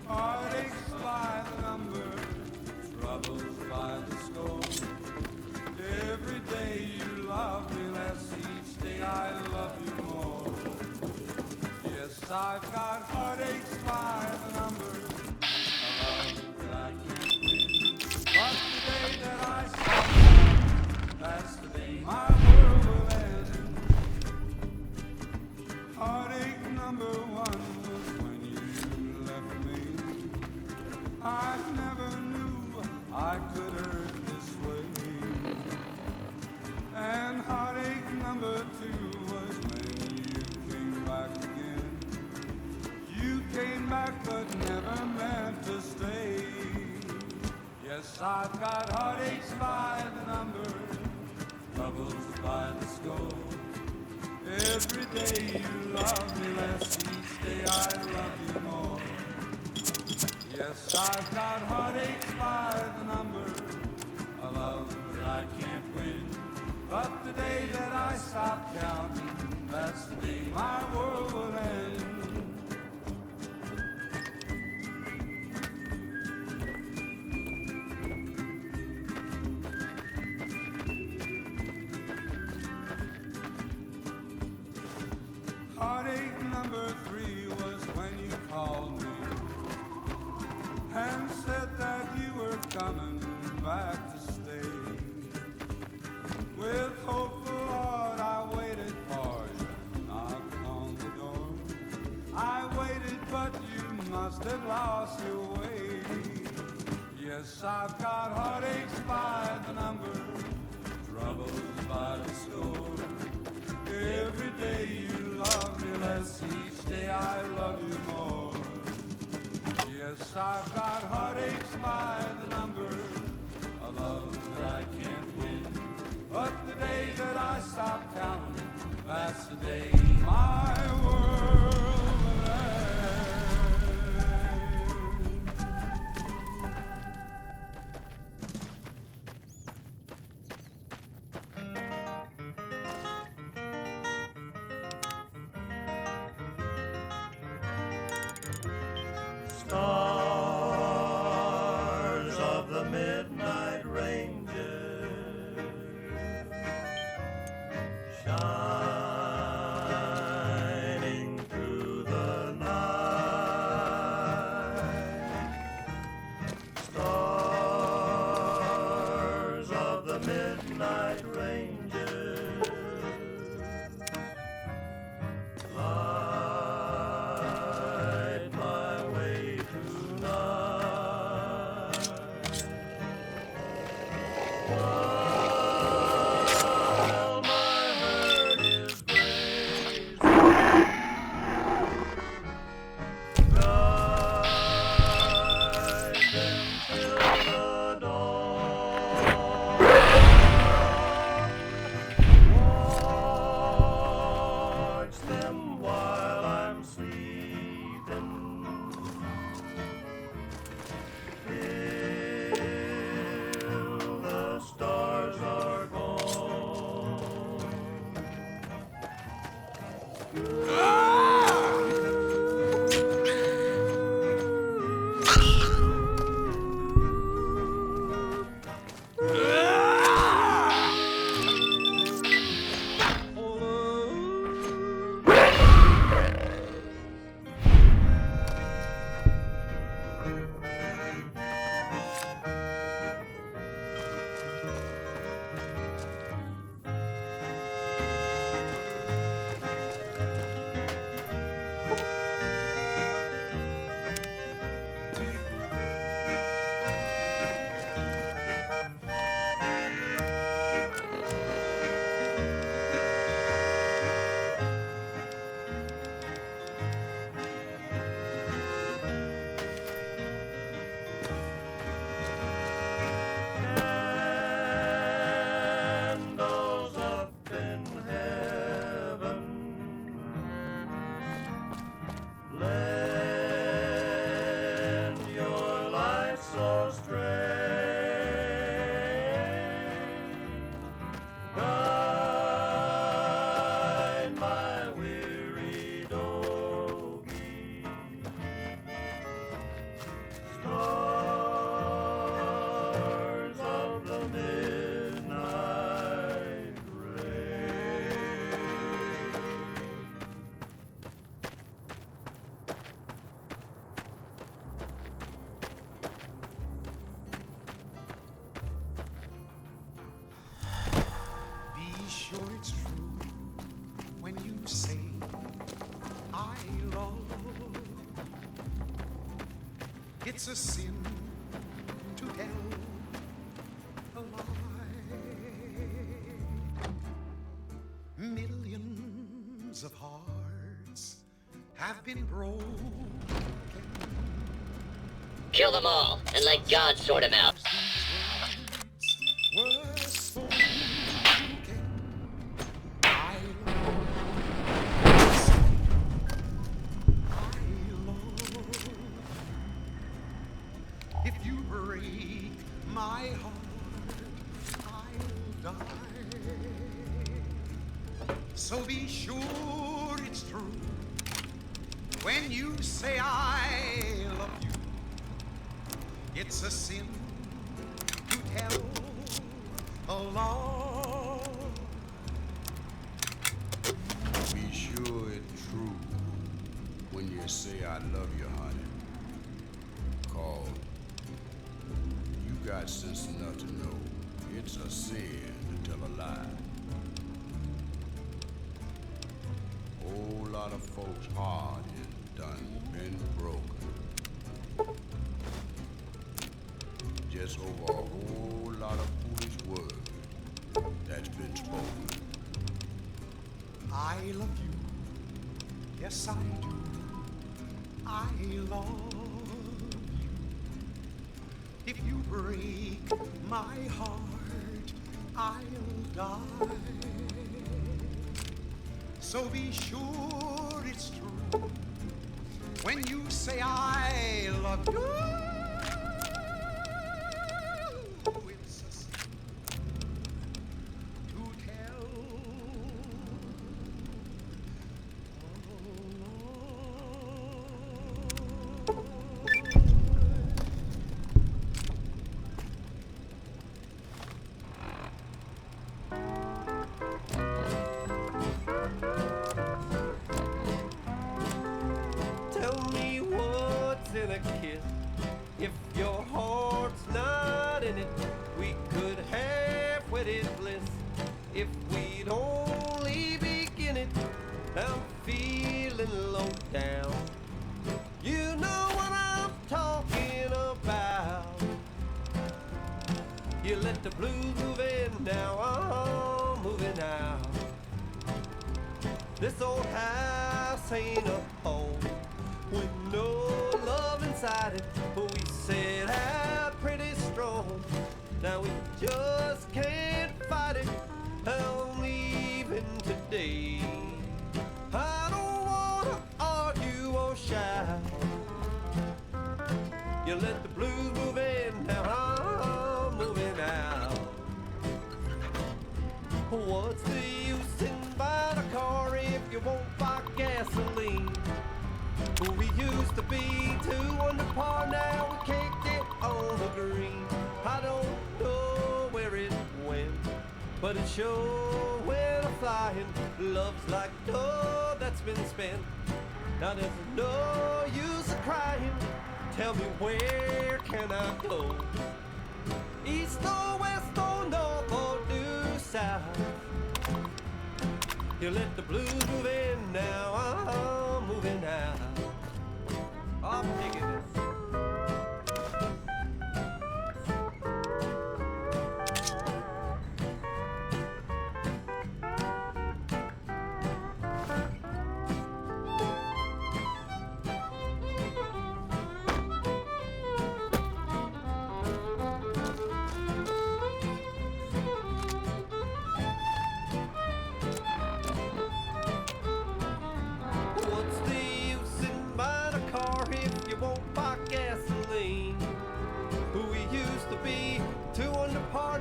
Heartaches by the number, troubles by the score. Every day you love me less, each day I love you more. Yes, I've got heartaches by the number, a love that I can't win. But the day that I stop, that's the day my world will end. Heartache number one was when you left me. I never knew I could hurt this way. And heartache number two was when you came back again. You came back but never meant to stay. Yes, I've got heartaches by the number, troubles by the score. Every day you love me less, each day I love you more. Yes, I've got heartaches by the number, a love that I can't win. But the day that I stop counting, that's the day my world will end. Heartache number three was when you called me and said that you were coming back to stay. With hopeful heart I waited for you, knocked on the door. I waited but you must have lost your way. Yes, I've got heartaches by the number, troubles by the score. Every day you love me less, each day I love you more. Yes, I've got heartaches by the number, a love that I can't win. But the day that I stop counting, that's the day my world will end. night ranges. Light my way tonight. While my hurt is grazing, guide them till the dawn. Watch them while I'm sleeping. Till the stars are gone. Candles up in heaven, lend your light so strange. Guide my weary doggie. Stars of the midnight rain. Be sure it's true when you say I love. It's a sin to tell a lie. Millions of hearts have been broken. Kill them all, and let God sort them out. Were spoken. I love. If you break my heart, I'll die. So be sure it's true when you say I love you. It's a sin to tell a lie. Be sure it's true when you say I love you, honey. Call. You got sense enough to know it's a sin to tell a lie. Whole lot of folks' heart is done been broken. Just over a whole lot of foolish words that's been spoken. I love you. Yes, I do. I love you. If you break my heart, I'll die. So be sure it's true when you say I love you. It's a sin to tell. Tell me what's in a kiss. This old house ain't a home with no love inside it. But we set out pretty strong. Now we just can't fight it. I'm leaving today. I don't wanna argue or shout. You let the blues move in, now I'm moving out. What's the use in buying a car if you won't buy gasoline? We used to be 2 under par, now we can't get on the green. I don't know where it went, but it sure went a-flying. Love's like dough that's been spent. Now there's no use of crying. Tell me, where can I go? East or west or north or due south? You let the blues move in, now I'm moving out. I'm digging it.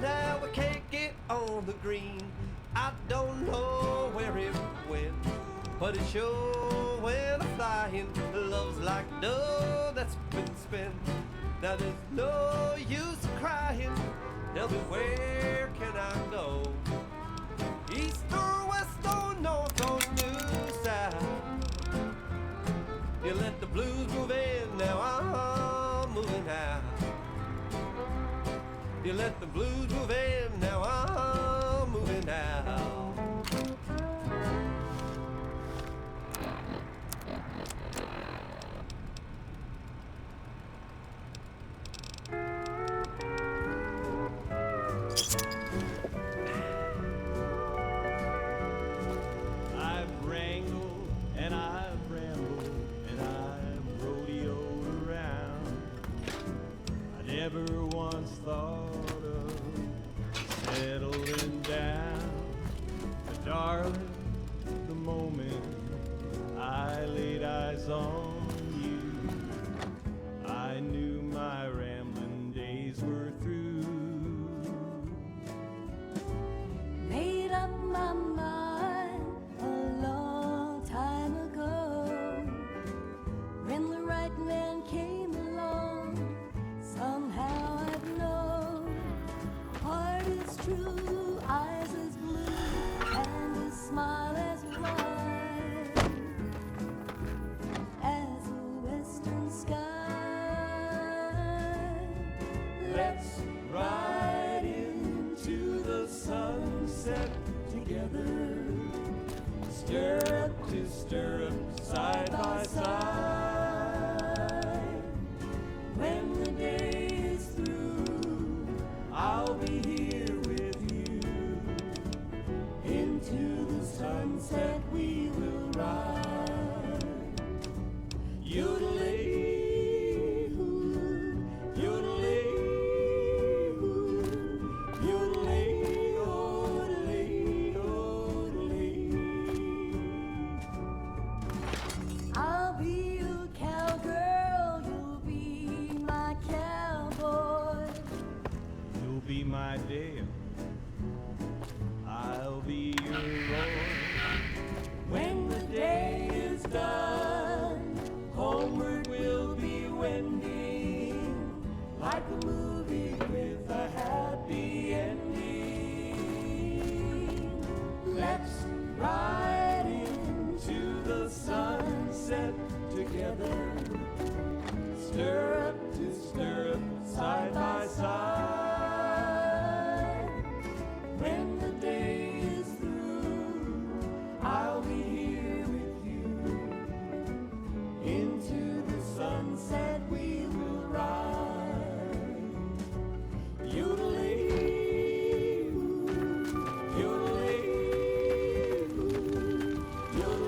Now we can't get on the green. I don't know where it went, but it sure went a-flying. Love's like dough that's been spent. Now there's no use of crying. Tell me, where can I go? East or west or north or due south? You let the blues move in, now I'm moving out. You let the blues move in, now I'm moving out. I've wrangled and I've rambled and I've rodeoed around. I never once thought settling down. But darling, the moment I laid eyes on you, I knew my rambling days were through. Made up my mind a long time ago. When the right man came along, somehow I'd know. Heart is true, eyes as blue, and a smile as wide as a western sky. Let's ride into the sunset together, stirrup to stirrup, side by side. When the day is through, I'll be here with you. into the sunset we will ride. Yodelay-hoo, yodelay-hoo, yodelay, yodelay, yodelay. I'll be your cowgirl, you'll be my cowboy. You'll be my Dale, I'll be your Roy. When the day is done, homeward we'll be wending, like a movie with a happy ending. Let's ride into the sunset together, Stirrup to stirrup, side by side. when the day is through, I'll be here with you. Into the sunset we will ride. Yodelay-hoo, yodelay-hoo, yodelay.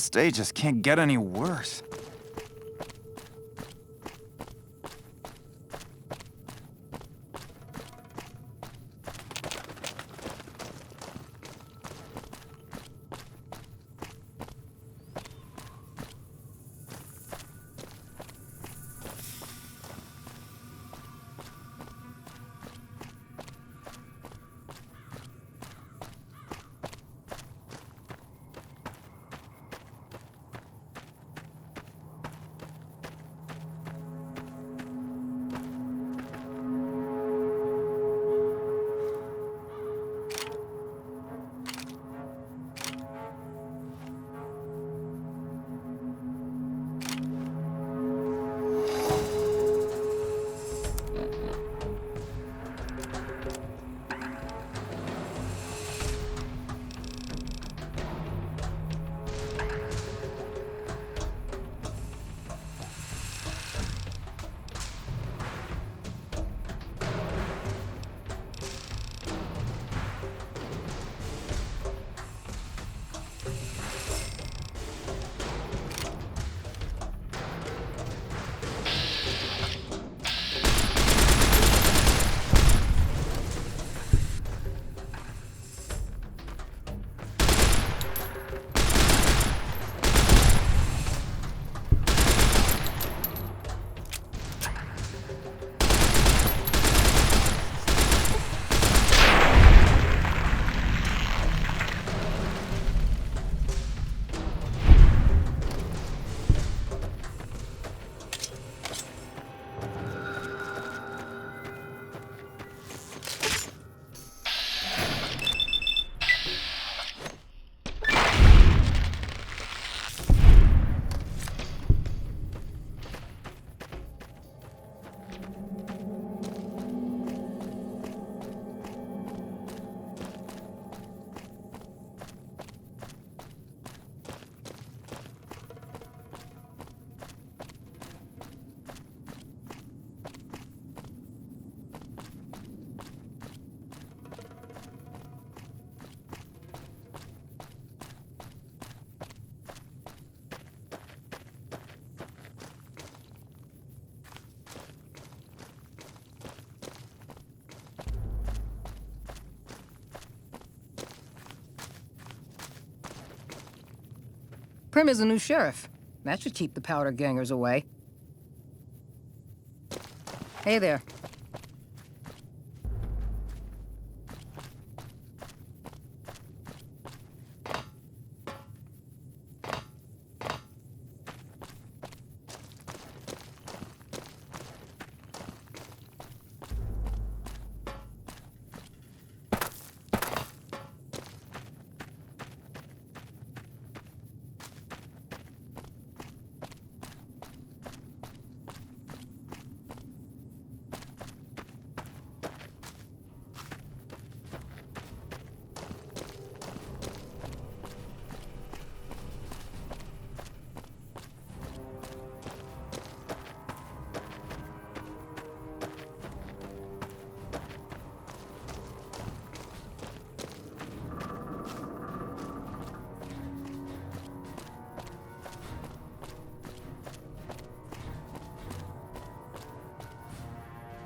This day just can't get any worse. Prim is a new sheriff. That should keep the powder gangers away. Hey there.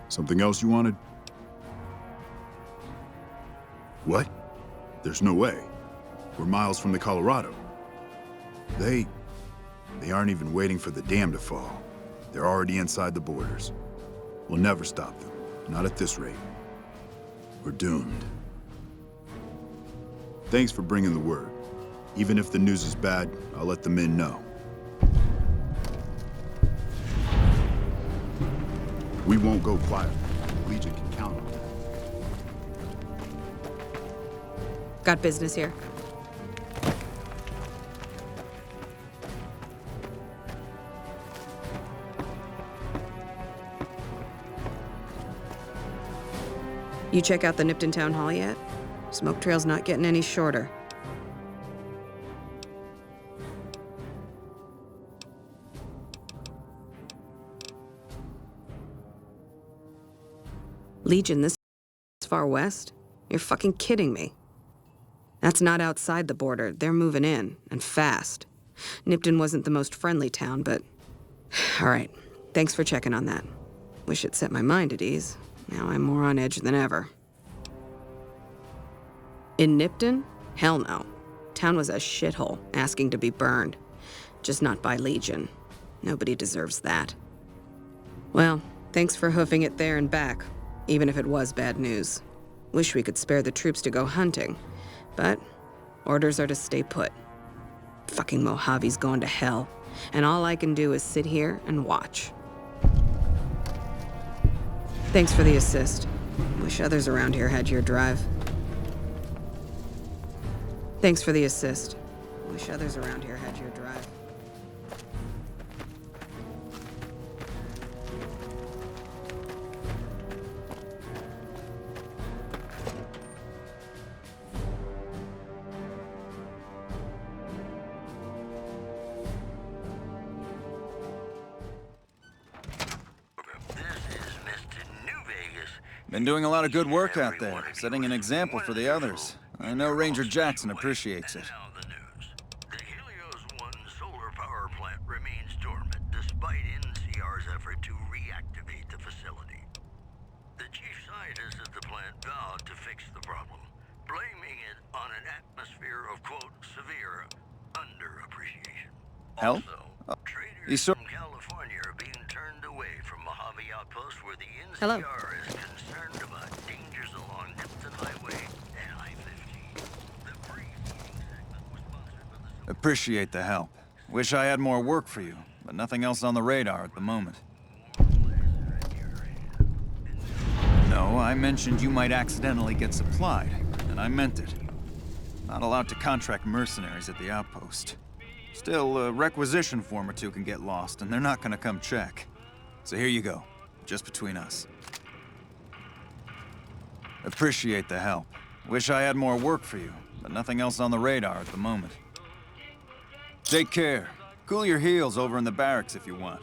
Something else you wanted? What? There's no way. We're miles from the Colorado. They aren't even waiting for the dam to fall. They're already inside the borders. We'll never stop them. Not at this rate. We're doomed. Thanks for bringing the word. Even if the news is bad, I'll let the men know. We won't go quiet. Legion can count on that. Got business here. You check out the Nipton Town Hall yet? Smoke trail's not getting any shorter. Legion this far west? You're fucking kidding me. That's not outside the border. They're moving in, and fast. Nipton wasn't the most friendly town, but... All right, thanks for checking on that. Wish it set my mind at ease. Now I'm more on edge than ever. In Nipton? Hell no. Town was a shithole, asking to be burned. Just not by Legion. Nobody deserves that. Well, thanks for hoofing it there and back, even if it was bad news. Wish we could spare the troops to go hunting, but orders are to stay put. Fucking Mojave's going to hell, and all I can do is sit here and watch. Thanks for the assist. Wish others around here had your drive. Thanks for the assist. Wish others around here had your drive. Been doing a lot of good work out there, setting an example for the others. I know Ranger Jackson appreciates it. The Helios 1 solar power plant remains dormant despite NCR's effort to reactivate the facility. The chief scientist at the plant vowed to fix the problem, blaming it on an atmosphere of, quote, severe underappreciation. Help? Also, traders from California are being turned away from Mojave Outpost where the NCR Hello. is concerned about dangers along Nipton Highway and I-15. The pre-meeting segment was sponsored by the... Appreciate the help. Wish I had more work for you, but nothing else on the radar at the moment. No, I mentioned you might accidentally get supplied, and I meant it. Not allowed to contract mercenaries at the outpost. Still, a requisition form or two can get lost, and they're not gonna come check. So here you go, just between us. Appreciate the help. Wish I had more work for you, but nothing else on the radar at the moment. Take care. Cool your heels over in the barracks if you want.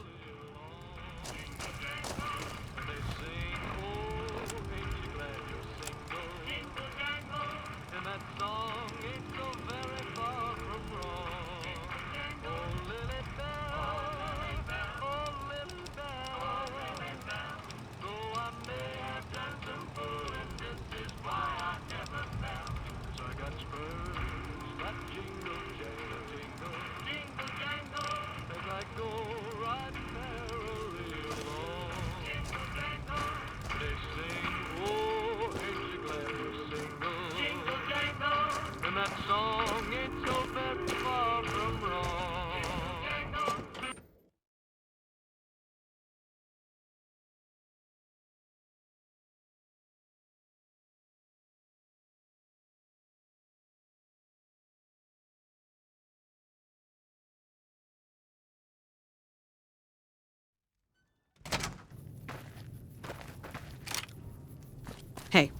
Hey.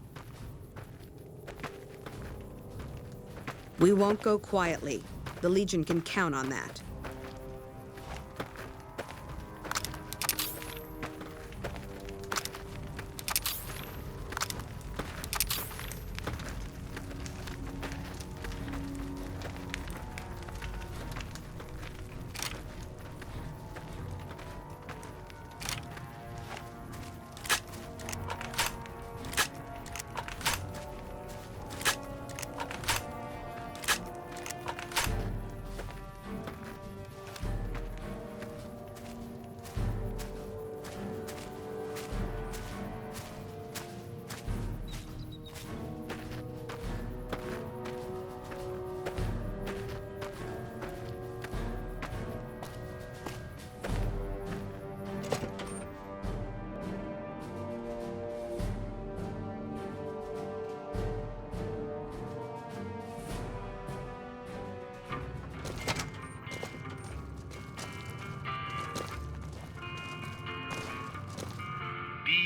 We won't go quietly. The Legion can count on that.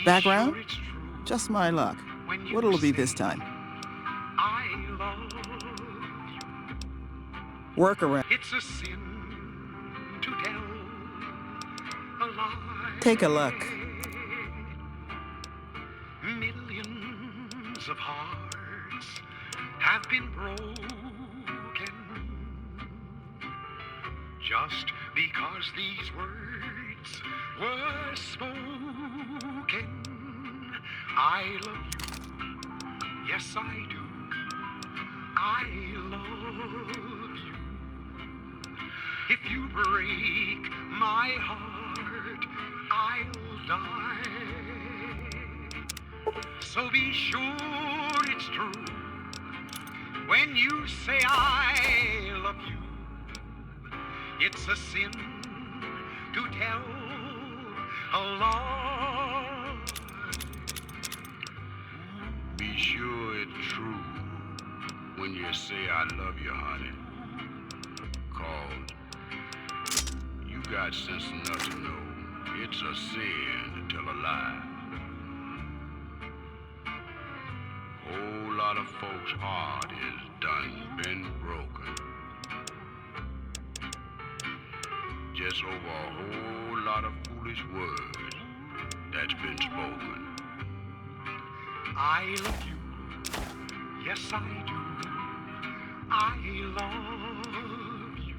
Background? Just my luck. What'll it be this time? Workaround. It's a sin to tell a lie. Take a look. Millions of hearts have been broken. Just because these words were spoken, I love you. Yes, I do. I love you. If you break my heart, I'll die. So be sure it's true when you say I love you. It's a sin to tell a lie. Be sure it's true when you say I love you, honey. Cause you got sense enough to know it's a sin to tell a lie. Whole lot of folks' heart is done been broken. Just over a whole lot of foolish words that's been spoken. I love you. Yes, I do. I love you.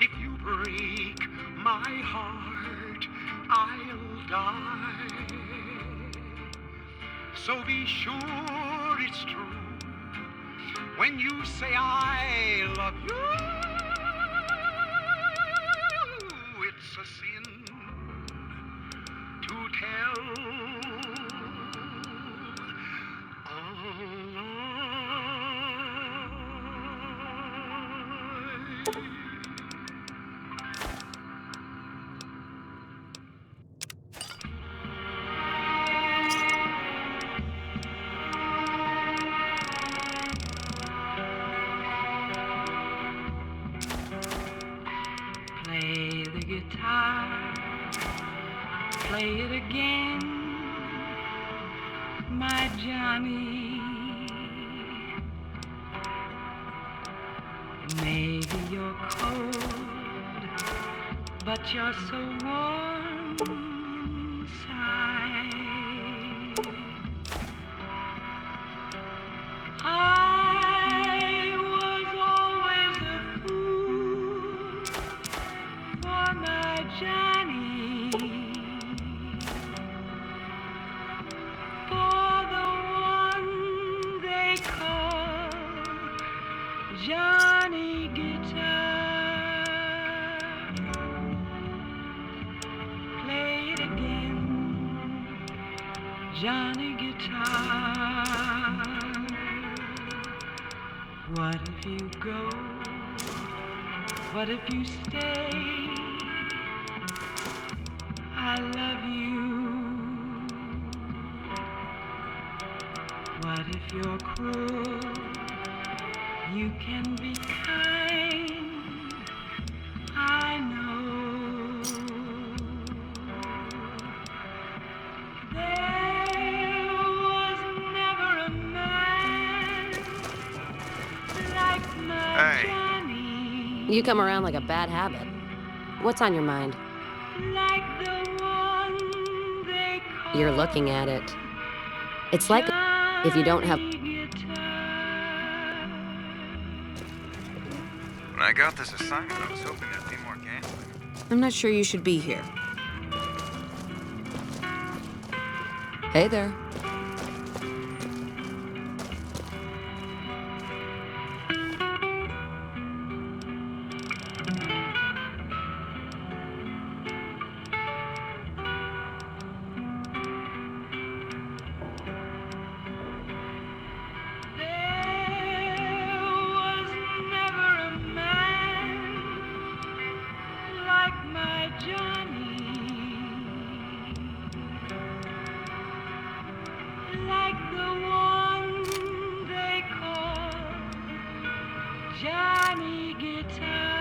If you break my heart, I'll die. So be sure it's true when you say I love you. It's a sin to tell a lie. Play the guitar, play it again, my Johnny. Maybe you're cold, but you're so warm inside. I was always a fool for my Johnny, for the one they call Johnny Guitar. Play it again, Johnny Guitar. What if you go? What if you stay? I love you. What if you're cruel? You can be kind. I know. There was never a man like my Johnny. You come around like a bad habit. What's on your mind? Like the one they call You're looking at it. It's like if you don't have... When I got this assignment, I was hoping there'd be more gambling. I'm not sure you should be here. Hey there. Johnny Guitar.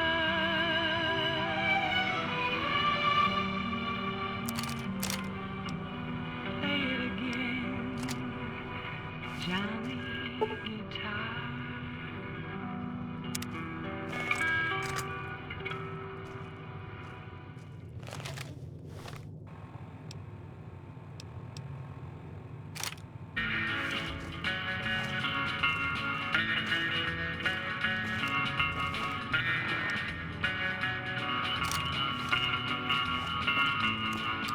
Play it again, Johnny Guitar.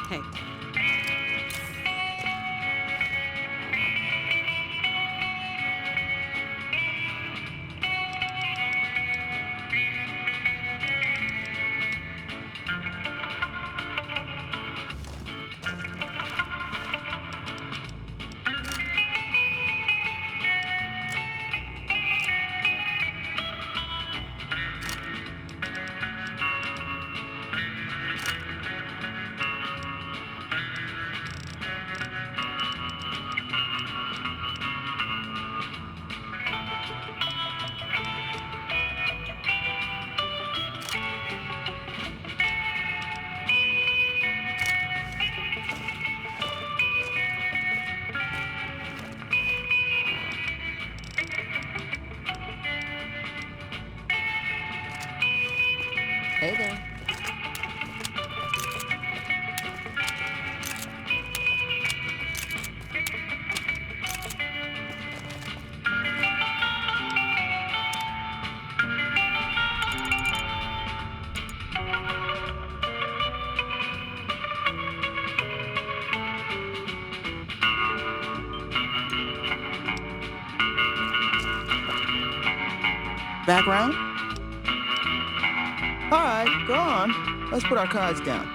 Hey. Hey there. Background? All right, go on. Let's put our cards down.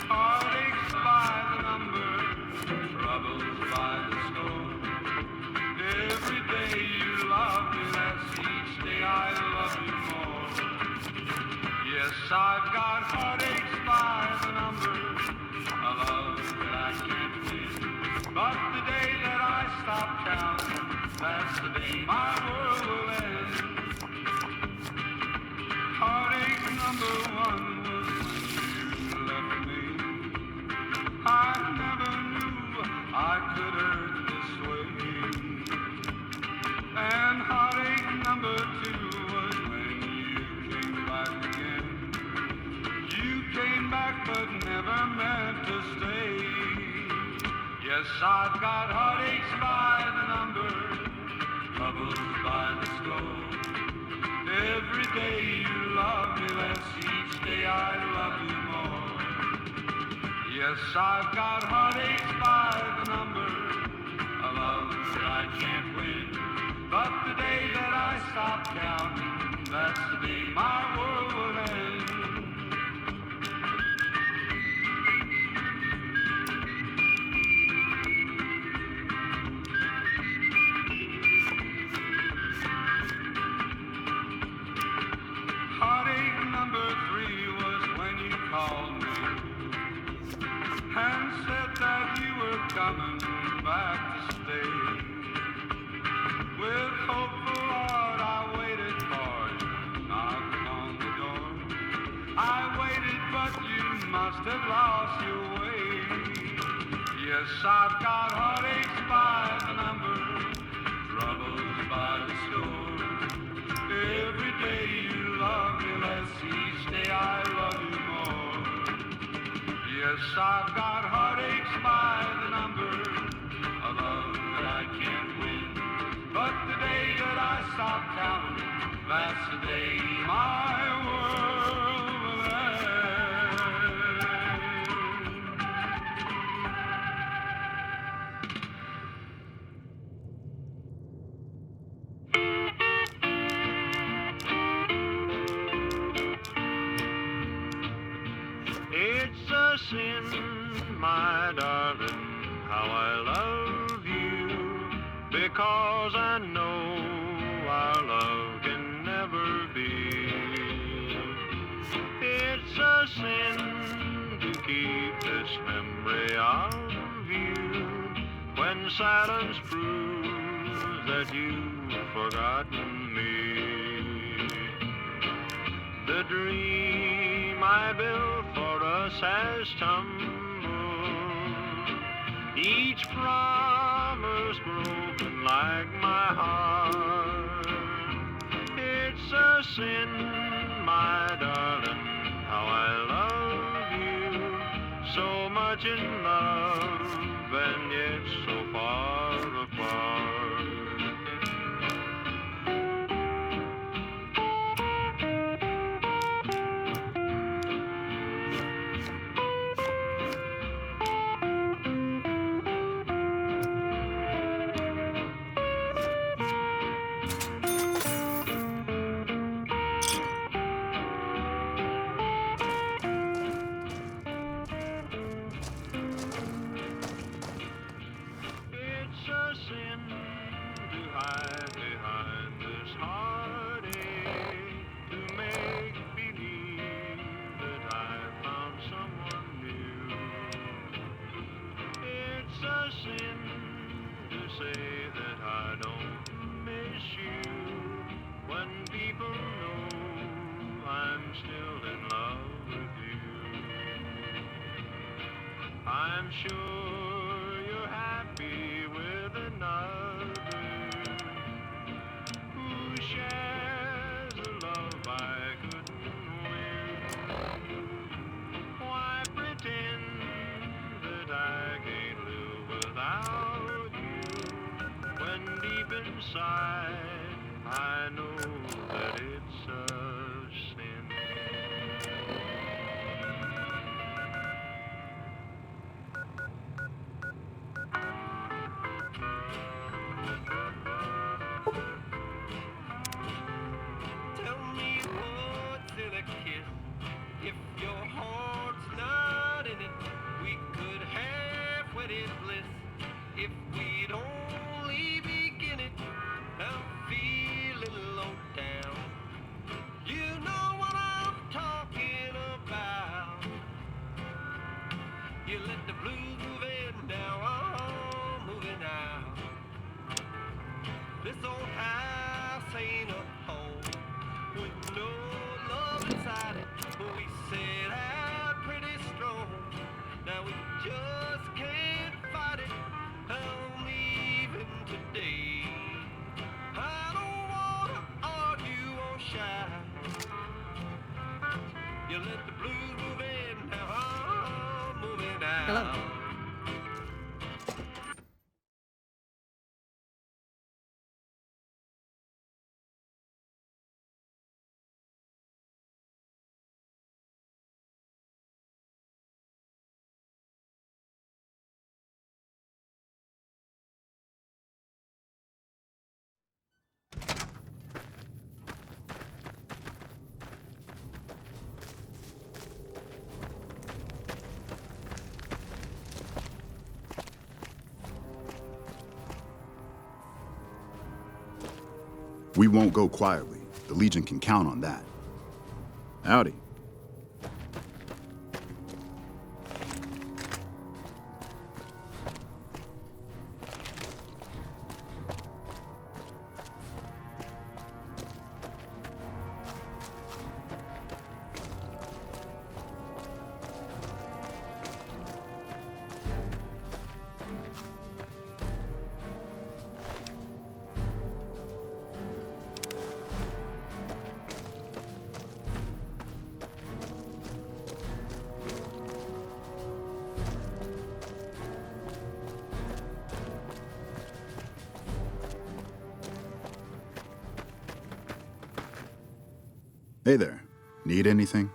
Heartaches by the number, troubles by the score. Every day you love me less, each day I love you more. Yes, I've got heartaches by the number, a love that I can't win. But the day that I stop counting, that's the day my world will end. Heartache number one was when you left me. I never knew I could hurt this way. And heartache number two was when you came back again. You came back but never meant to stay. Yes, I've got heartaches by the number, troubles by the score. Every day you love me less, each day I love you more. Yes, I've got heartaches by the number, a love that I can't win. But the day that I stop counting, that's the day my world will end. Heartache number three was when you called me and said that you were coming back to stay. With hopeful heart I waited for you, knocking on the door. I waited but you must have lost your way. Yes, I've got heartaches by the number, troubles by the score. Every day you love me less, each day I love you more. Yes, I've got heartaches by the number, a love that I can't win. But the day that I stop counting, that's the day my world will end. It's a sin, my darling, how I love you, because I know our love can never be. It's a sin to keep this memory of you when silence proves that you've forgotten me. The dream I built for us has tumbled Each promise broken like my heart. It's a sin, my darling, how I love you. So much in love and yet so far apart. It's a sin to hide behind this heartache, to make believe that I found someone new. It's a sin to say that I don't miss you, when people know I'm still in love with you. I'm sure you're happy with another who shares a love I couldn't win. Why pretend that I can't live without you, when deep inside I know that it's a sin. Tell me what's in a kiss. If your heart's not in it, we could have wedded bliss. If we'd only begin it, I'm feeling low down. You know what I'm talking about. You let the blues move in, now I'm moving out. This old house ain't a home with no love inside it. We set out pretty strong, now we just can't fight it. I'm leaving today. I don't wanna argue or shy. You let the blues move in, now I'm moving out. Hello. We won't go quietly. The Legion can count on that. Howdy. Hey there. Need anything?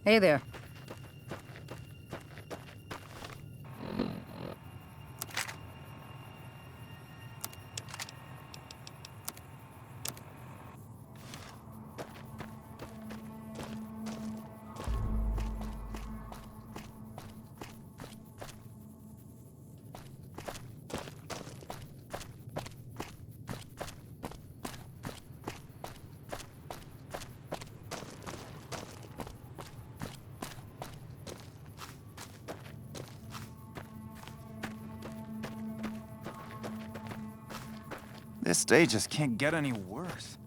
Hey there. This day just can't get any worse.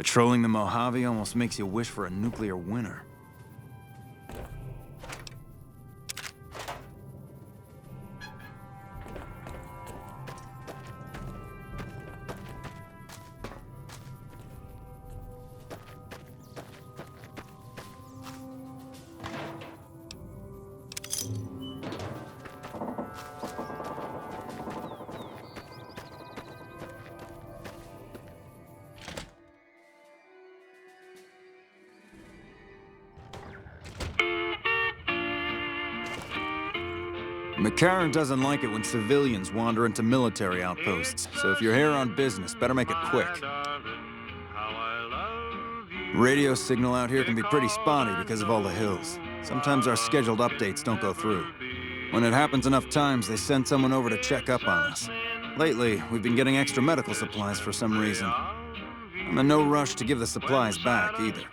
Patrolling the Mojave almost makes you wish for a nuclear winter. McCarran doesn't like it when civilians wander into military outposts, so if you're here on business, better make it quick. Radio signal out here can be pretty spotty because of all the hills. Sometimes our scheduled updates don't go through. When it happens enough times, they send someone over to check up on us. Lately, we've been getting extra medical supplies for some reason. I'm in no rush to give the supplies back, either.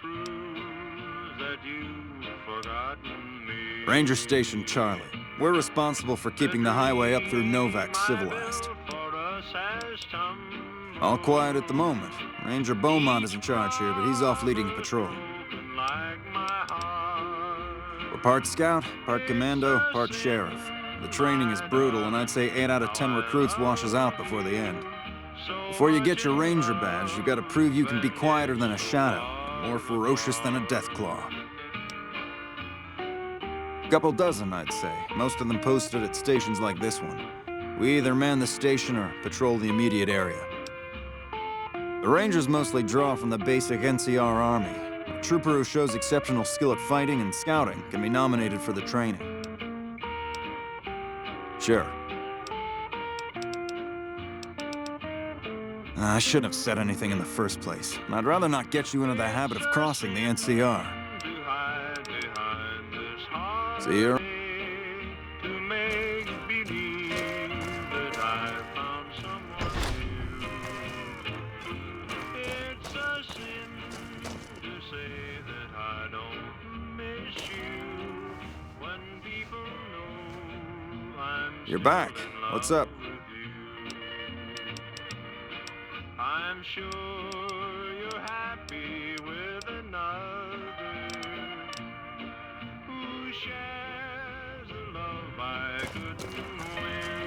Ranger Station Charlie. We're responsible for keeping the highway up through Novak civilized. All quiet at the moment. Ranger Beaumont is in charge here, but he's off leading a patrol. We're part scout, part commando, part sheriff. The training is brutal, and I'd say 8 out of 10 recruits washes out before the end. Before you get your ranger badge, you gotta prove you can be quieter than a shadow, and more ferocious than a deathclaw. Couple dozen, I'd say. Most of them posted at stations like this one. We either man the station or patrol the immediate area. The Rangers mostly draw from the basic NCR Army. A trooper who shows exceptional skill at fighting and scouting can be nominated for the training. Sure. I shouldn't have said anything in the first place. And I'd rather not get you into the habit of crossing the NCR. See you. You're back. What's up? I'm sure you're happy with another who shares a love I couldn't win.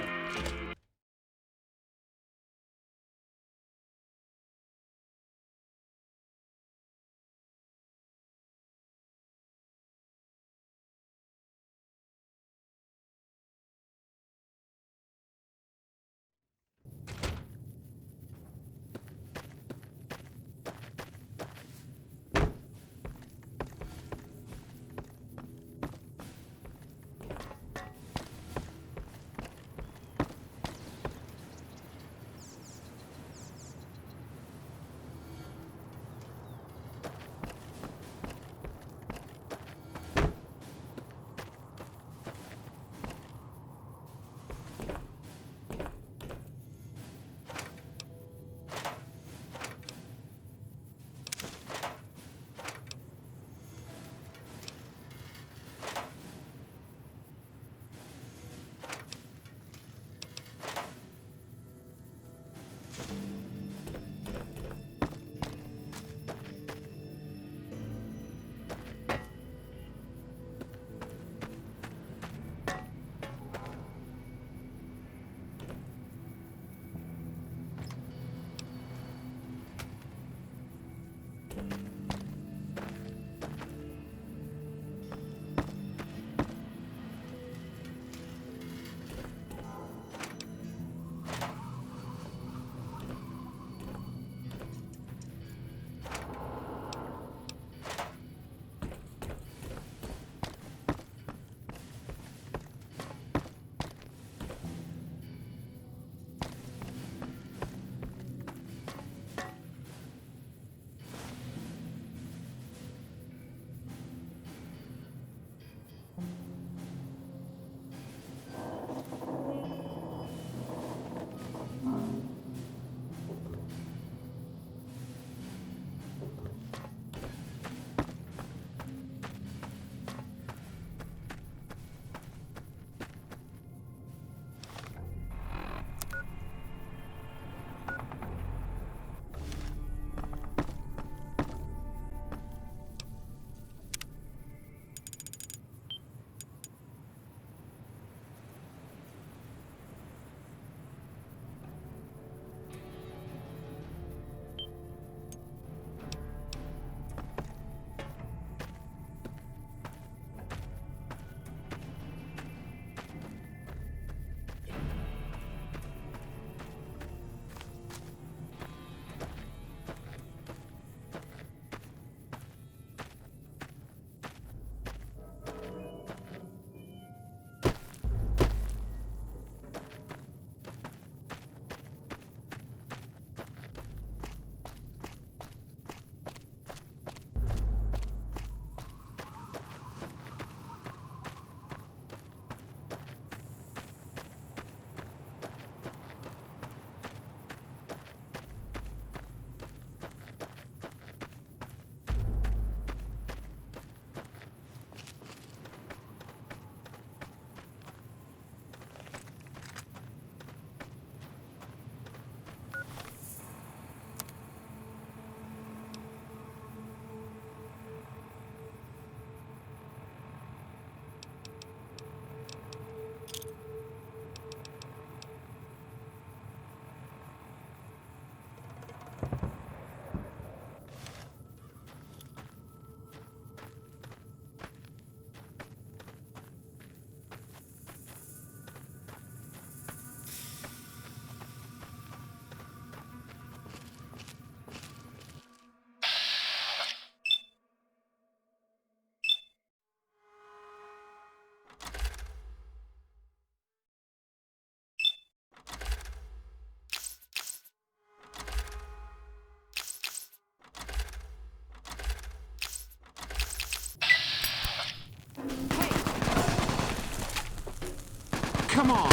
come on!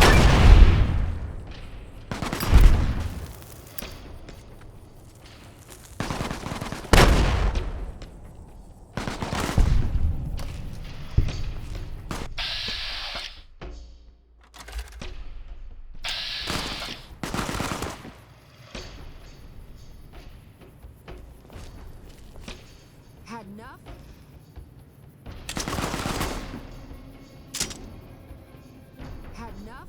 Had enough? Had enough?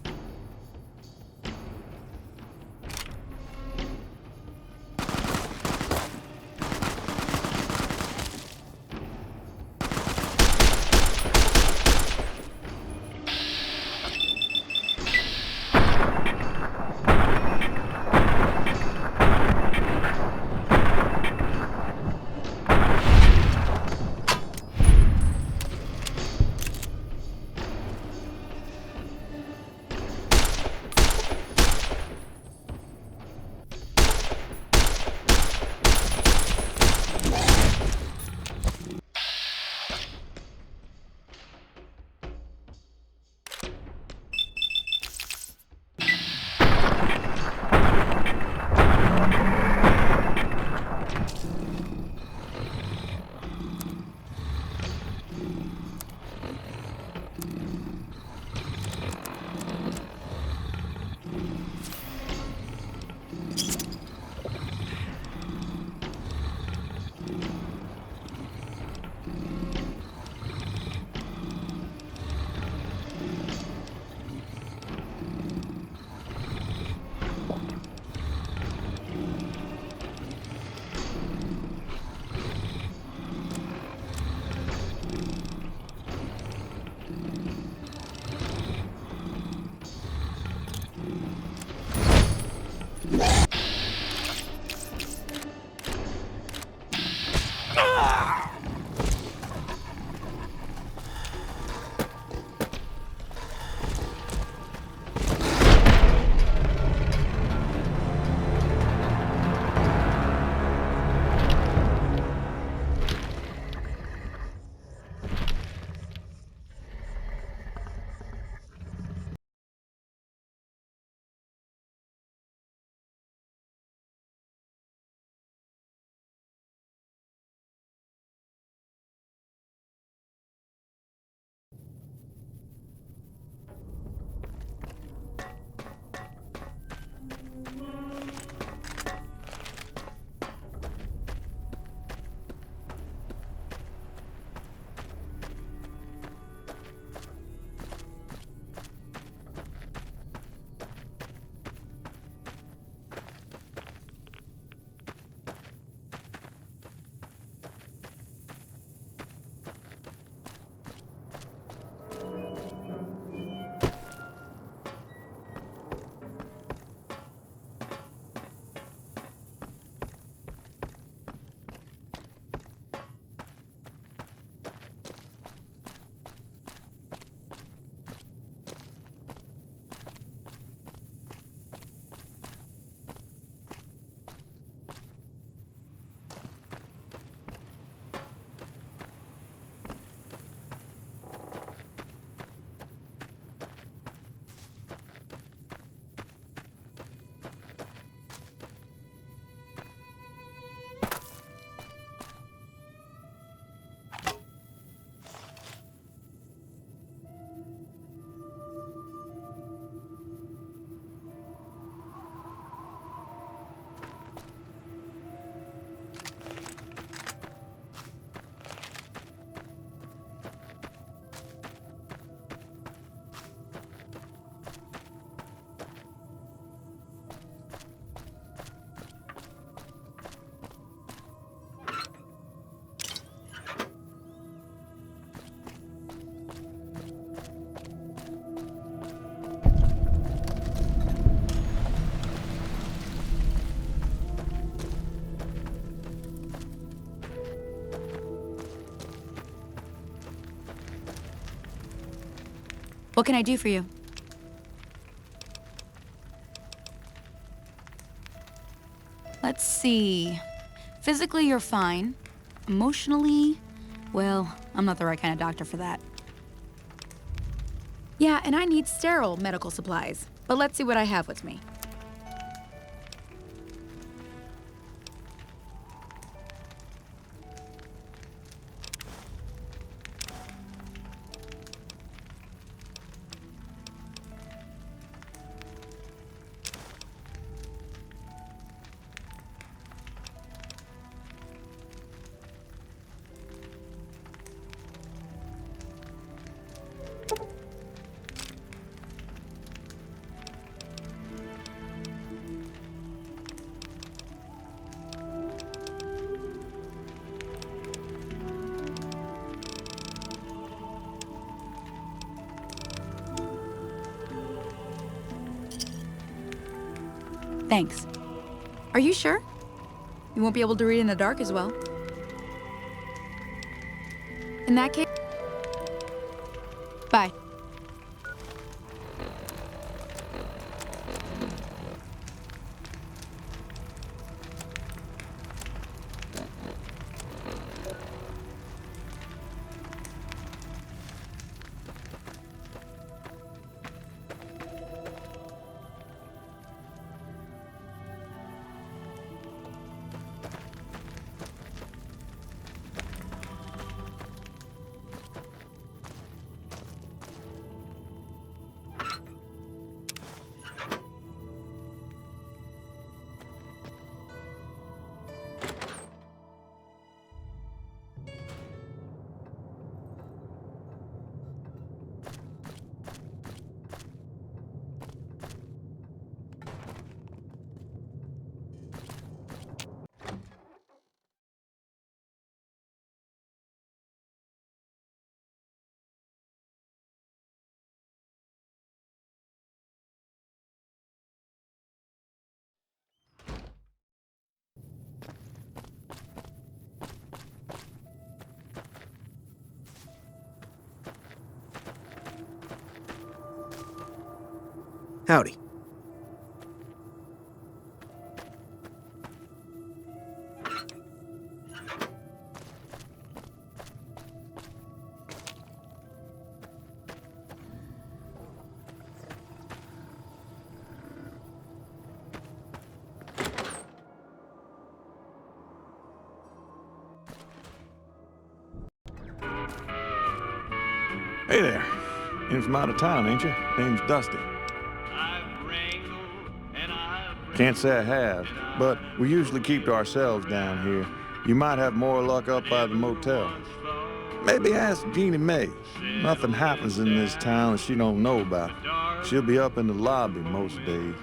What can I do for you? Let's see. Physically, you're fine. Emotionally, well, I'm not the right kind of doctor for that. Yeah, and I need sterile medical supplies. But let's see what I have with me. Thanks. Are you sure? You won't be able to read in the dark as well. In that case, bye. Howdy. Hey there. In from out of town, ain't you? Name's Dusty. Can't say I have, but we usually keep to ourselves down here. You might have more luck up by the motel. Maybe ask Jeannie Mae. Nothing happens in this town that she don't know about. She'll be up in the lobby most days.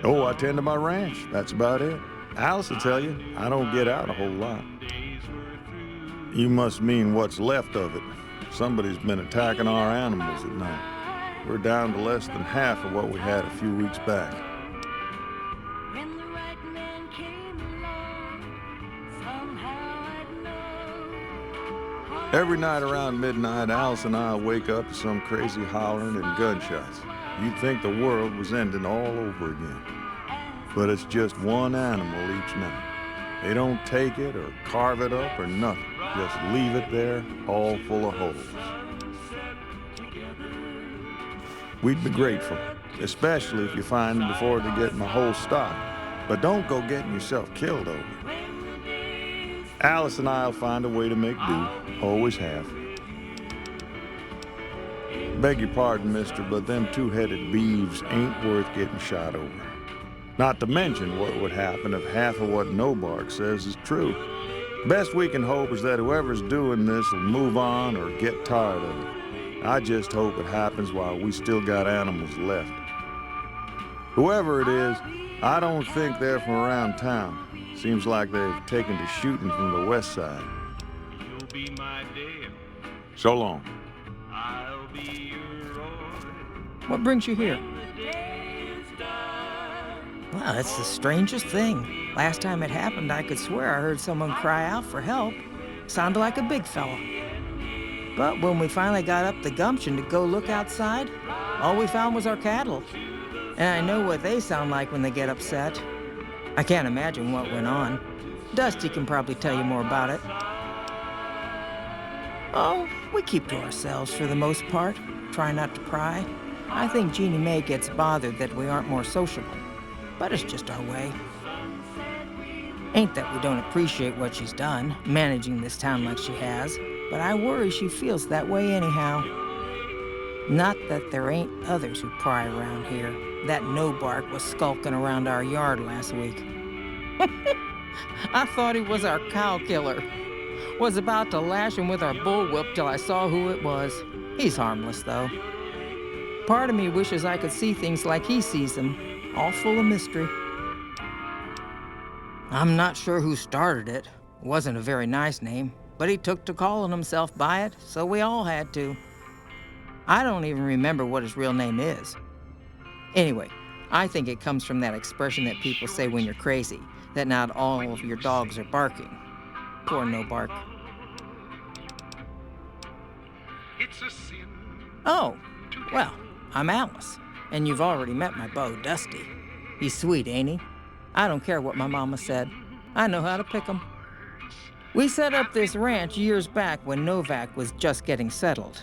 Oh, I tend to my ranch. That's about it. Alice will tell you, I don't get out a whole lot. You must mean what's left of it. Somebody's been attacking our animals at night. We're down to less than half of what we had a few weeks back. Every night around midnight, Alice and I wake up to some crazy hollering and gunshots. You'd think the world was ending all over again. But it's just one animal each night. They don't take it or carve it up or nothing. Just leave it there, all full of holes. We'd be grateful, especially if you find them before they get in the whole stock. But don't go getting yourself killed over it. Alice and I'll find a way to make do, always have. Beg your pardon, mister, but them two-headed beeves ain't worth getting shot over. Not to mention what would happen if half of what Nobark says is true. Best we can hope is that whoever's doing this will move on or get tired of it. I just hope it happens while we still got animals left. Whoever it is, I don't think they're from around town. Seems like they've taken to shooting from the west side. So long. What brings you here? Well, that's the strangest thing. Last time it happened, I could swear I heard someone cry out for help. Sounded like a big fella. But when we finally got up the gumption to go look outside, all we found was our cattle. And I know what they sound like when they get upset. I can't imagine what went on. Dusty can probably tell you more about it. Oh, we keep to ourselves for the most part. Try not to pry. I think Jeannie Mae gets bothered that we aren't more sociable. But it's just our way. Ain't that we don't appreciate what she's done, managing this town like she has, but I worry she feels that way anyhow. Not that there ain't others who pry around here. That no-bark was skulking around our yard last week. I thought he was our cow killer. Was about to lash him with our bullwhip till I saw who it was. He's harmless, though. Part of me wishes I could see things like he sees them, all full of mystery. I'm not sure who started it. Wasn't a very nice name, but he took to calling himself by it, so we all had to. I don't even remember what his real name is. Anyway, I think it comes from that expression that people say when you're crazy, that not all of your dogs are barking. Poor no-bark. Oh, well, I'm Alice, and you've already met my beau, Dusty. He's sweet, ain't he? I don't care what my mama said. I know how to pick 'em. We set up this ranch years back when Novak was just getting settled.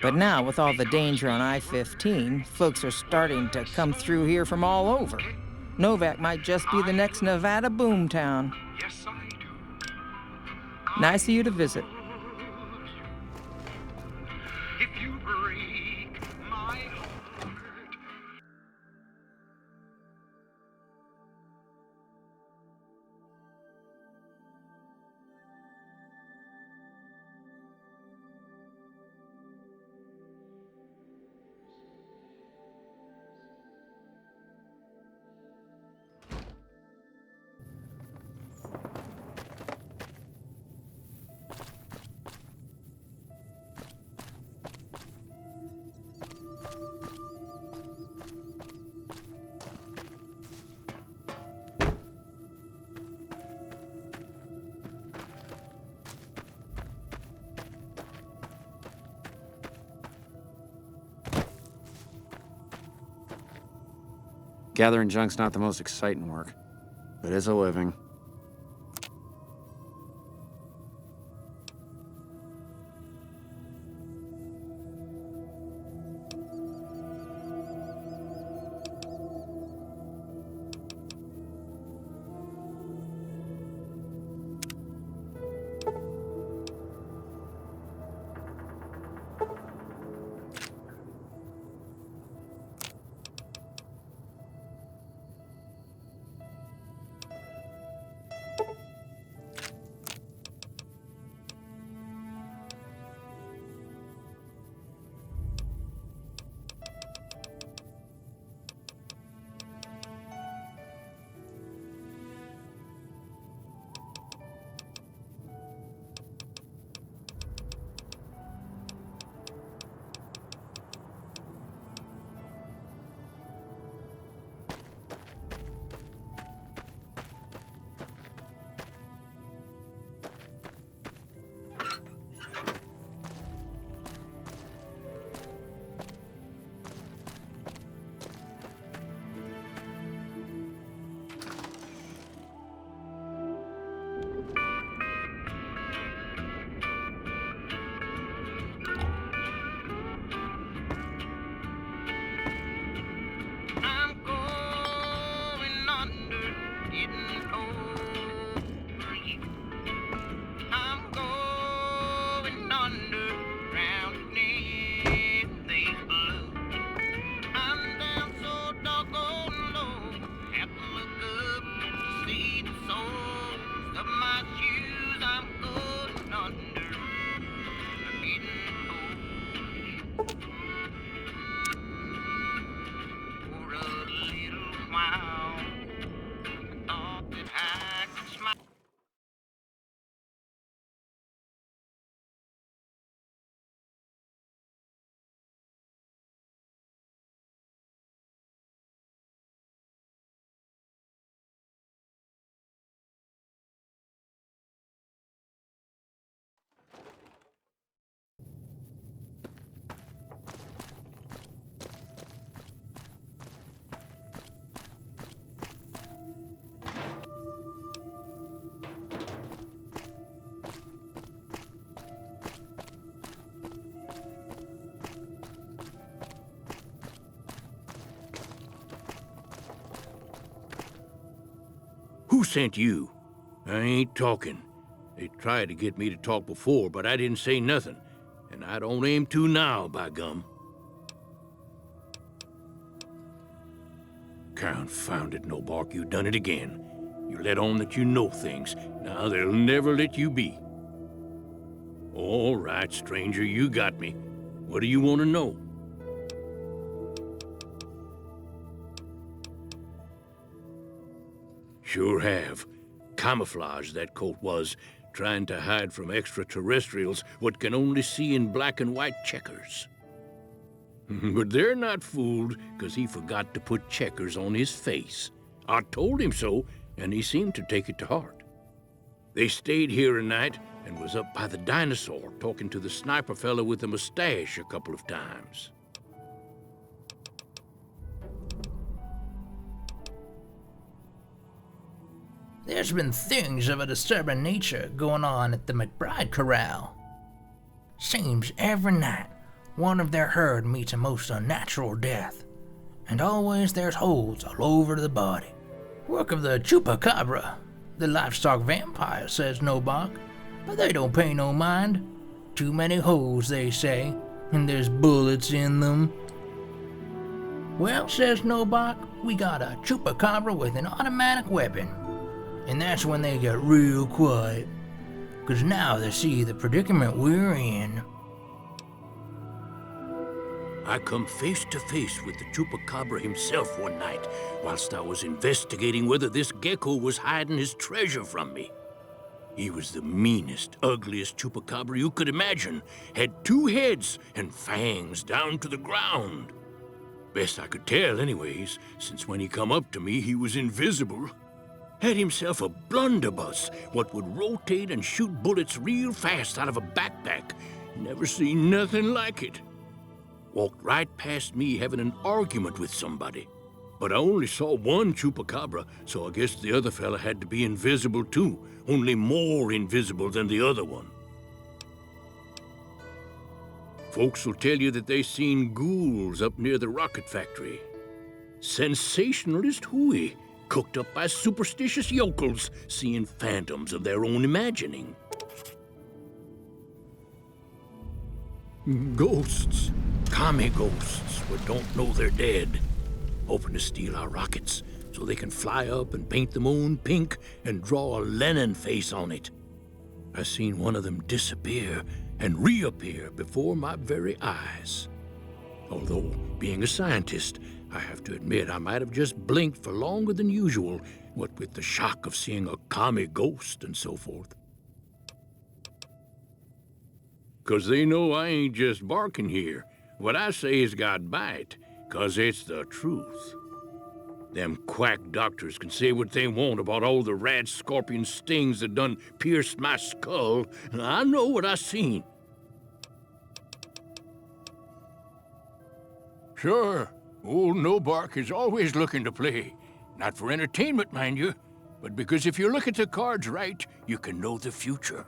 But now, with all the danger on I-15, folks are starting to come through here from all over. Novak might just be the next Nevada boomtown. Nice of you to visit. Gathering junk's not the most exciting work, but it's a living. Who sent you? I ain't talking. They tried to get me to talk before, but I didn't say nothing. And I don't aim to now, by gum. Confounded Nobark, you done it again. You let on that you know things. Now they'll never let you be. All right, stranger, you got me. What do you want to know? Sure have. Camouflage, that coat was, trying to hide from extraterrestrials what can only see in black and white checkers. But they're not fooled, because he forgot to put checkers on his face. I told him so, and he seemed to take it to heart. They stayed here a night and was up by the dinosaur talking to the sniper fella with the mustache a couple of times. There's been things of a disturbing nature going on at the McBride Corral. Seems every night one of their herd meets a most unnatural death, and always there's holes all over the body. Work of the chupacabra, the livestock vampire, says Nobark, but they don't pay no mind. Too many holes, they say, and there's bullets in them. Well, says Nobark, we got a chupacabra with an automatic weapon. And that's when they get real quiet, 'cause now they see the predicament we're in. I come face to face with the chupacabra himself one night, whilst I was investigating whether this gecko was hiding his treasure from me. He was the meanest, ugliest chupacabra you could imagine, had 2 heads and fangs down to the ground. Best I could tell anyways, since when he come up to me he was invisible. Had himself a blunderbuss, what would rotate and shoot bullets real fast out of a backpack. Never seen nothing like it. Walked right past me having an argument with somebody. But I only saw one chupacabra, so I guess the other fella had to be invisible too, only more invisible than the other one. Folks will tell you that they seen ghouls up near the rocket factory. Sensationalist hooey. Cooked up by superstitious yokels, seeing phantoms of their own imagining. Ghosts. Commie ghosts what don't know they're dead. Hoping to steal our rockets so they can fly up and paint them own pink and draw a Lenin face on it. I seen one of them disappear and reappear before my very eyes. Although, being a scientist, I have to admit I might have just blinked for longer than usual, what with the shock of seeing a commie ghost and so forth. 'Cause they know I ain't just barking here. What I say's got bite, 'cause it's the truth. Them quack doctors can say what they want about all the rad scorpion stings that done pierced my skull, and I know what I seen. Sure. Old Nobark is always looking to play. Not for entertainment, mind you, but because if you look at the cards right, you can know the future.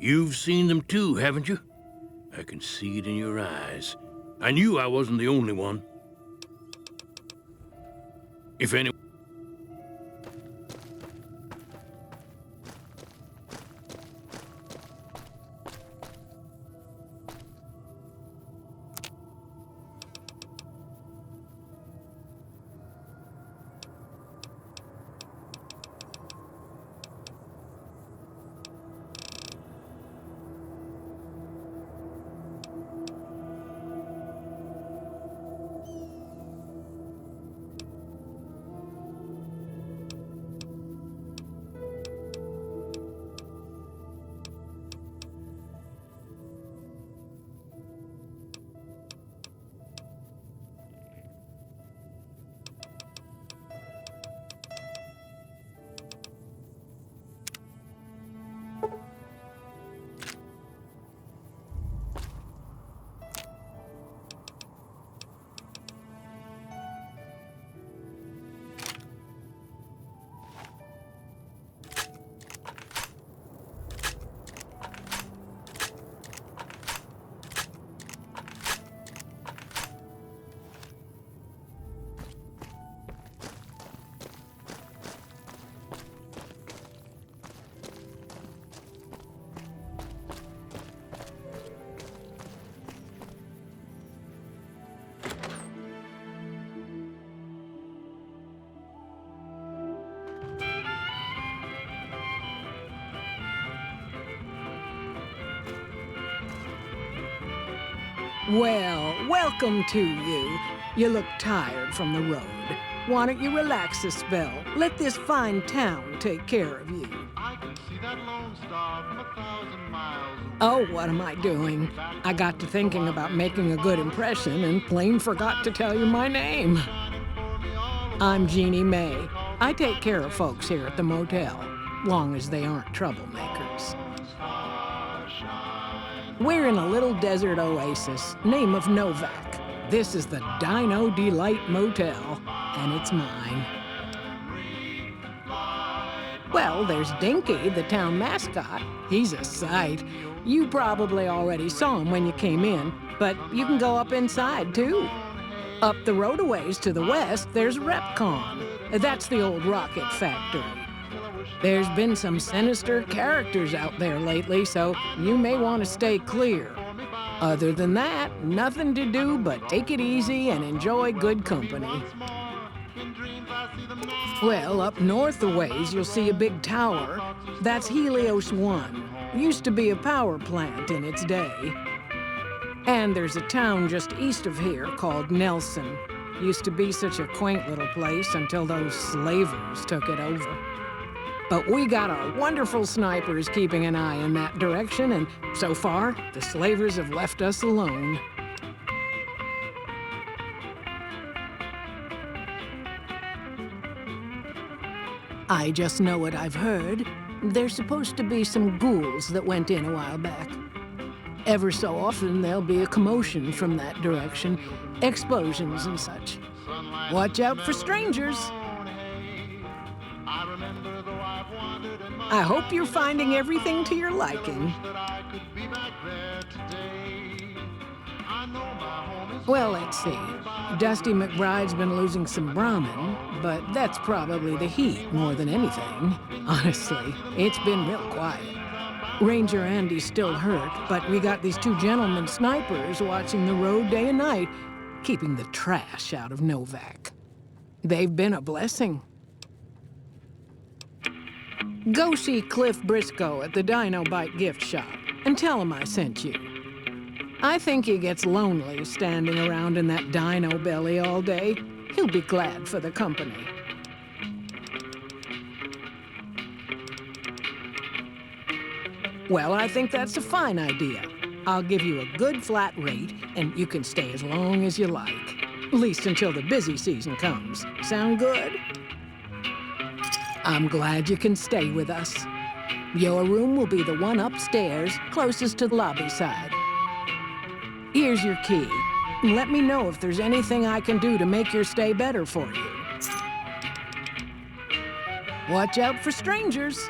You've seen them too, haven't you? I can see it in your eyes. I knew I wasn't the only one. If any... Well, welcome to you. You look tired from the road. Why don't you relax a spell? Let this fine town take care of you. I can see that lone star from 1,000 miles away. Oh, what am I doing? I got to thinking about making a good impression and plain forgot to tell you my name. I'm Jeannie May. I take care of folks here at the motel, long as they aren't troublemakers. We're in a little desert oasis, name of Novak. This is the Dino Delight Motel, and it's mine. Well, there's Dinky, the town mascot. He's a sight. You probably already saw him when you came in, but you can go up inside, too. Up the road a ways to the west, there's Repcon. That's the old rocket factory. There's been some sinister characters out there lately, so you may want to stay clear. Other than that, nothing to do but take it easy and enjoy good company. Well, up north a ways, you'll see a big tower. That's Helios 1. Used to be a power plant in its day. And there's a town just east of here called Nelson. Used to be such a quaint little place until those slavers took it over. But we got our wonderful snipers keeping an eye in that direction, and so far, the slavers have left us alone. I just know what I've heard. There's supposed to be some ghouls that went in a while back. Ever so often, there'll be a commotion from that direction, explosions and such. Watch out for strangers. I hope you're finding everything to your liking. Well, let's see. Dusty McBride's been losing some Brahmin, but that's probably the heat more than anything. Honestly, it's been real quiet. Ranger Andy's still hurt, but we got these two gentlemen snipers watching the road day and night, keeping the trash out of Novak. They've been a blessing. Go see Cliff Briscoe at the Dino Bite gift shop and tell him I sent you. I think he gets lonely standing around in that dino belly all day. He'll be glad for the company. Well, I think that's a fine idea. I'll give you a good flat rate, and you can stay as long as you like. At least until the busy season comes. Sound good? I'm glad you can stay with us. Your room will be the one upstairs, closest to the lobby side. Here's your key. Let me know if there's anything I can do to make your stay better for you. Watch out for strangers.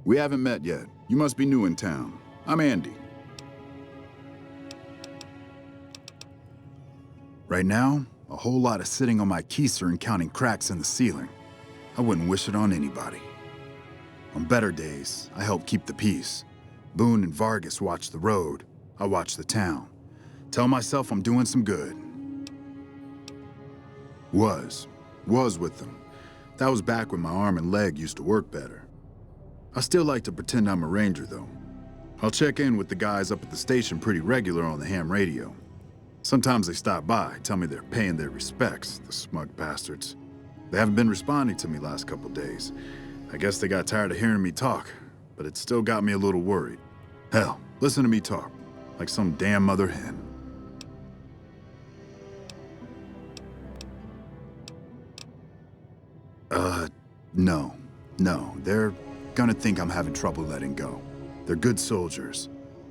We haven't met yet. You must be new in town. I'm Andy. Right now, a whole lot of sitting on my keister and counting cracks in the ceiling. I wouldn't wish it on anybody. On better days, I help keep the peace. Boone and Vargas watch the road. I watch the town. Tell myself I'm doing some good. Was with them. That was back when my arm and leg used to work better. I still like to pretend I'm a ranger, though. I'll check in with the guys up at the station pretty regular on the ham radio. Sometimes they stop by, tell me they're paying their respects, the smug bastards. They haven't been responding to me last couple days. I guess they got tired of hearing me talk, but it still got me a little worried. Hell, listen to me talk, like some damn mother hen. No, they're gonna think I'm having trouble letting go. They're good soldiers.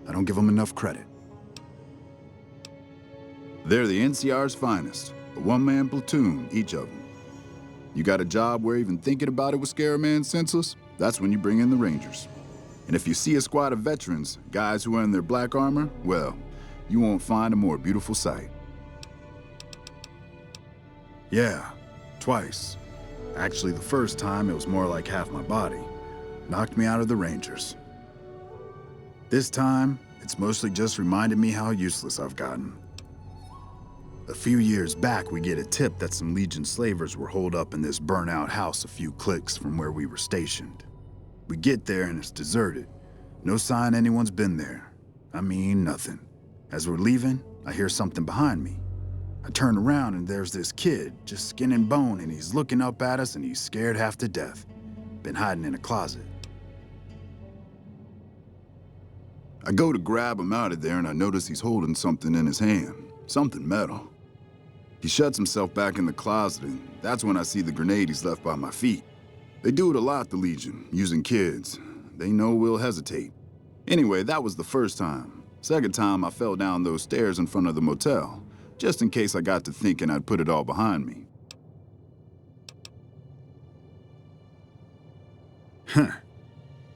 I don't give them enough credit. They're the NCR's finest, a one-man platoon, each of them. You got a job where even thinking about it would scare a man senseless? That's when you bring in the Rangers. And if you see a squad of veterans, guys who are in their black armor, well, you won't find a more beautiful sight. Yeah, twice. Actually, the first time, it was more like half my body. Knocked me out of the Rangers. This time, it's mostly just reminded me how useless I've gotten. A few years back, we get a tip that some Legion slavers were holed up in this burnt-out house a few clicks from where we were stationed. We get there and it's deserted. No sign anyone's been there. I mean, nothing. As we're leaving, I hear something behind me. I turn around and there's this kid, just skin and bone, and he's looking up at us and he's scared half to death. Been hiding in a closet. I go to grab him out of there and I notice he's holding something in his hand. Something metal. He shuts himself back in the closet and that's when I see the grenade he's left by my feet. They do it a lot, the Legion, using kids. They know we'll hesitate. Anyway, that was the first time. Second time, I fell down those stairs in front of the motel, just in case I got to thinking I'd put it all behind me.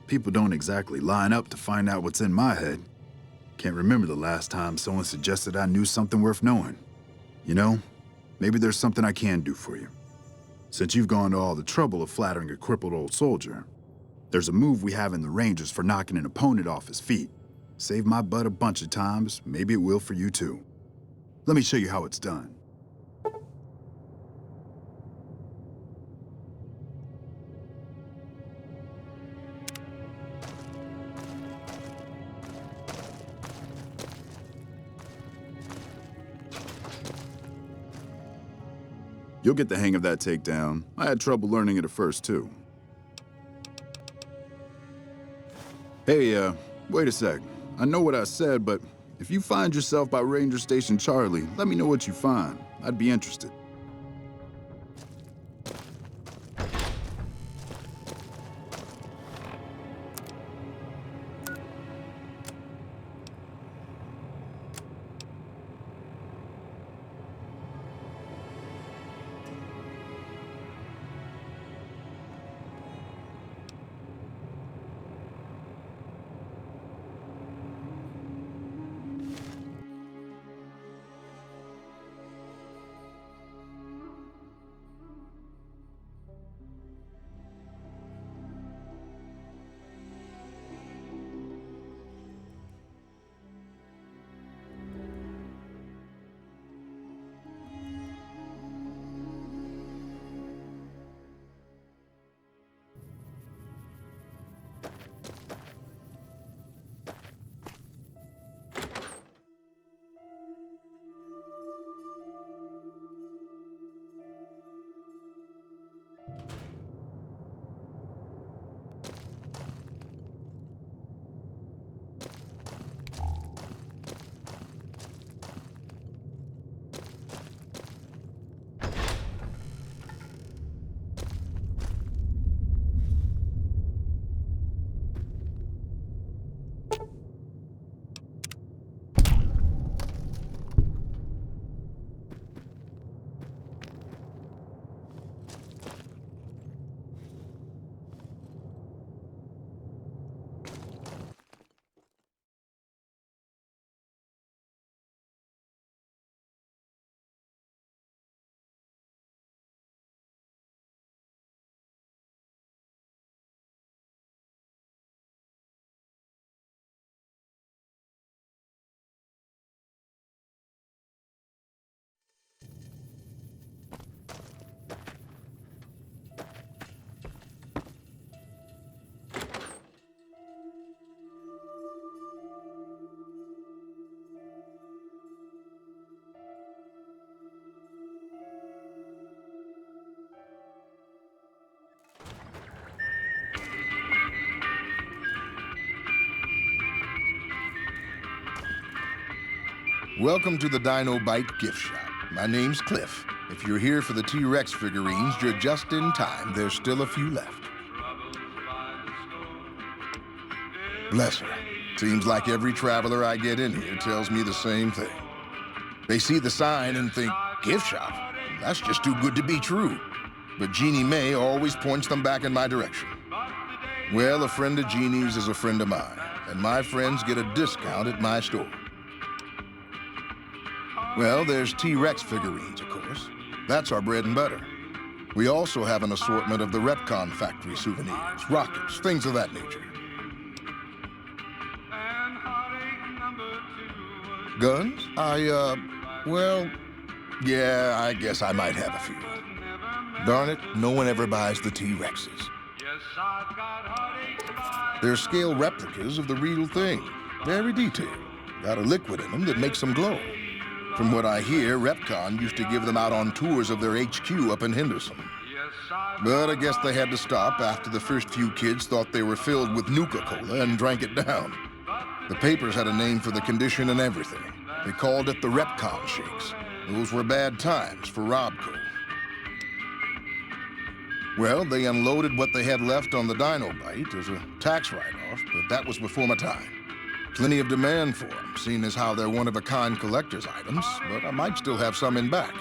People don't exactly line up to find out what's in my head. Can't remember the last time someone suggested I knew something worth knowing. You know, maybe there's something I can do for you. Since you've gone to all the trouble of flattering a crippled old soldier, there's a move we have in the Rangers for knocking an opponent off his feet. Saved my butt a bunch of times, maybe it will for you too. Let me show you how it's done. You'll get the hang of that takedown. I had trouble learning it at first, too. Hey, wait a sec. I know what I said, but if you find yourself by Ranger Station Charlie, let me know what you find. I'd be interested. Welcome to the Dino Bite gift shop. My name's Cliff. If you're here for the T-Rex figurines, you're just in time. There's still a few left. Bless her. Seems like every traveler I get in here tells me the same thing. They see the sign and think, gift shop? That's just too good to be true. But Jeannie Mae always points them back in my direction. Well, a friend of Jeannie's is a friend of mine, and my friends get a discount at my store. Well, there's T-Rex figurines, of course. That's our bread and butter. We also have an assortment of the Repcon factory souvenirs, rockets, things of that nature. Guns? Well, yeah, I guess I might have a few. Darn it, no one ever buys the T-Rexes. They're scale replicas of the real thing. Very detailed. Got a liquid in them that makes them glow. From what I hear, Repcon used to give them out on tours of their HQ up in Henderson. But I guess they had to stop after the first few kids thought they were filled with Nuka-Cola and drank it down. The papers had a name for the condition and everything. They called it the Repcon Shakes. Those were bad times for Robco. Well, they unloaded what they had left on the Dino Bite as a tax write-off, but that was before my time. Plenty of demand for them, seeing as how they're one-of-a-kind collector's items, but I might still have some in back.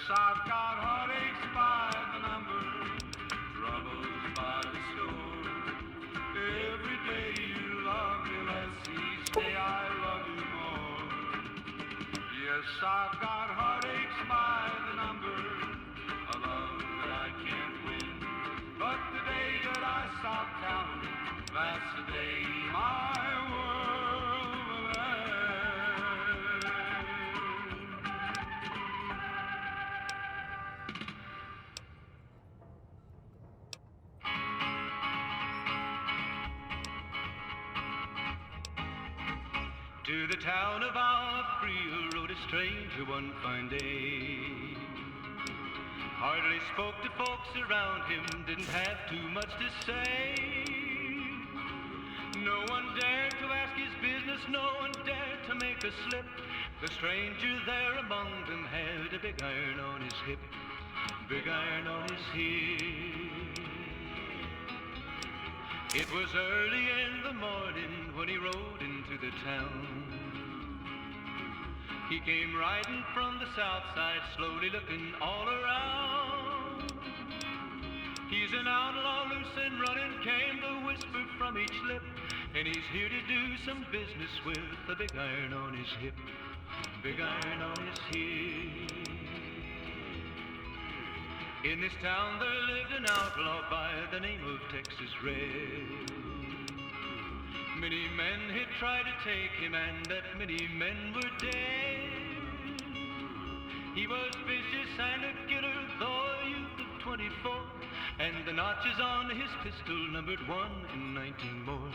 I've got heartaches by the number, troubles by the score. Every day you love me less, each day I love you more. Yes, I've got heartaches by the number, a love that I can't win. But the day that I stop counting, that's the day my world will end. To the town of Offreel rode a stranger one fine day. Hardly spoke to folks around him, didn't have too much to say. No one dared to ask his business, no one dared to make a slip. The stranger there among them had a big iron on his hip, big iron on his hip. It was early in the morning when he rode into the town. He came riding from the south side, slowly looking all around. He's an outlaw, loose and running, came the whisper from each lip. And he's here to do some business with a big iron on his hip, big iron on his hip. In this town there lived an outlaw by the name of Texas Red. Many men had tried to take him, and that many men were dead. He was vicious and a killer, though a youth of 24, and the notches on his pistol numbered 1 in 19 more,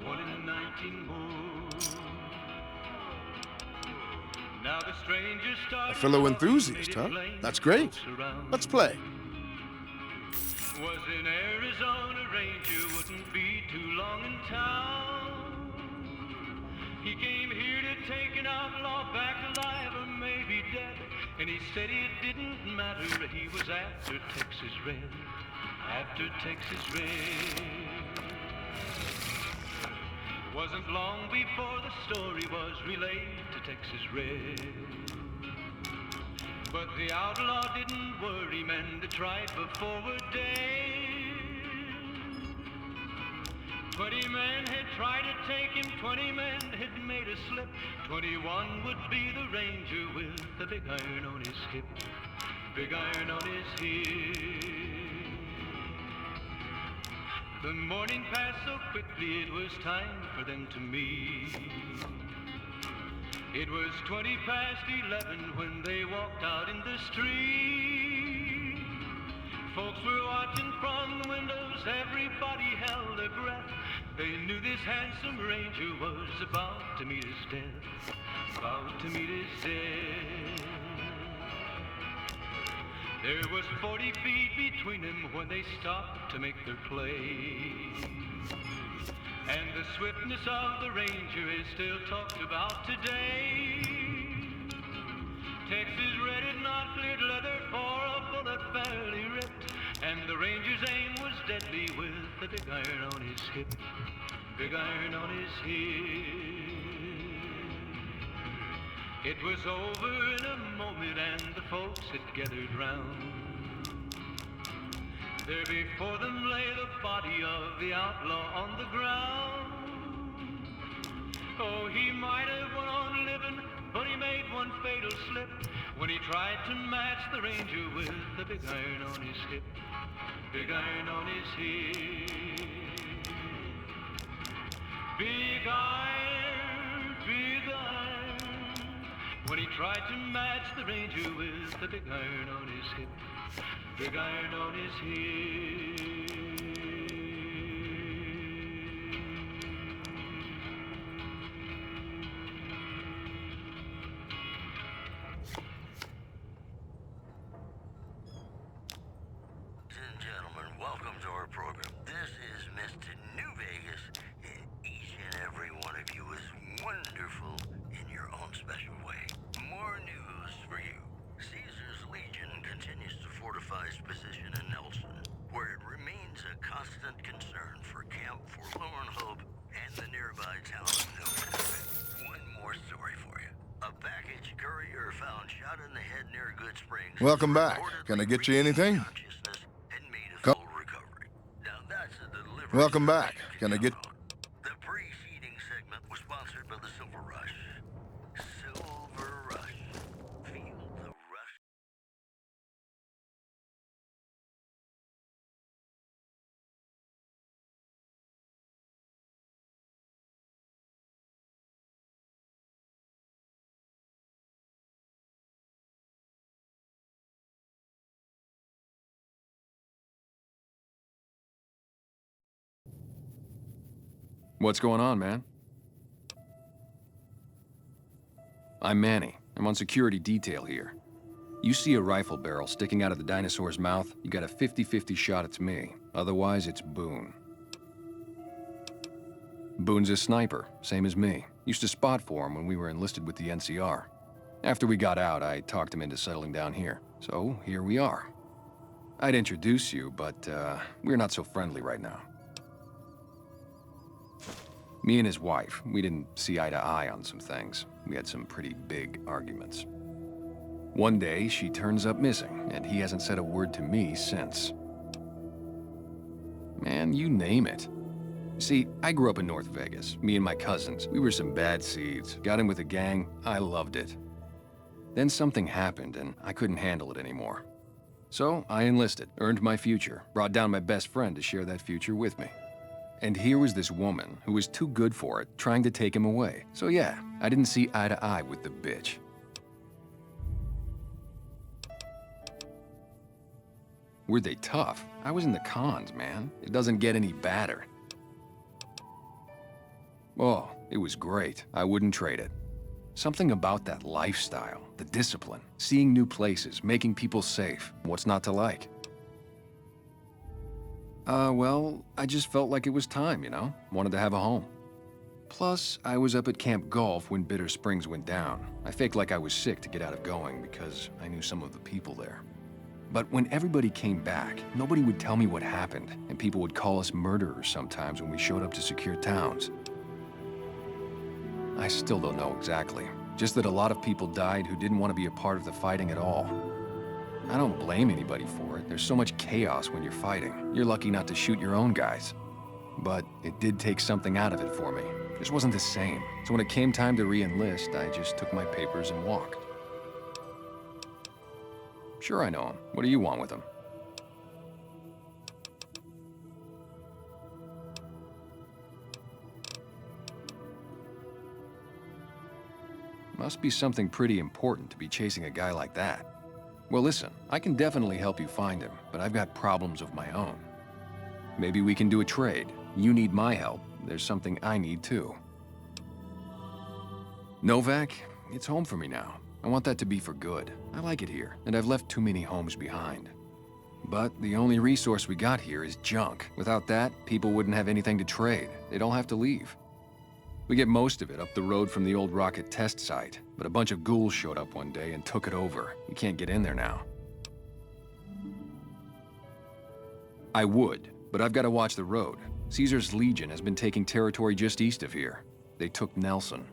1 in 19 more. Now the stranger started. A fellow enthusiast, huh? That's great. Let's play. Was in Arizona, ranger wouldn't be too long in town. He came here to take an outlaw back alive or maybe dead. And he said it didn't matter, he was after Texas Red, after Texas Red. It wasn't long before the story was relayed to Texas Red. But the outlaw didn't worry, men that tried before were dead. 20 men had tried to take him, 20 men had made a slip. 21 would be the ranger with the big iron on his hip, big iron on his hip. The morning passed so quickly, it was time for them to meet. It was 20 past 11 when they walked out in the street. Folks were watching from the windows, everybody held their breath. They knew this handsome ranger was about to meet his death, about to meet his death. There was 40 feet between them when they stopped to make their play. And the swiftness of the ranger is still talked about today. Texas red had not cleared leather for a bullet fairly ripped, and the ranger's aim was deadly with the big iron on his hip, big iron on his hip. It was over in a moment and the folks had gathered round. There before them lay the body of the outlaw on the ground. Oh, he might have went on living, but he made one fatal slip when he tried to match the ranger with the big iron on his hip, big iron on his hip. Big iron, when he tried to match the ranger with the big iron on his hip, big iron on his hip. Welcome to our program. This is Mr. New Vegas, and each and every one of you is wonderful in your own special way. More news for you. Caesar's Legion continues to fortify its position in Nelson, where it remains a constant concern for Camp Forlorn Hope and the nearby town of Newton. One more story for you. A package courier found shot in the head near Good Springs. Welcome back. Can I get you anything? Welcome back. Can I get... The preceding segment was sponsored by the Silver Rush. Silver Rush. Feel the rush. What's going on, man? I'm Manny. I'm on security detail here. You see a rifle barrel sticking out of the dinosaur's mouth, you got a 50-50 shot it's me. Otherwise, it's Boone. Boone's a sniper, same as me. Used to spot for him when we were enlisted with the NCR. After we got out, I talked him into settling down here. So, here we are. I'd introduce you, but we're not so friendly right now. Me and his wife, we didn't see eye to eye on some things. We had some pretty big arguments. One day, she turns up missing, and he hasn't said a word to me since. Man, you name it. See, I grew up in North Vegas. Me and my cousins, we were some bad seeds. Got in with a gang, I loved it. Then something happened, and I couldn't handle it anymore. So, I enlisted, earned my future, brought down my best friend to share that future with me. And here was this woman who was too good for it, trying to take him away. So yeah, I didn't see eye to eye with the bitch. Were they tough? I was in the cons, man. It doesn't get any badder. Oh, it was great. I wouldn't trade it. Something about that lifestyle, the discipline, seeing new places, making people safe. What's not to like? Well, I just felt like it was time, you know? Wanted to have a home. Plus, I was up at Camp Golf when Bitter Springs went down. I faked like I was sick to get out of going because I knew some of the people there. But when everybody came back, nobody would tell me what happened, and people would call us murderers sometimes when we showed up to secure towns. I still don't know exactly. Just that a lot of people died who didn't want to be a part of the fighting at all. I don't blame anybody for it. There's so much chaos when you're fighting. You're lucky not to shoot your own guys. But it did take something out of it for me. It just wasn't the same. So when it came time to re-enlist, I just took my papers and walked. Sure, I know him. What do you want with him? Must be something pretty important to be chasing a guy like that. Well, listen, I can definitely help you find him, but I've got problems of my own. Maybe we can do a trade. You need my help. There's something I need too. Novak, it's home for me now. I want that to be for good. I like it here, and I've left too many homes behind. But the only resource we got here is junk. Without that, people wouldn't have anything to trade. They'd all have to leave. We get most of it up the road from the old rocket test site, but a bunch of ghouls showed up one day and took it over. You can't get in there now. I would, but I've got to watch the road. Caesar's Legion has been taking territory just east of here. They took Nelson.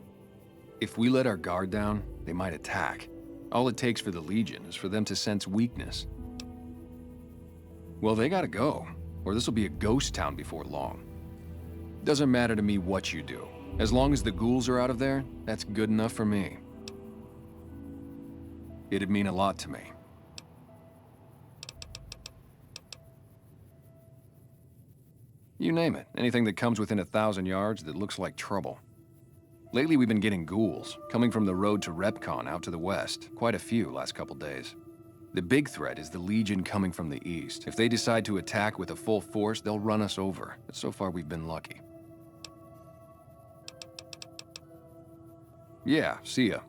If we let our guard down, they might attack. All it takes for the Legion is for them to sense weakness. Well, they gotta go, or this will be a ghost town before long. Doesn't matter to me what you do. As long as the ghouls are out of there, that's good enough for me. It'd mean a lot to me. You name it, anything that comes within 1,000 yards that looks like trouble. Lately we've been getting ghouls, coming from the road to Repcon out to the west. Quite a few last couple days. The big threat is the Legion coming from the east. If they decide to attack with a full force, they'll run us over. But so far we've been lucky. Yeah, see ya.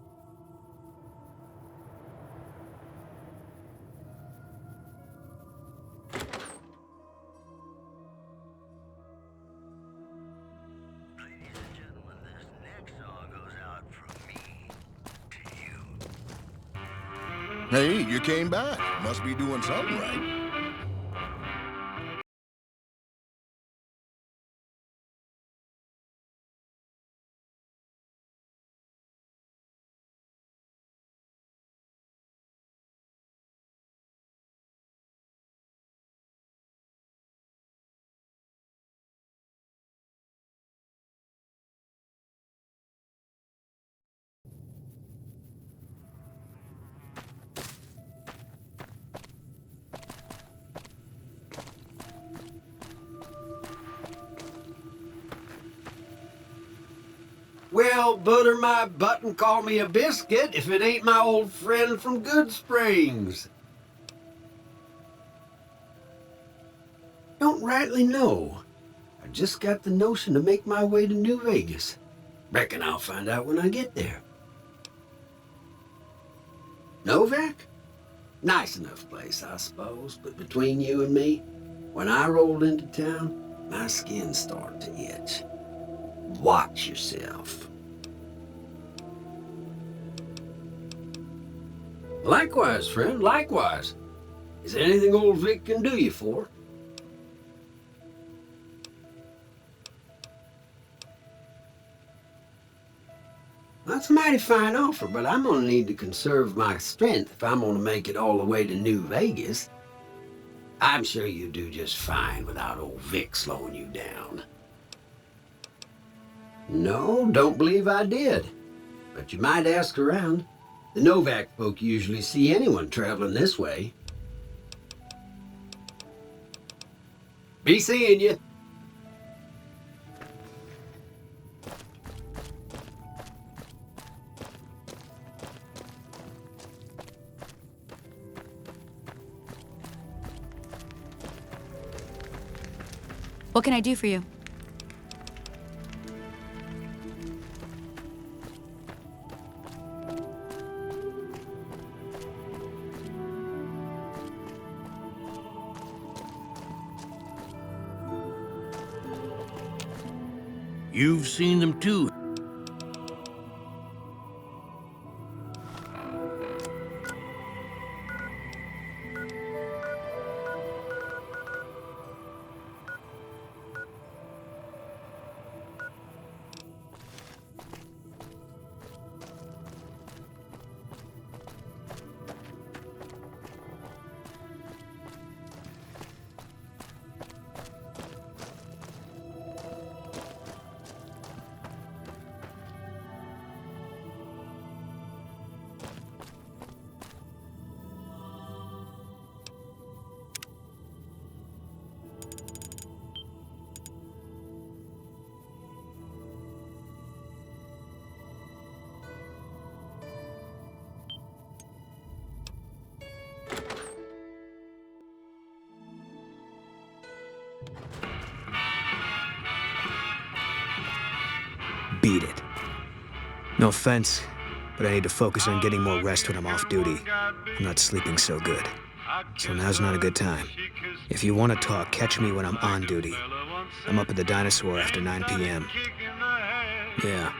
Hey, you came back. Must be doing something right. Well, butter my butt and call me a biscuit if it ain't my old friend from Good Springs. Don't rightly know. I just got the notion to make my way to New Vegas. Reckon I'll find out when I get there. Novak? Nice enough place, I suppose, but between you and me, when I rolled into town, my skin started to itch. Watch yourself. Likewise, friend, likewise. Is there anything old Vic can do you for? That's a mighty fine offer, but I'm gonna need to conserve my strength if I'm gonna make it all the way to New Vegas. I'm sure you do just fine without old Vic slowing you down. No, don't believe I did. But you might ask around. The Novak folk usually see anyone traveling this way. Be seeing you. What can I do for you? You've seen them too. beat it. No offense, but I need to focus on getting more rest when I'm off duty. I'm not sleeping so good. So now's not a good time. If you want to talk, catch me when I'm on duty. I'm up at the Dinosaur after 9 p.m. Yeah.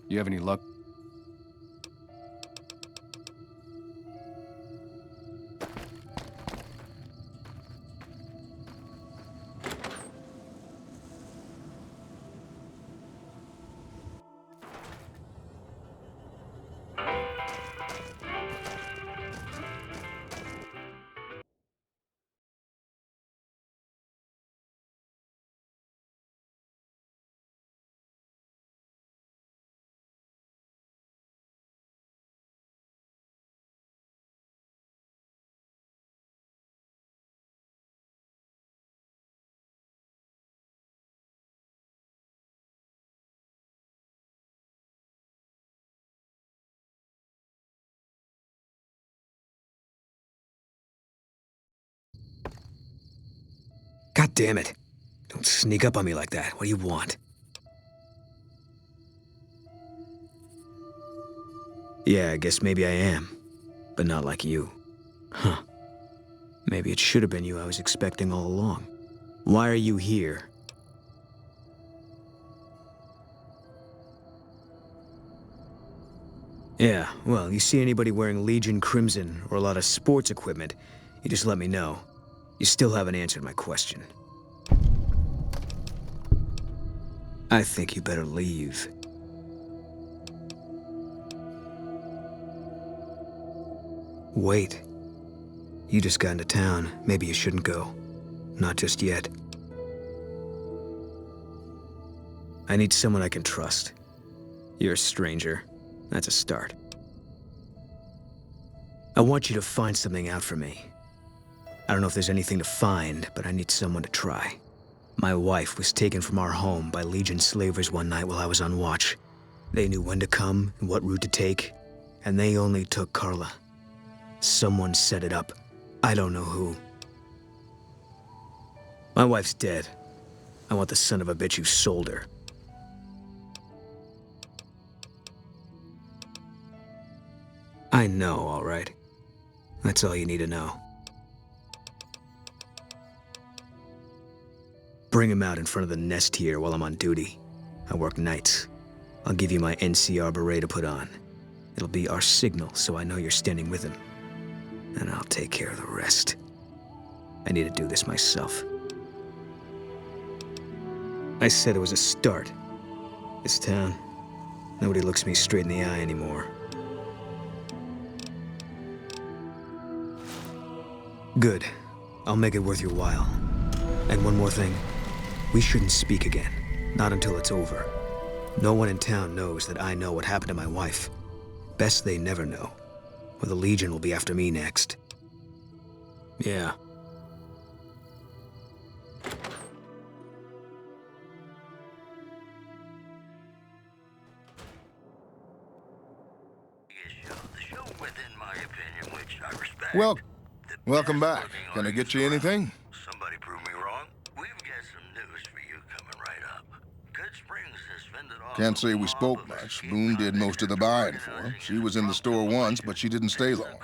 You have any luck? God damn it. Don't sneak up on me like that. What do you want? Yeah, I guess maybe I am. But not like you. Huh. Maybe it should have been you I was expecting all along. Why are you here? Yeah, well, you see anybody wearing Legion Crimson or a lot of sports equipment, you just let me know. You still haven't answered my question. I think you better leave. Wait. You just got into town. Maybe you shouldn't go. Not just yet. I need someone I can trust. You're a stranger. That's a start. I want you to find something out for me. I don't know if there's anything to find, but I need someone to try. My wife was taken from our home by Legion slavers one night while I was on watch. They knew when to come and what route to take, and they only took Carla. Someone set it up. I don't know who. My wife's dead. I want the son of a bitch who sold her. I know, all right. That's all you need to know. Bring him out in front of the nest here while I'm on duty. I work nights. I'll give you my NCR beret to put on. It'll be our signal, so I know you're standing with him. And I'll take care of the rest. I need to do this myself. I said it was a start. This town, nobody looks me straight in the eye anymore. Good. I'll make it worth your while. And one more thing. We shouldn't speak again. Not until it's over. No one in town knows that I know what happened to my wife. Best they never know. Or the Legion will be after me next. Yeah. Welcome back. Can I get you anything? Somebody prove me wrong. We've got some news for you coming right up. Good Springs has fended off. Can't say we spoke much. Boone did most of the buying for her. She was in the store once, but she didn't stay long.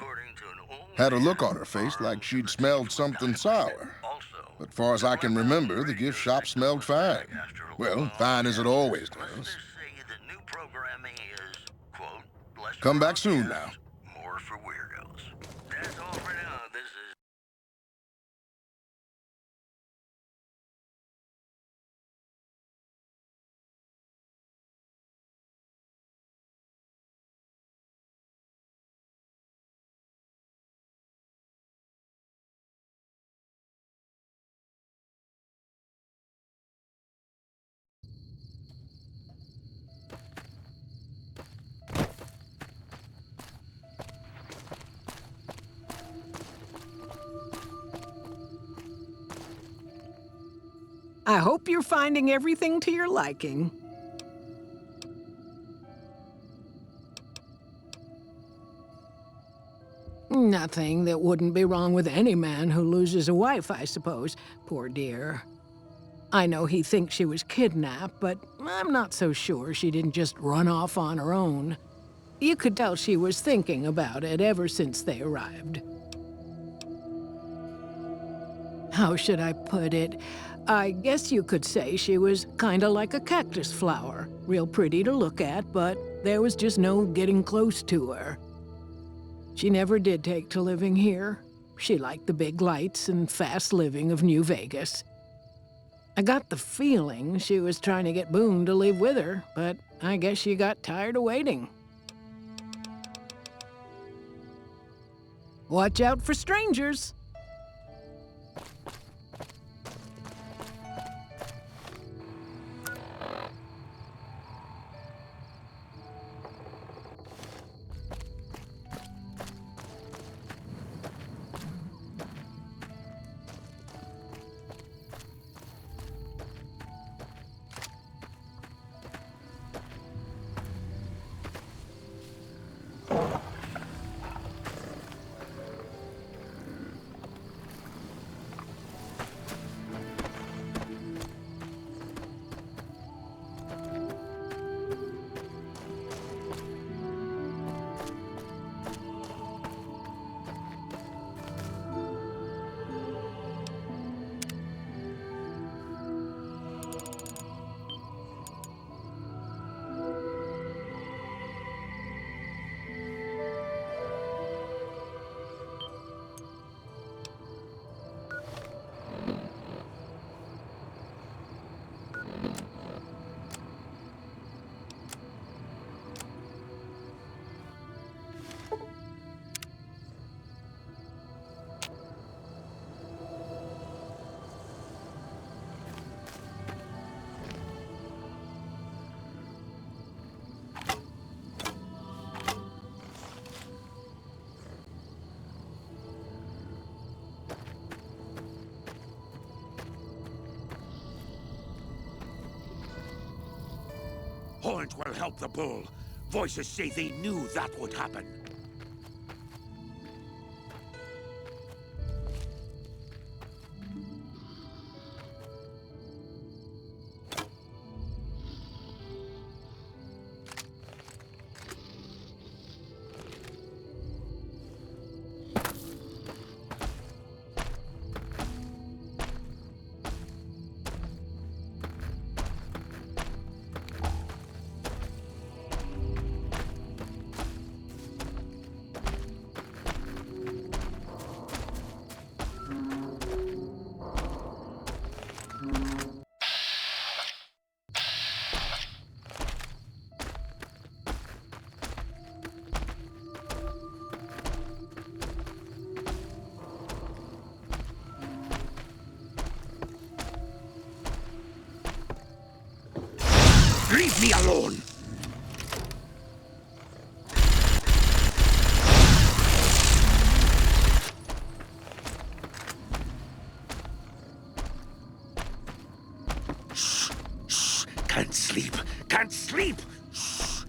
Had a look on her face like she'd smelled something sour. But far as I can remember, the gift shop smelled fine. Well, fine as it always does. Come back soon now. More for weirdos. That's all for now. This is... I hope you're finding everything to your liking. Nothing that wouldn't be wrong with any man who loses a wife, I suppose. Poor dear. I know he thinks she was kidnapped, but I'm not so sure she didn't just run off on her own. You could tell she was thinking about it ever since they arrived. How should I put it? I guess you could say she was kinda like a cactus flower. Real pretty to look at, but there was just no getting close to her. She never did take to living here. She liked the big lights and fast living of New Vegas. I got the feeling she was trying to get Boone to leave with her, but I guess she got tired of waiting. Watch out for strangers. Horns will help the bull. Voices say they knew that would happen. Leave me alone! Shh, shh, can't sleep, can't sleep! Shh.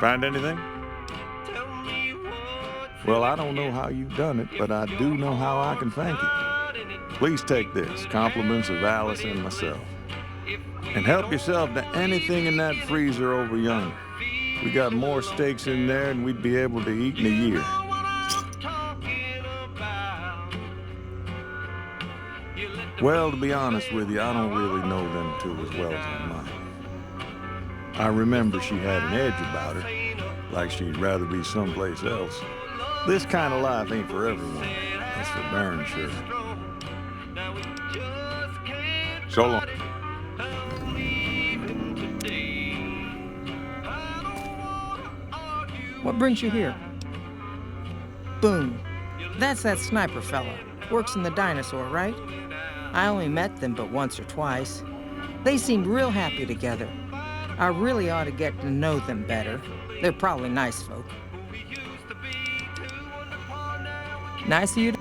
Find anything? Well, I don't know how you've done it, but I do know how I can thank you. Please take this, compliments of Alice and myself. And help yourself to anything in that freezer over yonder. We got more steaks in there than we'd be able to eat in a year. Well, to be honest with you, I don't really know them two as well as I might. I remember she had an edge about her, like she'd rather be someplace else. This kind of life ain't for everyone. That's for darn sure. So long. What brings you here? Boone. That's that sniper fella. Works in the dinosaur, right? I only met them but once or twice. They seemed real happy together. I really ought to get to know them better. They're probably nice folk. Nice of you to...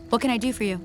What can I do for you?